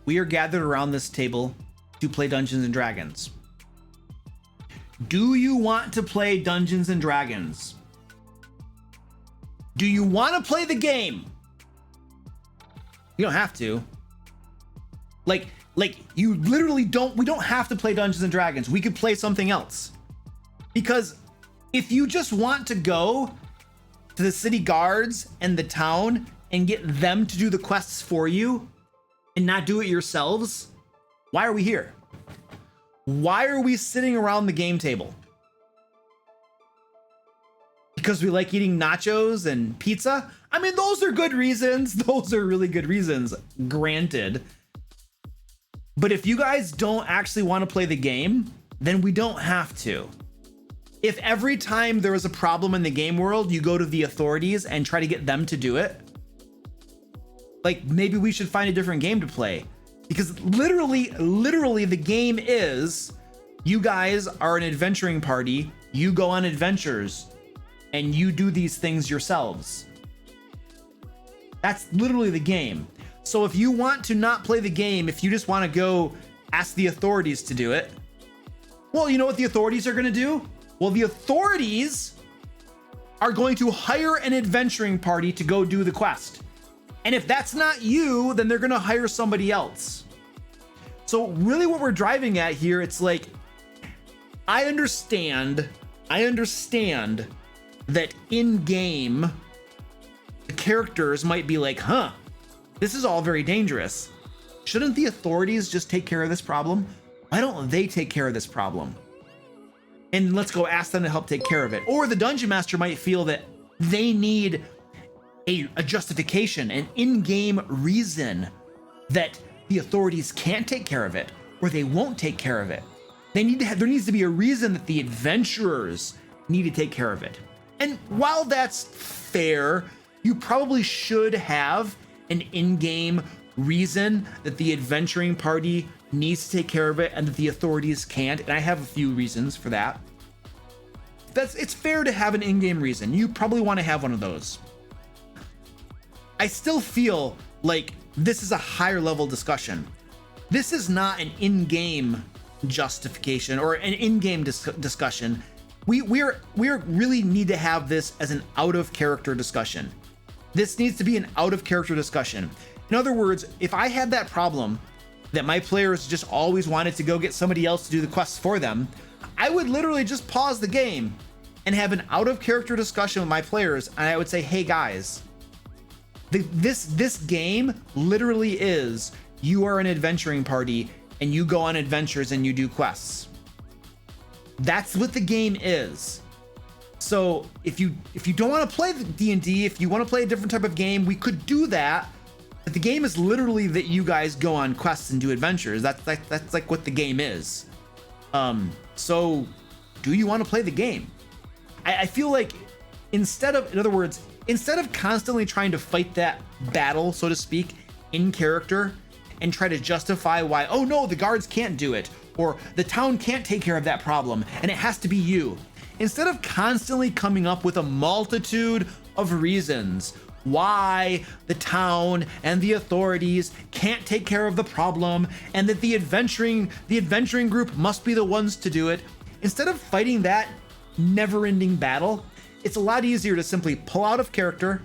we are gathered around this table to play Dungeons and Dragons. Do you want to play Dungeons and Dragons? Do you want to play the game? You don't have to. Like you literally don't, we don't have to play Dungeons and Dragons. We could play something else. Because if you just want to go to the city guards and the town and get them to do the quests for you and not do it yourselves, why are we here? Why are we sitting around the game table? Because we like eating nachos and pizza? I mean, those are good reasons. Those are really good reasons, granted. But if you guys don't actually want to play the game, then we don't have to. If every time there is a problem in the game world, you go to the authorities and try to get them to do it, like maybe we should find a different game to play. Because literally the game is, you guys are an adventuring party, you go on adventures, and you do these things yourselves. That's literally the game. So if you want to not play the game, if you just want to go ask the authorities to do it, well, you know what the authorities are going to do? Well, the authorities are going to hire an adventuring party to go do the quest. And if that's not you, then they're going to hire somebody else. So really what we're driving at here, it's like, I understand that in game, the characters might be like, huh, this is all very dangerous. Shouldn't the authorities just take care of this problem? Why don't they take care of this problem? And let's go ask them to help take care of it. Or the dungeon master might feel that they need a justification, an in-game reason that the authorities can't take care of it, or they won't take care of it. There needs to be a reason that the adventurers need to take care of it. And while that's fair, you probably should have an in-game reason that the adventuring party needs to take care of it and that the authorities can't. And I have a few reasons for that. It's fair to have an in-game reason. You probably want to have one of those. I still feel like this is a higher level discussion. This is not an in-game justification or an in-game discussion. We really need to have this as an out-of-character discussion. This needs to be an out-of-character discussion. In other words, if I had that problem that my players just always wanted to go get somebody else to do the quests for them, I would literally just pause the game and have an out-of-character discussion with my players, and I would say, hey guys, this game literally is, you are an adventuring party and you go on adventures and you do quests. That's what the game is. So if you don't want to play the D&D, if you want to play a different type of game, we could do that. But the game is literally that you guys go on quests and do adventures. That's like what the game is. So do you want to play the game? I feel like instead of constantly trying to fight that battle, so to speak, in character and try to justify why, oh no, the guards can't do it, or the town can't take care of that problem and it has to be you. Instead of constantly coming up with a multitude of reasons why the town and the authorities can't take care of the problem and that the adventuring group must be the ones to do it, instead of fighting that never-ending battle, it's a lot easier to simply pull out of character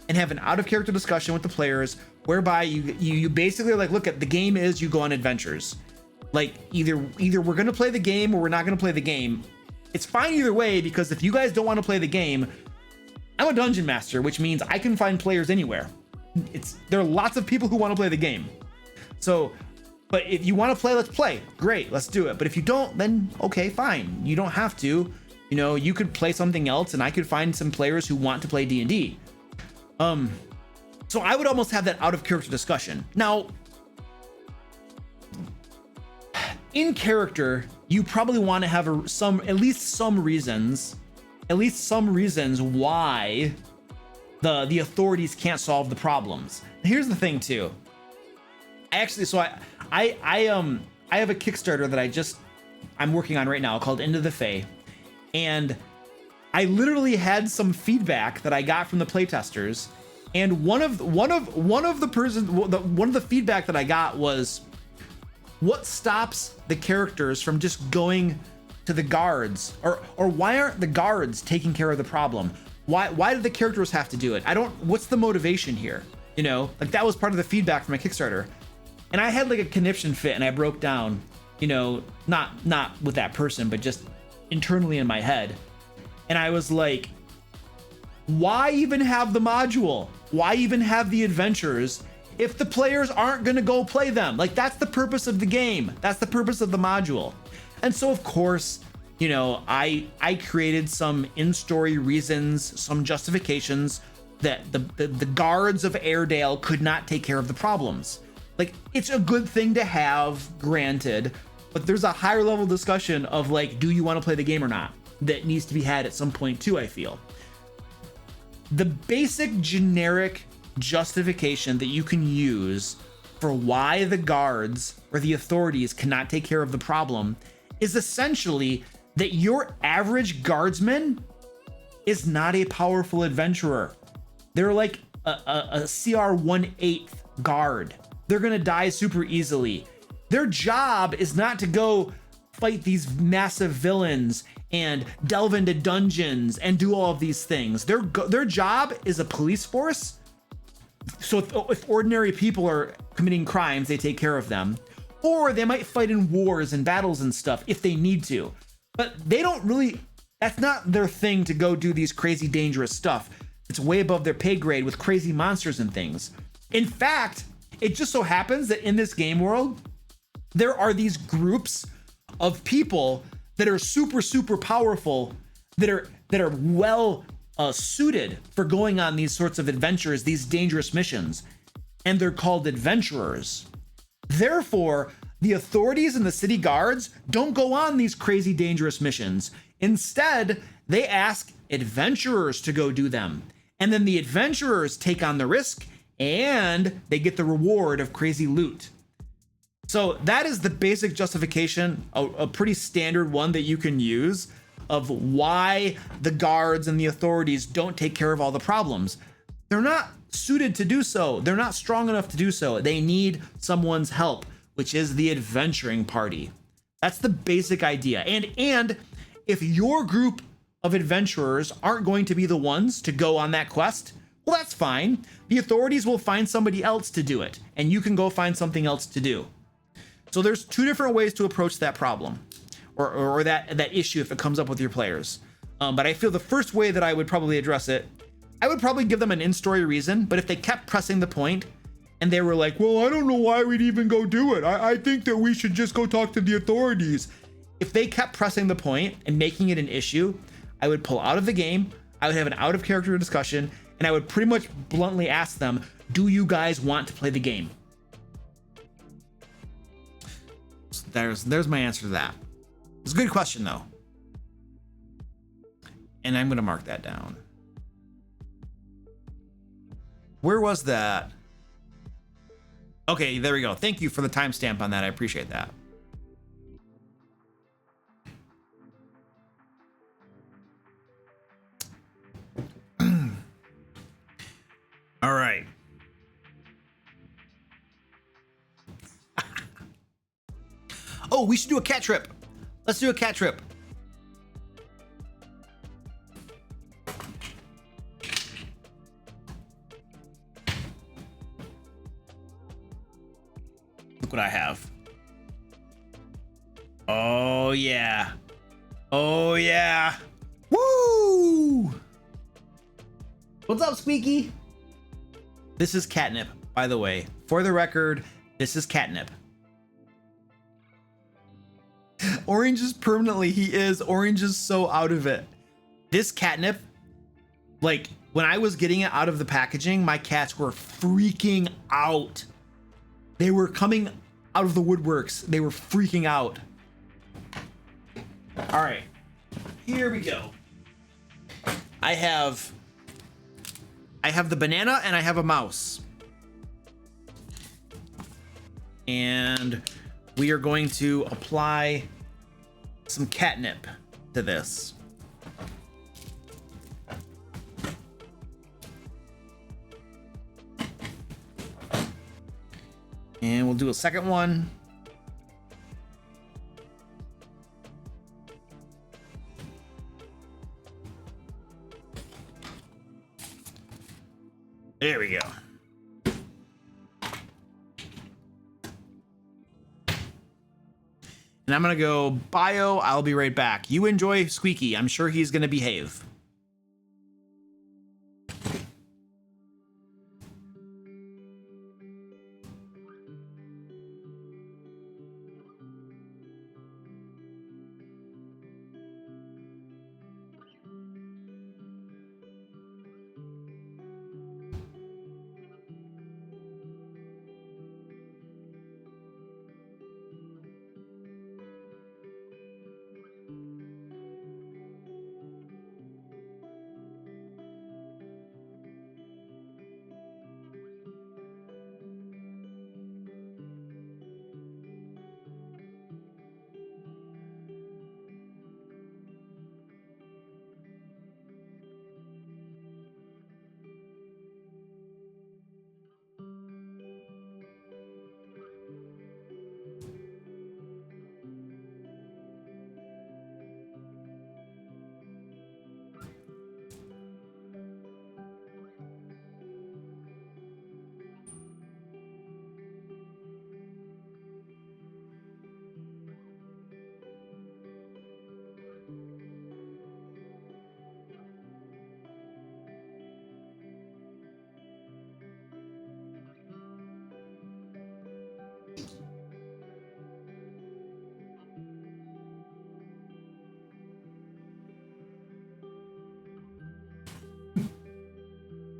and have an out-of-character discussion with the players, whereby you basically are like, look, at the game is you go on adventures. Like either we're gonna play the game or we're not gonna play the game. It's fine either way, because if you guys don't want to play the game, I'm a dungeon master, which means I can find players anywhere. There are lots of people who want to play the game. So, but if you want to play, let's play. Great, let's do it. But if you don't, then okay, fine. You don't have to. You know, you could play something else, and I could find some players who want to play D&D. So I would almost have that out of character discussion. Now, in character, you probably want to have at least some reasons why the authorities can't solve the problems. Here's the thing too. I have a Kickstarter that I'm working on right now called Into the Fae, and I literally had some feedback that I got from the playtesters, and one of the feedback that I got was, what stops the characters from just going to the guards, or why aren't the guards taking care of the problem? Why do the characters have to do it? What's the motivation here? You know, like that was part of the feedback from my Kickstarter. And I had like a conniption fit, and I broke down, you know, not with that person, but just internally in my head. And I was like, why even have the module? Why even have the adventures if the players aren't going to go play them? Like, that's the purpose of the game. That's the purpose of the module. And so, of course, you know, I created some in-story reasons, some justifications that the guards of Airedale could not take care of the problems. Like, it's a good thing to have, granted, but there's a higher level discussion of like, do you want to play the game or not? That needs to be had at some point too, I feel. The basic generic justification that you can use for why the guards or the authorities cannot take care of the problem is essentially that your average guardsman is not a powerful adventurer. They're like a CR 1/8 guard. They're gonna die super easily. Their job is not to go fight these massive villains and delve into dungeons and do all of these things. Their job is a police force. So if ordinary people are committing crimes, they take care of them. Or they might fight in wars and battles and stuff if they need to. But they don't really, that's not their thing to go do these crazy dangerous stuff. It's way above their pay grade with crazy monsters and things. In fact, it just so happens that in this game world, there are these groups of people that are super powerful, that are well suited for going on these sorts of adventures, these dangerous missions, and they're called adventurers. Therefore, the authorities and the city guards don't go on these crazy dangerous missions. Instead, they ask adventurers to go do them. And then the adventurers take on the risk and they get the reward of crazy loot. So that is the basic justification, a pretty standard one that you can use of why the guards and the authorities don't take care of all the problems. They're not suited to do so. They're not strong enough to do so. They need someone's help, which is the adventuring party. That's the basic idea. And if your group of adventurers aren't going to be the ones to go on that quest, well, that's fine. The authorities will find somebody else to do it, and you can go find something else to do. So there's two different ways to approach that problem or that issue if it comes up with your players. But I feel the first way that I would probably address it, I would probably give them an in-story reason, but if they kept pressing the point and they were like, well, I don't know why we'd even go do it. I think that we should just go talk to the authorities. If they kept pressing the point and making it an issue, I would pull out of the game, I would have an out-of-character discussion, and I would pretty much bluntly ask them, do you guys want to play the game? So there's my answer to that. It's a good question, though. And I'm going to mark that down. Where was that? Okay, there we go. Thank you for the timestamp on that. I appreciate that. All right. Oh, we should do a cat trip. Let's do a cat trip. Look what I have. Oh, yeah. Oh, yeah. Woo! What's up, Squeaky? This is catnip, by the way. For the record, this is catnip. Orange is permanently, he is. Orange is so out of it. This catnip, like, when I was getting it out of the packaging, my cats were freaking out. They were coming out of the woodworks. They were freaking out. All right, here we go. I have the banana and I have a mouse. And we are going to apply some catnip to this. And we'll do a second one. There we go. And I'm gonna go bio. I'll be right back. You enjoy Squeaky. I'm sure he's gonna behave.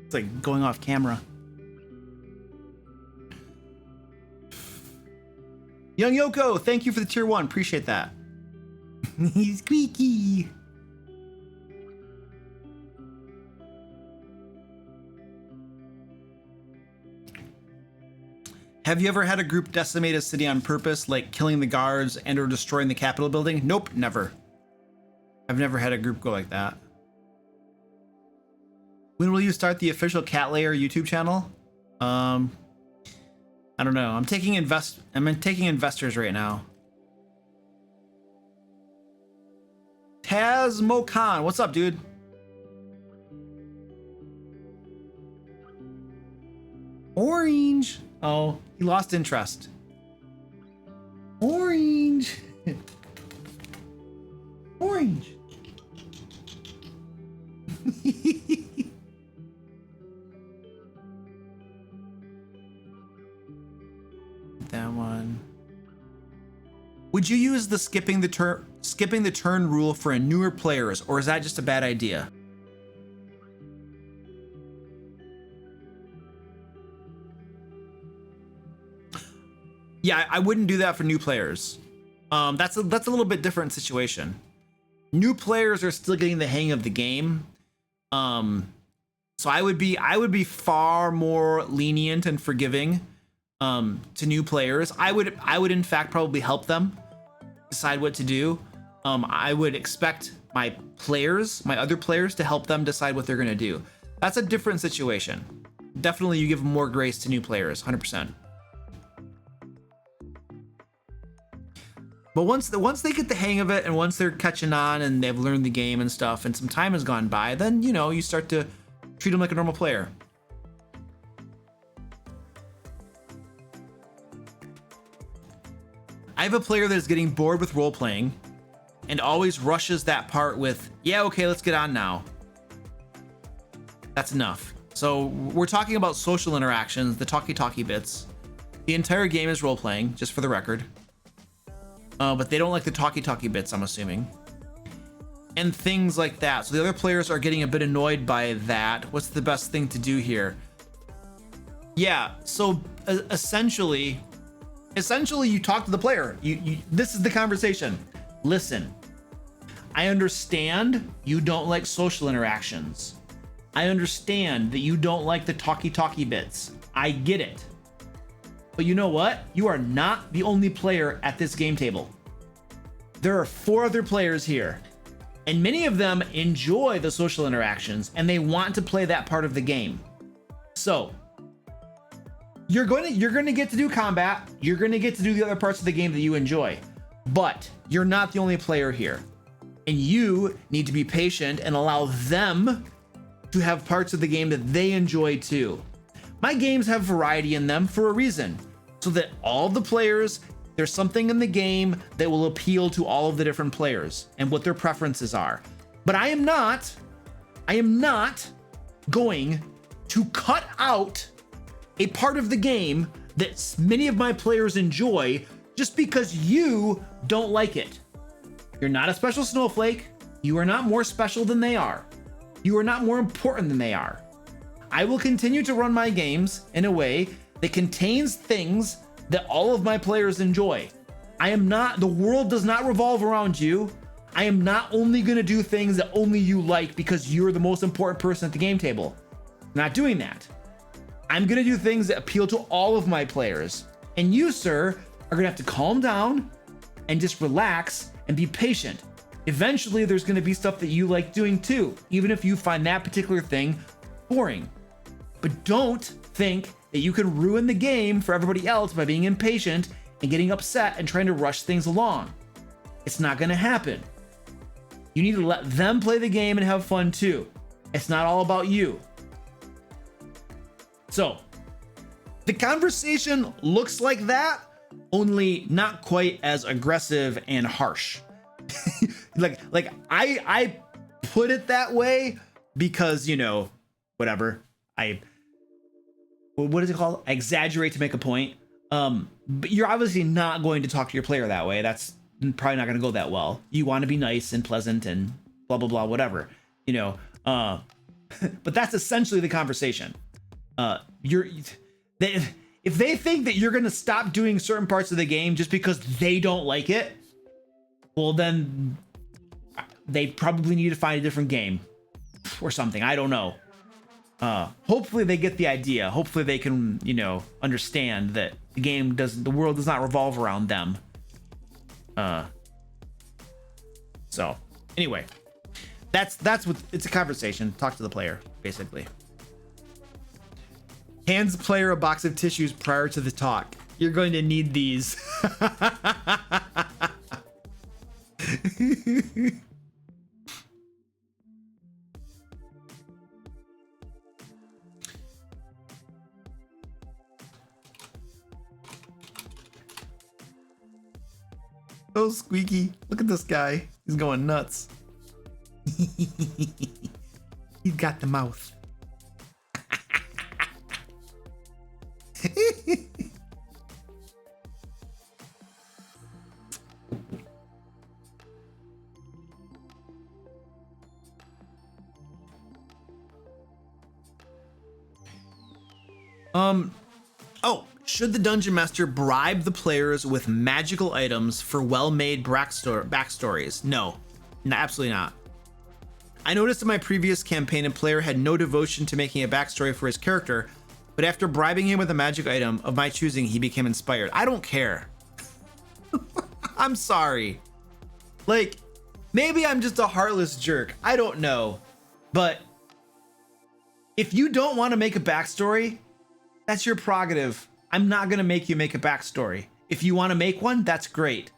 It's like going off camera. Young Yoko, thank you for the tier 1. Appreciate that. He's squeaky. Have you ever had a group decimate a city on purpose, like killing the guards and or destroying the Capitol building? Nope, never. I've never had a group go like that. When will you start the official Cat Layer YouTube channel? I don't know. I'm taking investors right now. Tazmo Khan, what's up, dude? Orange. Oh, he lost interest. Orange. Orange. That one. Would you use the skipping the turn rule for a newer players, or is that just a bad idea? Yeah, I wouldn't do that for new players. That's a little bit different situation. New players are still getting the hang of the game. So I would be far more lenient and forgiving to new players. I would in fact probably help them decide what to do. I would expect my other players to help them decide what they're going to do. That's a different situation. Definitely you give more grace to new players, 100%. But once they get the hang of it, and once they're catching on and they've learned the game and stuff, and some time has gone by, then, you know, you start to treat them like a normal player. I have a player that is getting bored with role playing and always rushes that part with, yeah, okay, let's get on now. That's enough. So we're talking about social interactions, the talkie bits. The entire game is role playing, just for the record. But they don't like the talkie bits, I'm assuming. And things like that. So the other players are getting a bit annoyed by that. What's the best thing to do here? Yeah, so essentially you talk to the player. This is the conversation. Listen, I understand you don't like social interactions. I understand that you don't like the talkie bits. I get it. But you know what? You are not the only player at this game table. There are 4 other players here, and many of them enjoy the social interactions and they want to play that part of the game. So you're going to get to do combat. You're going to get to do the other parts of the game that you enjoy, but you're not the only player here, and you need to be patient and allow them to have parts of the game that they enjoy too. My games have variety in them for a reason, so that all the players, there's something in the game that will appeal to all of the different players and what their preferences are. But I am not going to cut out a part of the game that many of my players enjoy just because you don't like it. You're not a special snowflake. You are not more special than they are. You are not more important than they are. I will continue to run my games in a way that contains things that all of my players enjoy. The world does not revolve around you. I am not only gonna do things that only you like because you're the most important person at the game table. I'm not doing that. I'm gonna do things that appeal to all of my players. And you, sir, are gonna have to calm down and just relax and be patient. Eventually, there's gonna be stuff that you like doing too, even if you find that particular thing boring. But don't think that you can ruin the game for everybody else by being impatient and getting upset and trying to rush things along. It's not gonna happen. You need to let them play the game and have fun too. It's not all about you. So, the conversation looks like that, only not quite as aggressive and harsh. like I put it that way because, you know, whatever. What is it called? I exaggerate to make a point. But you're obviously not going to talk to your player that way. That's probably not going to go that well. You want to be nice and pleasant and blah, blah, blah, whatever, you know. But that's essentially the conversation. If they think that you're going to stop doing certain parts of the game just because they don't like it, well, then they probably need to find a different game or something. I don't know. Hopefully they get the idea. Hopefully they can, understand that the world does not revolve around them. So anyway, that's what it's a conversation. Talk to the player, basically. Hands the player a box of tissues prior to the talk. You're going to need these. Oh, Squeaky. Look at this guy. He's going nuts. He's got the mouth. Oh, should the Dungeon Master bribe the players with magical items for well-made backstories? No, absolutely not. I noticed in my previous campaign a player had no devotion to making a backstory for his character, but after bribing him with a magic item of my choosing, he became inspired. I don't care. I'm sorry. Like, maybe I'm just a heartless jerk. I don't know. But if you don't want to make a backstory, that's your prerogative. I'm not going to make you make a backstory. If you want to make one, that's great.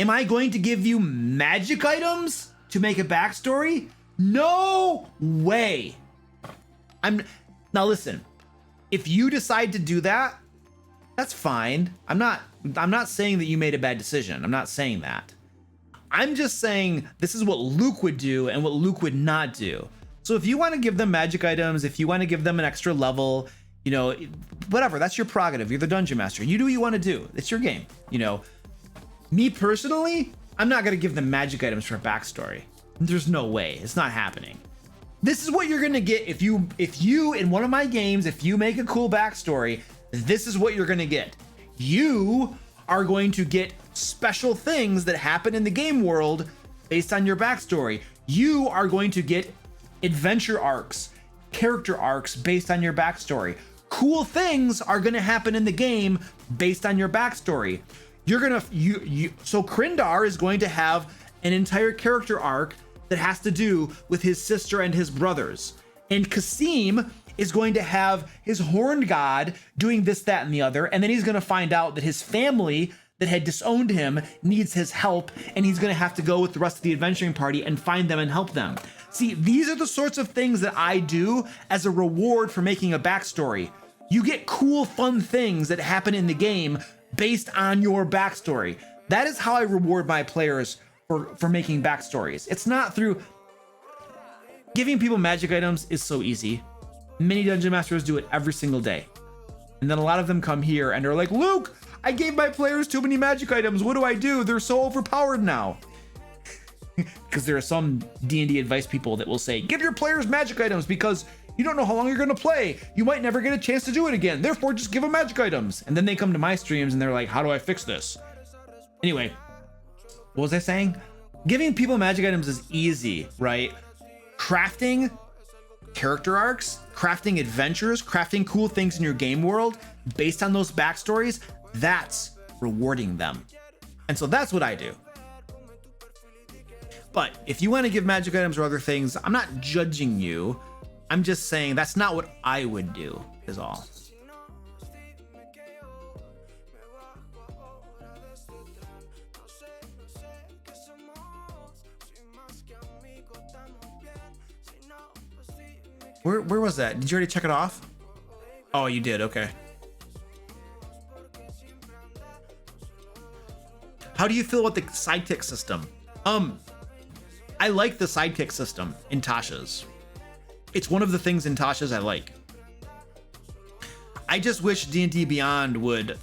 Am I going to give you magic items to make a backstory? No way. Now listen, if you decide to do that, that's fine. I'm not saying that you made a bad decision. I'm not saying that. I'm just saying this is what Luke would do and what Luke would not do. So if you want to give them magic items, if you want to give them an extra level, whatever, that's your prerogative. You're the Dungeon Master. You do what you want to do. It's your game. Me personally, I'm not going to give them magic items for a backstory. There's no way. It's not happening. This is what you're going to get if you in one of my games, if you make a cool backstory, this is what you're going to get. You are going to get special things that happen in the game world based on your backstory. You are going to get adventure arcs, character arcs based on your backstory. Cool things are going to happen in the game based on your backstory. So Krindar is going to have an entire character arc that has to do with his sister and his brothers. And Kasim is going to have his horned god doing this, that, and the other. And then he's going to find out that his family that had disowned him needs his help. And he's going to have to go with the rest of the adventuring party and find them and help them. See, these are the sorts of things that I do as a reward for making a backstory. You get cool, fun things that happen in the game based on your backstory. That is how I reward my players for making backstories. It's not through giving people magic items is so easy. Many dungeon masters do it every single day. And then a lot of them come here and they're like, Luke, I gave my players too many magic items. What do I do? They're so overpowered now. Because there are some D&D advice people that will say, give your players magic items because you don't know how long you're going to play. You might never get a chance to do it again. Therefore, just give them magic items. And then they come to my streams and they're like, how do I fix this? Anyway, what was I saying? Giving people magic items is easy, right? Crafting character arcs, crafting adventures, crafting cool things in your game world based on those backstories, that's rewarding them. And so that's what I do. But if you want to give magic items or other things, I'm not judging you. I'm just saying that's not what I would do, is all. Where was that? Did you already check it off? Oh, you did. Okay. How do you feel about the sidekick system? I like the sidekick system in Tasha's. It's one of the things in Tasha's I like. I just wish D&D Beyond would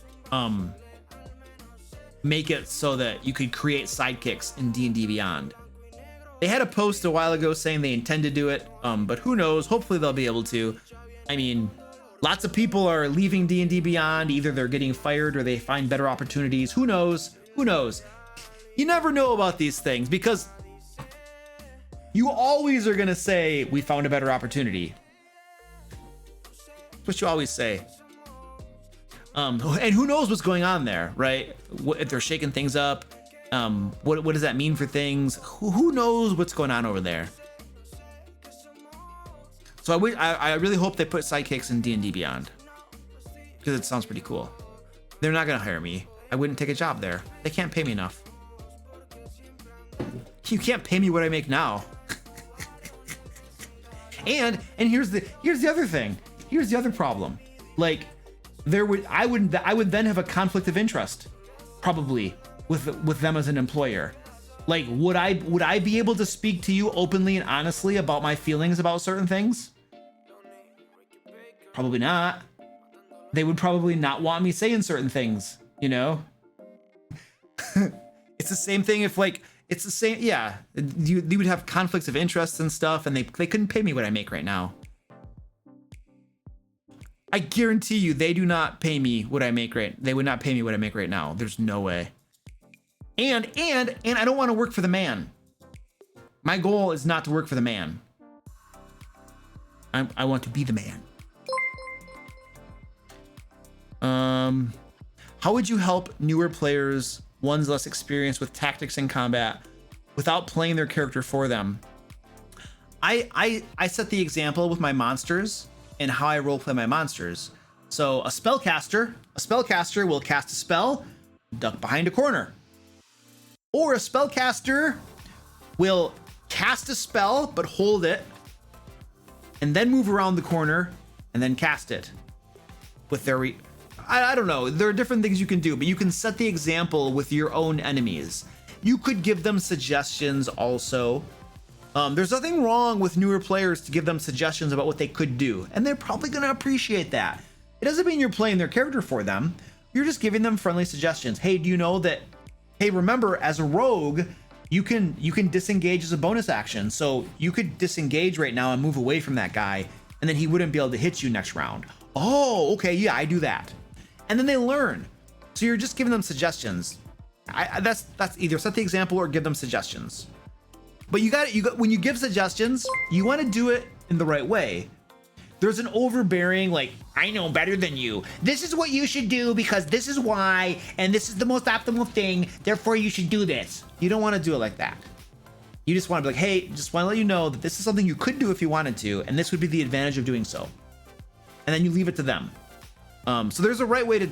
make it so that you could create sidekicks in D&D Beyond. They had a post a while ago saying they intend to do it, but who knows? Hopefully they'll be able to. I mean, lots of people are leaving D&D Beyond. Either they're getting fired or they find better opportunities. Who knows? Who knows? You never know about these things because you always are going to say, we found a better opportunity. That's what you always say. And who knows what's going on there, right? If they're shaking things up, what does that mean for things? Who knows what's going on over there? So I really hope they put sidekicks in D&D Beyond because it sounds pretty cool. They're not gonna hire me. I wouldn't take a job there. They can't pay me enough. You can't pay me what I make now. and here's the other thing. Here's the other problem. Like I would then have a conflict of interest, probably with them as an employer. Like, would I be able to speak to you openly and honestly about my feelings about certain things? Probably not. They would probably not want me saying certain things, you know? It's the same thing if it's the same, yeah. You would have conflicts of interest and stuff, and they couldn't pay me what I make right now. I guarantee you they do not pay me what I make they would not pay me what I make right now. There's no way. And I don't want to work for the man. My goal is not to work for the man. I want to be the man. How would you help newer players, ones less experienced with tactics and combat, without playing their character for them? I set the example with my monsters and how I roleplay my monsters. So a spellcaster will cast a spell, duck behind a corner. Or a spellcaster will cast a spell, but hold it, and then move around the corner, and then cast it. With their I don't know, there are different things you can do, but you can set the example with your own enemies. You could give them suggestions also. There's nothing wrong with newer players to give them suggestions about what they could do, and they're probably going to appreciate that. It doesn't mean you're playing their character for them. You're just giving them friendly suggestions. Hey, do you know that, hey, remember, as a rogue, you can disengage as a bonus action. So you could disengage right now and move away from that guy, and then he wouldn't be able to hit you next round. Oh, okay, yeah, I do that. And then they learn. So you're just giving them suggestions. That's either set the example or give them suggestions. But you got when you give suggestions, you want to do it in the right way. There's an overbearing, like, I know better than you. This is what you should do because this is why, and this is the most optimal thing. Therefore, you should do this. You don't want to do it like that. You just want to be like, hey, just want to let you know that this is something you could do if you wanted to, and this would be the advantage of doing so. And then you leave it to them. So there's a right way to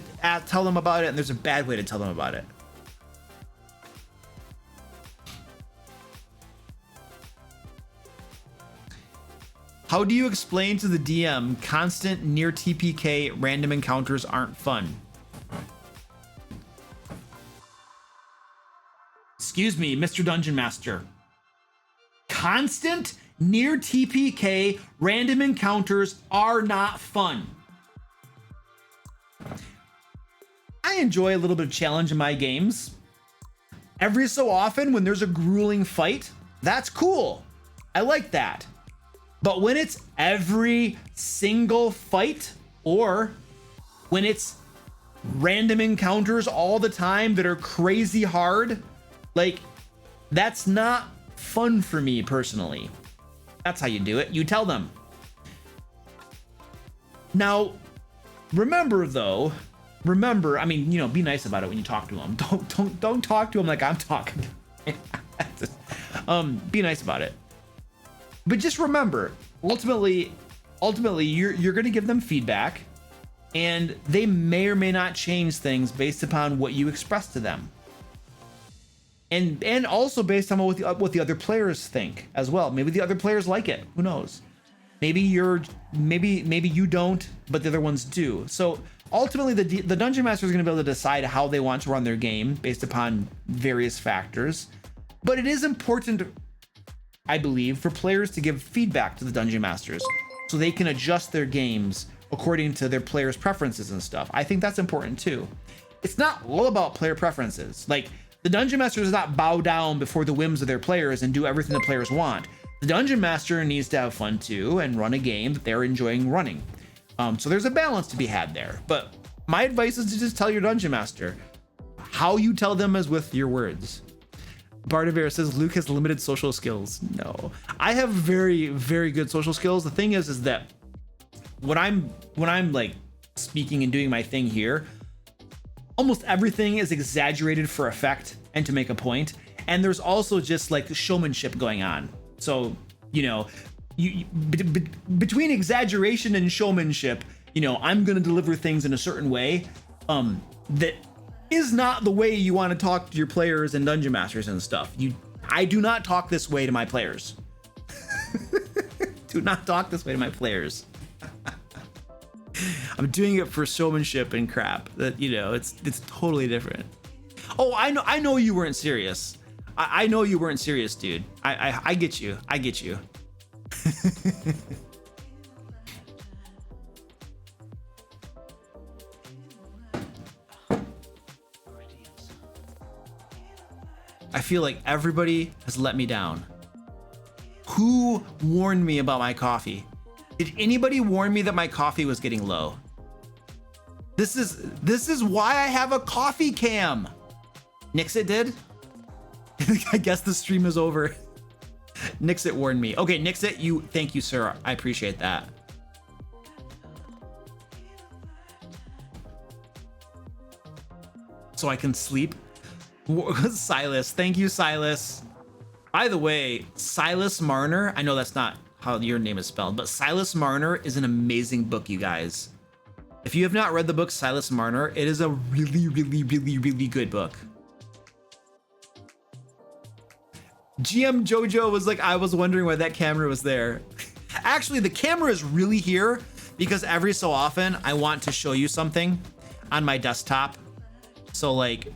tell them about it, and there's a bad way to tell them about it. How do you explain to the DM constant near TPK random encounters aren't fun? Excuse me, Mr. Dungeon Master. Constant near TPK random encounters are not fun. I enjoy a little bit of challenge in my games. Every so often when there's a grueling fight, that's cool. I like that. But when it's every single fight, or when it's random encounters all the time that are crazy hard, like, that's not fun for me personally. That's how you do it. You tell them. Now, remember, I mean, you know, be nice about it when you talk to them. Don't talk to them like I'm talking. Be nice about it. But just remember, ultimately, you're going to give them feedback, and they may or may not change things based upon what you express to them, and also based on what the other players think as well. Maybe the other players like it. Who knows? Maybe you don't, but the other ones do. So ultimately, the dungeon master is going to be able to decide how they want to run their game based upon various factors. But it is important, I believe, for players to give feedback to the dungeon masters so they can adjust their games according to their players' preferences and stuff. I think that's important too. It's not all about player preferences. Like, The Dungeon Master does not bow down before the whims of their players and do everything the players want. The Dungeon Master needs to have fun too and run a game that they're enjoying running. So there's a balance to be had there. But my advice is to just tell your Dungeon Master. How you tell them is with your words. Bardaver says Luke has limited social skills. No, I have very, very good social skills. The thing is that when I'm like speaking and doing my thing here, almost everything is exaggerated for effect and to make a point. And there's also just like showmanship going on. So, you know, between exaggeration and showmanship, you know, I'm going to deliver things in a certain way that is not the way you want to talk to your players and Dungeon Masters and stuff. I do not talk this way to my players. Do not talk this way to my players. I'm doing it for showmanship and crap. That, you know, it's totally different. Oh, I know you weren't serious. I know you weren't serious, dude. I get you. I get you. I feel like everybody has let me down. Who warned me about my coffee? Did anybody warn me that my coffee was getting low? This is why I have a coffee cam. Nixit did? I guess the stream is over. Nixit warned me. Okay, Nixit, thank you, sir. I appreciate that. So I can sleep. Silas, thank you, Silas. By the way, Silas Marner, I know that's not how your name is spelled, but Silas Marner is an amazing book, you guys. If you have not read the book Silas Marner, it is a really, really, really, really good book. GM Jojo was like, I was wondering why that camera was there. Actually, the camera is really here because every so often I want to show you something on my desktop. So like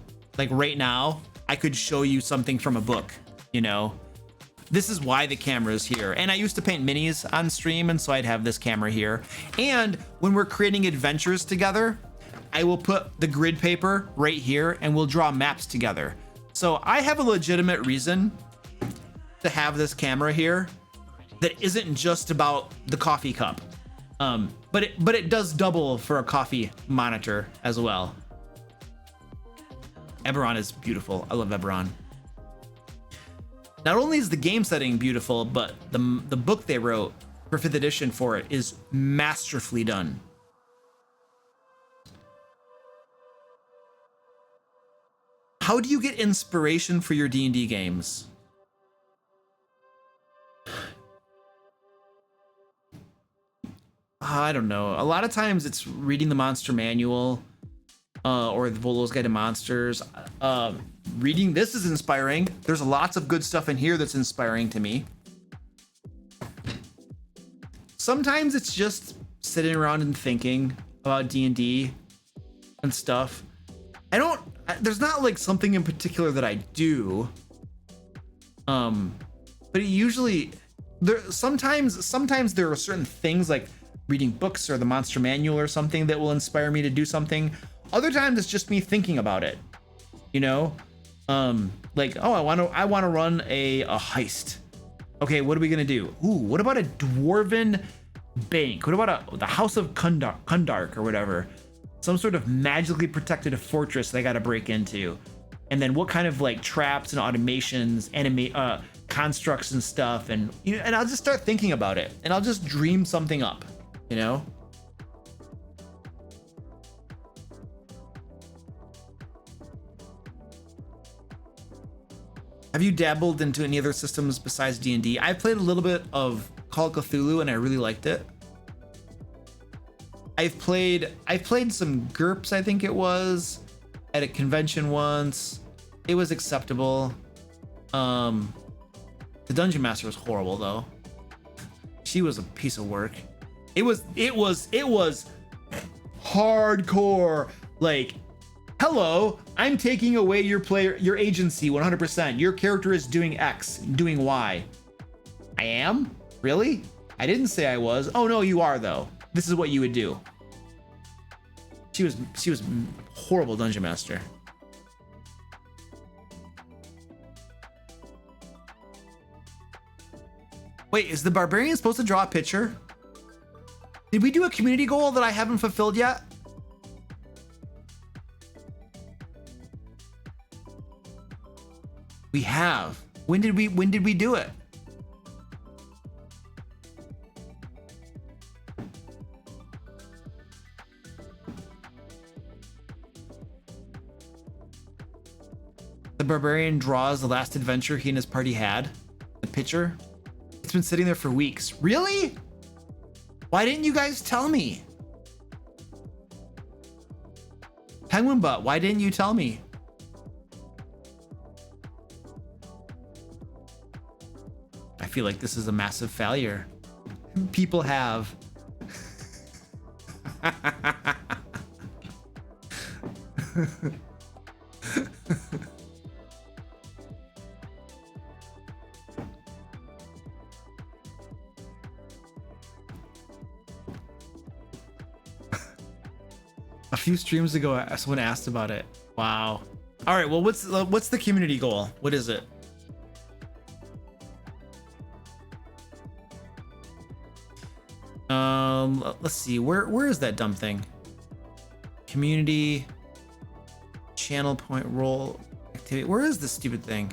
right now, I could show you something from a book, you know? This is why the camera is here. And I used to paint minis on stream, and so I'd have this camera here. And when we're creating adventures together, I will put the grid paper right here and we'll draw maps together. So I have a legitimate reason to have this camera here that isn't just about the coffee cup. But it does double for a coffee monitor as well. Eberron is beautiful. I love Eberron. Not only is the game setting beautiful, but the book they wrote for 5th edition for it is masterfully done. How do you get inspiration for your D&D games? I don't know. A lot of times it's reading the monster manual. Or the Volo's Guide to Monsters. Reading this is inspiring. There's lots of good stuff in here that's inspiring to me. Sometimes it's just sitting around and thinking about D&D and stuff. There's not like something in particular that I do. But it usually, sometimes there are certain things like reading books or the monster manual or something that will inspire me to do something. Other times it's just me thinking about it, you know, like, oh, I want to run a heist. Okay, what are we gonna do? Ooh, what about a dwarven bank? What about the House of Kundark or whatever? Some sort of magically protected fortress they got to break into, and then what kind of like traps and automations, constructs and stuff, and I'll just start thinking about it, and I'll just dream something up, you know. Have you dabbled into any other systems besides D&D? I played a little bit of Call of Cthulhu and I really liked it. I've played some GURPS, I think it was, at a convention once. It was acceptable. The Dungeon Master was horrible though. She was a piece of work. It was hardcore, like, hello, I'm taking away your agency 100%. Your character is doing X, doing Y. I am? Really? I didn't say I was. Oh no, you are though. This is what you would do. She was horrible Dungeon Master. Wait, is the barbarian supposed to draw a picture? Did we do a community goal that I haven't fulfilled yet? We have. When did we do it? The barbarian draws the last adventure he and his party had. The picture. It's been sitting there for weeks. Really? Why didn't you guys tell me? Penguin Butt, why didn't you tell me? I feel like this is a massive failure. People have. A few streams ago, someone asked about it. Wow. All right. Well, what's the community goal? What is it? Let's see. Where is that dumb thing? Community channel point role activity. Where is this stupid thing?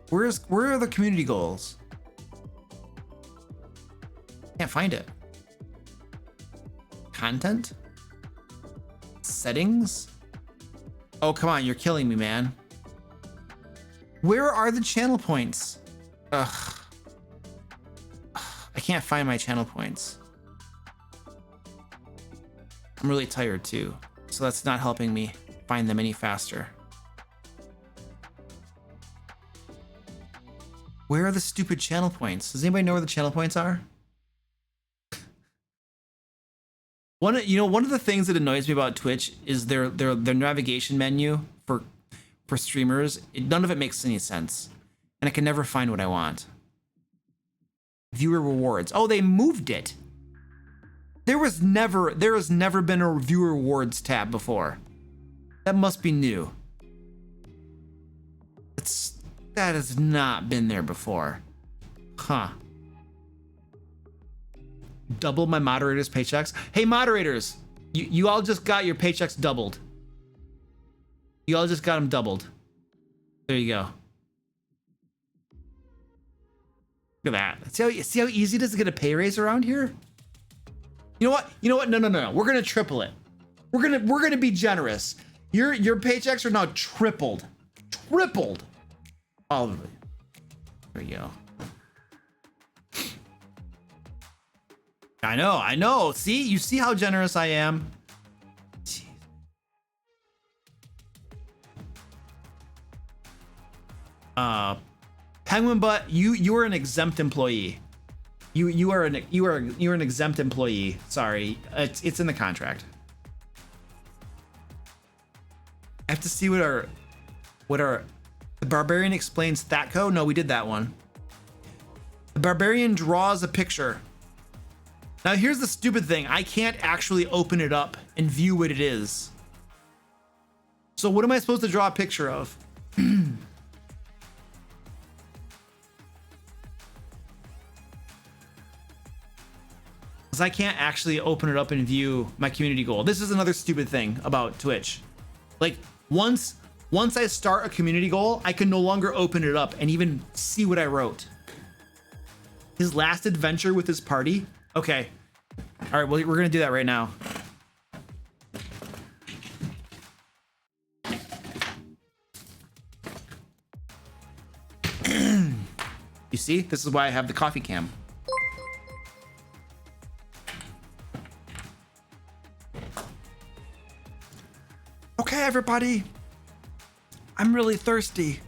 Where are the community goals? Can't find it. Content? Settings? Oh, come on, you're killing me, man. Where are the channel points? Ugh. I can't find my channel points. I'm really tired too, so that's not helping me find them any faster. Where are the stupid channel points? Does anybody know where the channel points are? One of the things that annoys me about Twitch is their navigation menu for streamers. None of it makes any sense, and I can never find what I want. Viewer rewards. Oh, they moved it. There has never been a viewer rewards tab before. That must be new. That has not been there before. Huh. Double my moderators' paychecks. Hey, moderators, you all just got your paychecks doubled. You all just got them doubled. There you go. Look at that. See how easy it is to get a pay raise around here? You know what? No. We're gonna triple it. We're gonna be generous. Your paychecks are now tripled. Tripled. All of it. There you go. I know. See, you see how generous I am. Jeez. Penguin Butt, you are an exempt employee. You are an exempt employee. Sorry, it's in the contract. I have to see what our the barbarian explains Thatco. No, we did that one. The barbarian draws a picture. Now here's the stupid thing. I can't actually open it up and view what it is. So what am I supposed to draw a picture of? Because I can't actually open it up and view my community goal. This is another stupid thing about Twitch. Like once I start a community goal, I can no longer open it up and even see what I wrote. His last adventure with his party. Okay. All right, well, we're gonna do that right now. You see, this is why I have the coffee cam. Okay, everybody. I'm really thirsty.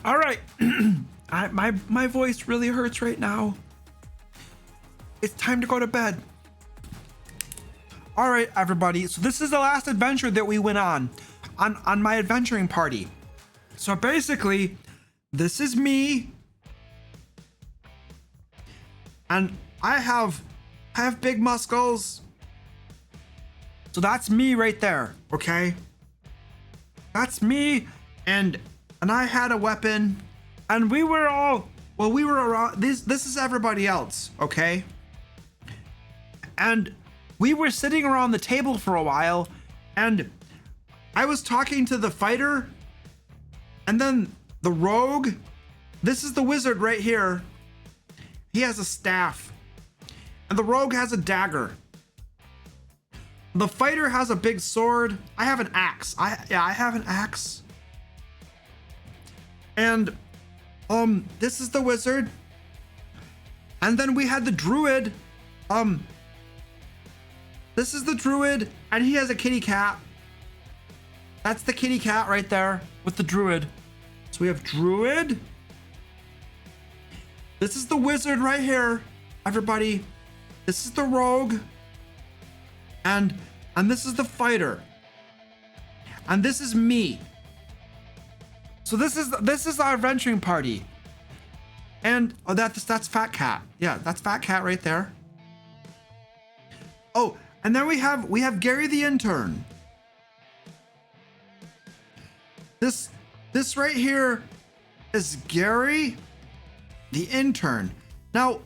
All right. My voice really hurts right now. It's time to go to bed. All right, everybody. So this is the last adventure that we went on my adventuring party. So basically, this is me. And I have I have big muscles. So that's me right there, okay? That's me, and I had a weapon, and we were around. This is everybody else, okay? And we were sitting around the table for a while, and I was talking to the fighter, and then the rogue. This is the wizard right here. He has a staff, and the rogue has a dagger. The fighter has a big sword. I have an axe. I have an axe. And this is the wizard. And then we had the druid. This is the druid, and he has a kitty cat. That's the kitty cat right there with the druid. So we have druid. This is the wizard right here, everybody. This is the rogue. And this is the fighter. And this is me. So this is our adventuring party. And oh, that's Fat Cat. Yeah, that's Fat Cat right there. Oh, and then we have Gary the intern. This right here is Gary the intern. Now,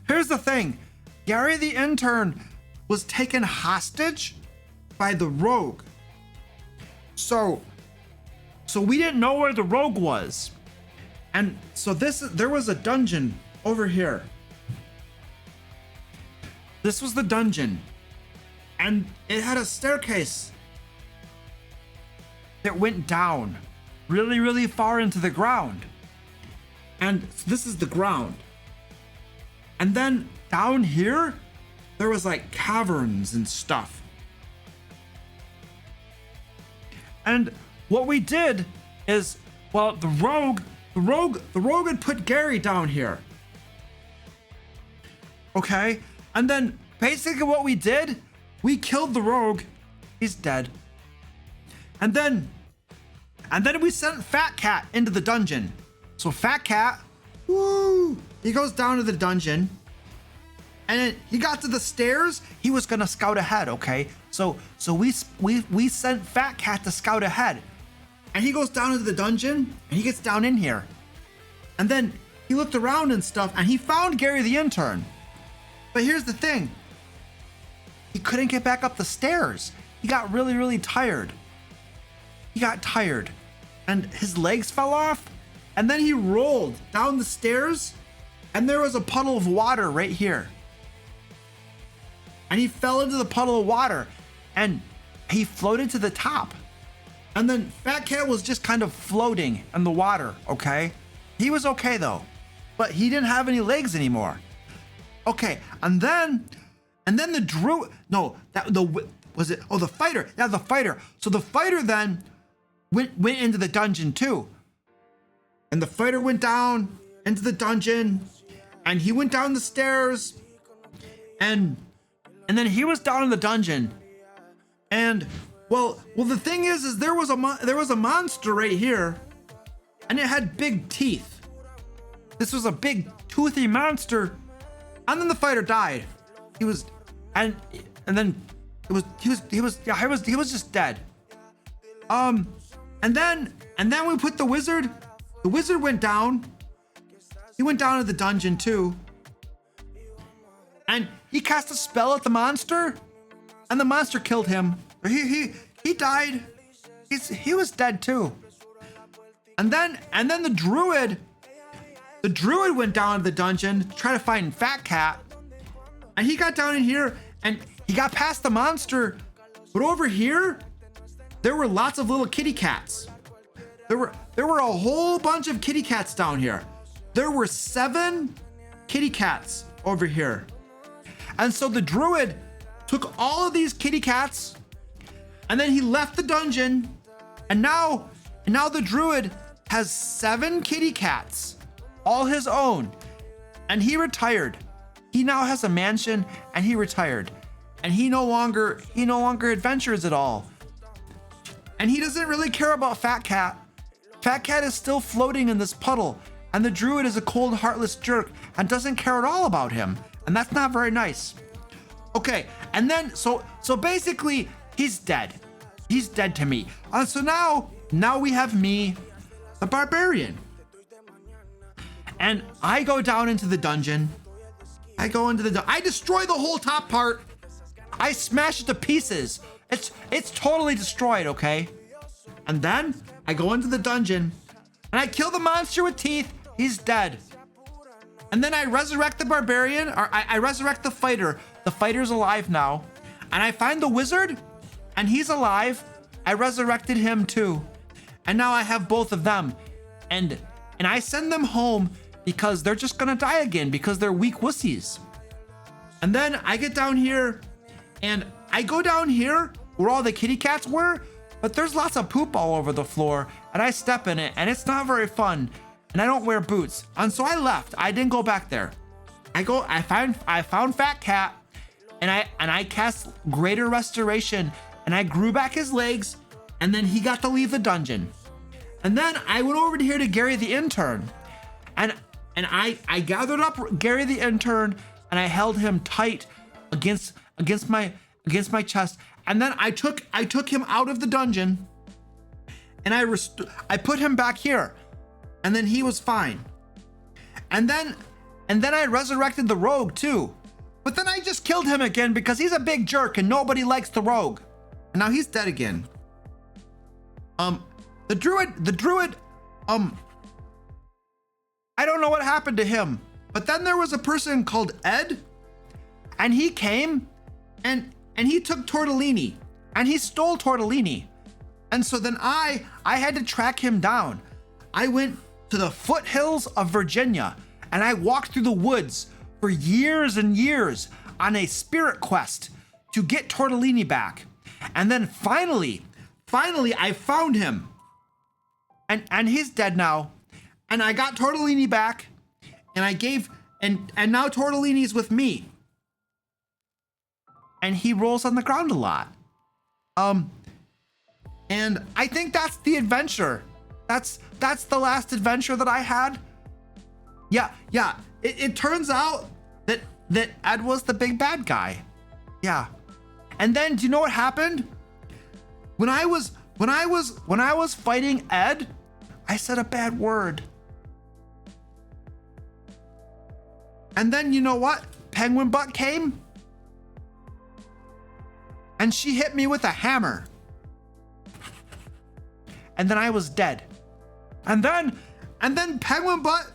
here's the thing. Gary the intern was taken hostage by the rogue. So we didn't know where the rogue was. And so there was a dungeon over here. This was the dungeon. And it had a staircase that went down really, really far into the ground. And this is the ground. And then down here, there was like caverns and stuff. And what we did is, well, the rogue had put Gary down here. Okay? And then basically what we did, we killed the rogue. He's dead. And then we sent Fat Cat into the dungeon. So Fat Cat, woo, he goes down to the dungeon. And then he got to the stairs. He was gonna scout ahead, okay? So we sent Fat Cat to scout ahead. And he goes down into the dungeon, and he gets down in here. And then he looked around and stuff, and he found Gary the intern. But here's the thing. He couldn't get back up the stairs. He got really, really tired. He got tired, and his legs fell off. And then he rolled down the stairs, and there was a puddle of water right here. And he fell into the puddle of water, and he floated to the top. And then Fat Cat was just kind of floating in the water, okay? He was okay though, but he didn't have any legs anymore. Okay, and then the druid, no, the fighter. Yeah, the fighter. So the fighter then went into the dungeon too. And the fighter went down into the dungeon, and he went down the stairs, and then he was down in the dungeon. And well, the thing is there was a monster right here, and it had big teeth. This was a big toothy monster, and then the fighter died. He was just dead. And then we put the wizard. The wizard went down. He went down to the dungeon too. And he cast a spell at the monster, and the monster killed him. He died. He was dead too. And then the druid went down to the dungeon to try to find Fat Cat. And he got down in here, and he got past the monster. But over here, there were lots of little kitty cats. There were a whole bunch of kitty cats down here. There were 7 kitty cats over here. And so the druid took all of these kitty cats, and then he left the dungeon. And now the druid has 7 kitty cats, all his own. And he retired. He now has a mansion, and he retired. And he no longer adventures at all. And he doesn't really care about Fat Cat. Fat Cat is still floating in this puddle, and the druid is a cold, heartless jerk and doesn't care at all about him. And that's not very nice. Okay, and then so basically he's dead. He's dead to me. So now we have me, the barbarian. And I go down into the dungeon. I destroy the whole top part. I smash it to pieces. It's totally destroyed, okay? And then I go into the dungeon and I kill the monster with teeth. He's dead. And then I resurrect the barbarian, or I resurrect the fighter. The fighter's alive now. And I find the wizard and he's alive. I resurrected him too. And now I have both of them. And I send them home because they're just gonna die again because they're weak wussies. And then I get down here and I go down here where all the kitty cats were, but there's lots of poop all over the floor and I step in it and it's not very fun. And I don't wear boots. And so I left. I didn't go back there. I found Fat Cat and I cast Greater Restoration and I grew back his legs and then he got to leave the dungeon. And then I went over to here to Gary the intern and I gathered up Gary the intern and I held him tight against my chest. And then I took him out of the dungeon and I put him back here. And then he was fine. And then I resurrected the rogue too. But then I just killed him again because he's a big jerk and nobody likes the rogue. And now he's dead again. The druid, I don't know what happened to him. But then there was a person called Ed and he came and he took Tortellini and he stole Tortellini. And so then I had to track him down. I went to the foothills of Virginia and I walked through the woods for years and years on a spirit quest to get Tortellini back. And then finally I found him and he's dead now. And I got Tortellini back and I gave, and now Tortellini's with me. And he rolls on the ground a lot. And I think that's the adventure. That's the last adventure that I had. Yeah. It turns out that Ed was the big bad guy. Yeah. And then do you know what happened? When I was fighting Ed, I said a bad word. And then you know what? Penguin Butt came and she hit me with a hammer. And then I was dead. And then Penguin Butt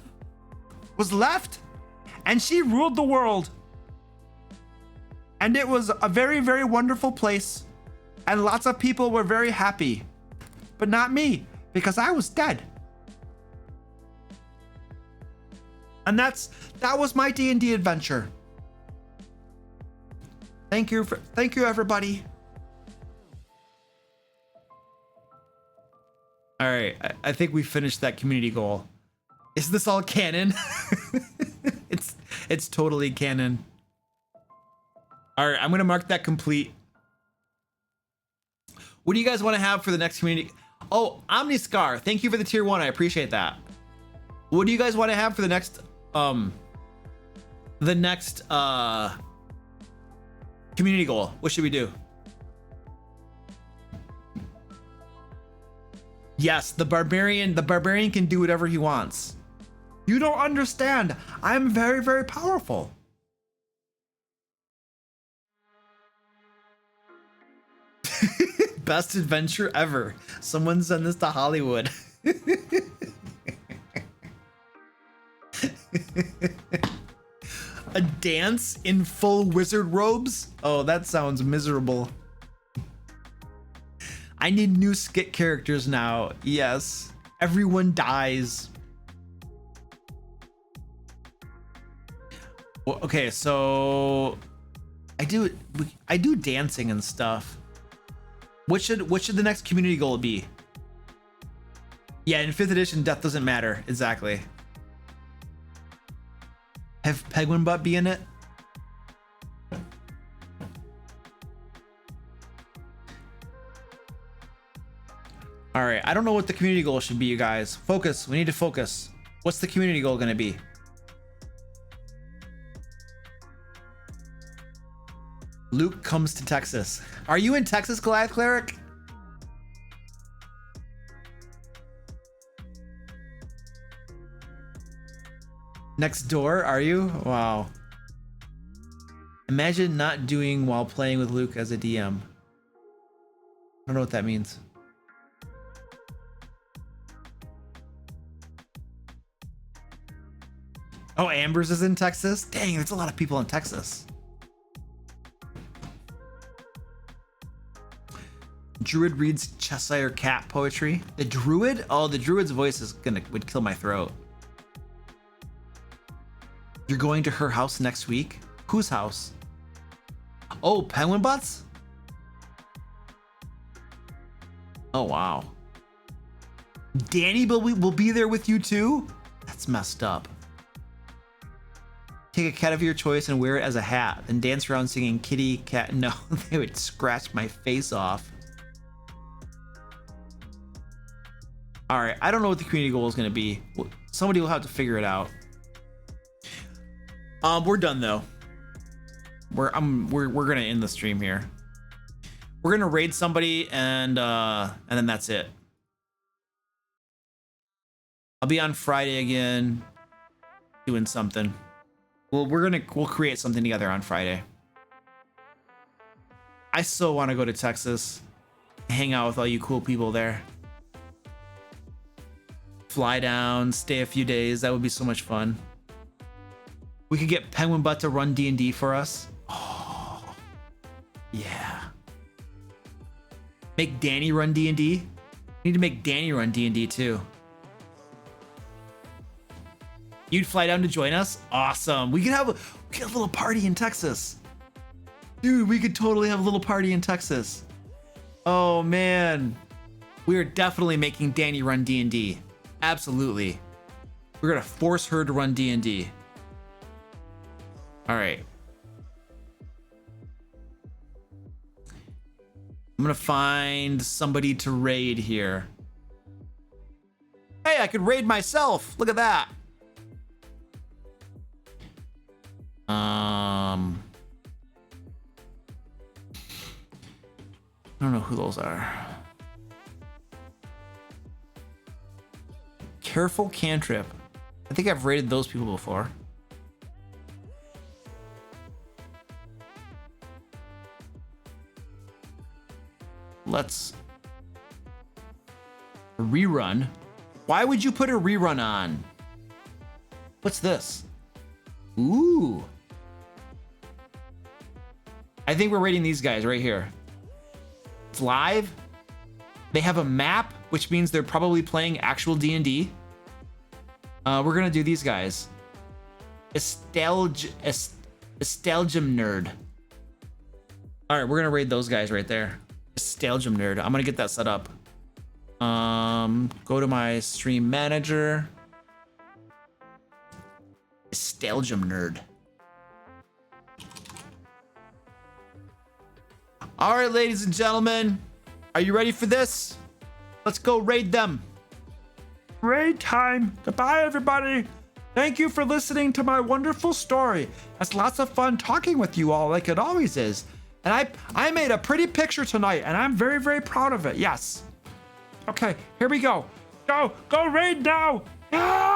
was left and she ruled the world. And it was a very, very wonderful place. And lots of people were very happy. But not me, because I was dead. And that was my D&D adventure. Thank you everybody. All right, I think we finished that community goal. Is this all canon? It's totally canon. All right, I'm gonna mark that complete. What do you guys want to have for the next community? Oh, Omniscar, thank you for the tier 1. I appreciate that. What do you guys want to have for the next community goal? What should we do? Yes, the barbarian can do whatever he wants. You don't understand. I'm very, very powerful. Best adventure ever. Someone send this to Hollywood. A dance in full wizard robes? Oh, that sounds miserable. I need new skit characters now. Yes. Everyone dies. Well, okay, so I do dancing and stuff. What should the next community goal be? Yeah, in 5th edition, death doesn't matter. Exactly. Have Penguin Butt be in it? All right, I don't know what the community goal should be, you guys. Focus, we need to focus. What's the community goal gonna be? Luke comes to Texas. Are you in Texas, Goliath Cleric? Next door, are you? Wow. Imagine not doing while playing with Luke as a DM. I don't know what that means. Oh, Amber's is in Texas? Dang, there's a lot of people in Texas. Druid reads Cheshire Cat poetry. The Druid? Oh, the Druid's voice would kill my throat. You're going to her house next week? Whose house? Oh, Penguin Butts? Oh, wow. Danny will be there with you too? That's messed up. Take a cat of your choice and wear it as a hat, then dance around singing kitty cat. No, they would scratch my face off. All right, I don't know what the community goal is going to be. Somebody will have to figure it out. We're done though. We're gonna end the stream here. We're gonna raid somebody and then that's it. I'll be on Friday again, doing something. Well, we'll create something together on Friday. I still want to go to Texas, hang out with all you cool people there. Fly down, stay a few days. That would be so much fun. We could get Penguin Butt to run D&D for us. Oh, yeah. Make Danny run D&D. Need to make Danny run D&D too. You'd fly down to join us? Awesome. We could have a little party in Texas. Dude, we could totally have a little party in Texas. Oh man. We are definitely making Danny run D&D. Absolutely. We're gonna force her to run D&D. All right. I'm gonna find somebody to raid here. Hey, I could raid myself. Look at that. I don't know who those are. Careful Cantrip. I think I've raided those people before. Let's rerun. Why would you put a rerun on? What's this? Ooh. I think we're rating these guys right here. It's live. They have a map, which means they're probably playing actual D&D. We're gonna do these guys. Nostalgium Nerd. All right, we're gonna raid those guys right there. Nostalgium Nerd. I'm gonna get that set up. Go to my stream manager. Nostalgium Nerd. All right, ladies and gentlemen, are you ready for this? Let's go raid them. Raid time. Goodbye, everybody. Thank you for listening to my wonderful story. It's lots of fun talking with you all, like it always is. And I made a pretty picture tonight, and I'm very, very proud of it. Yes. Okay, here we go. Go raid now. Ah!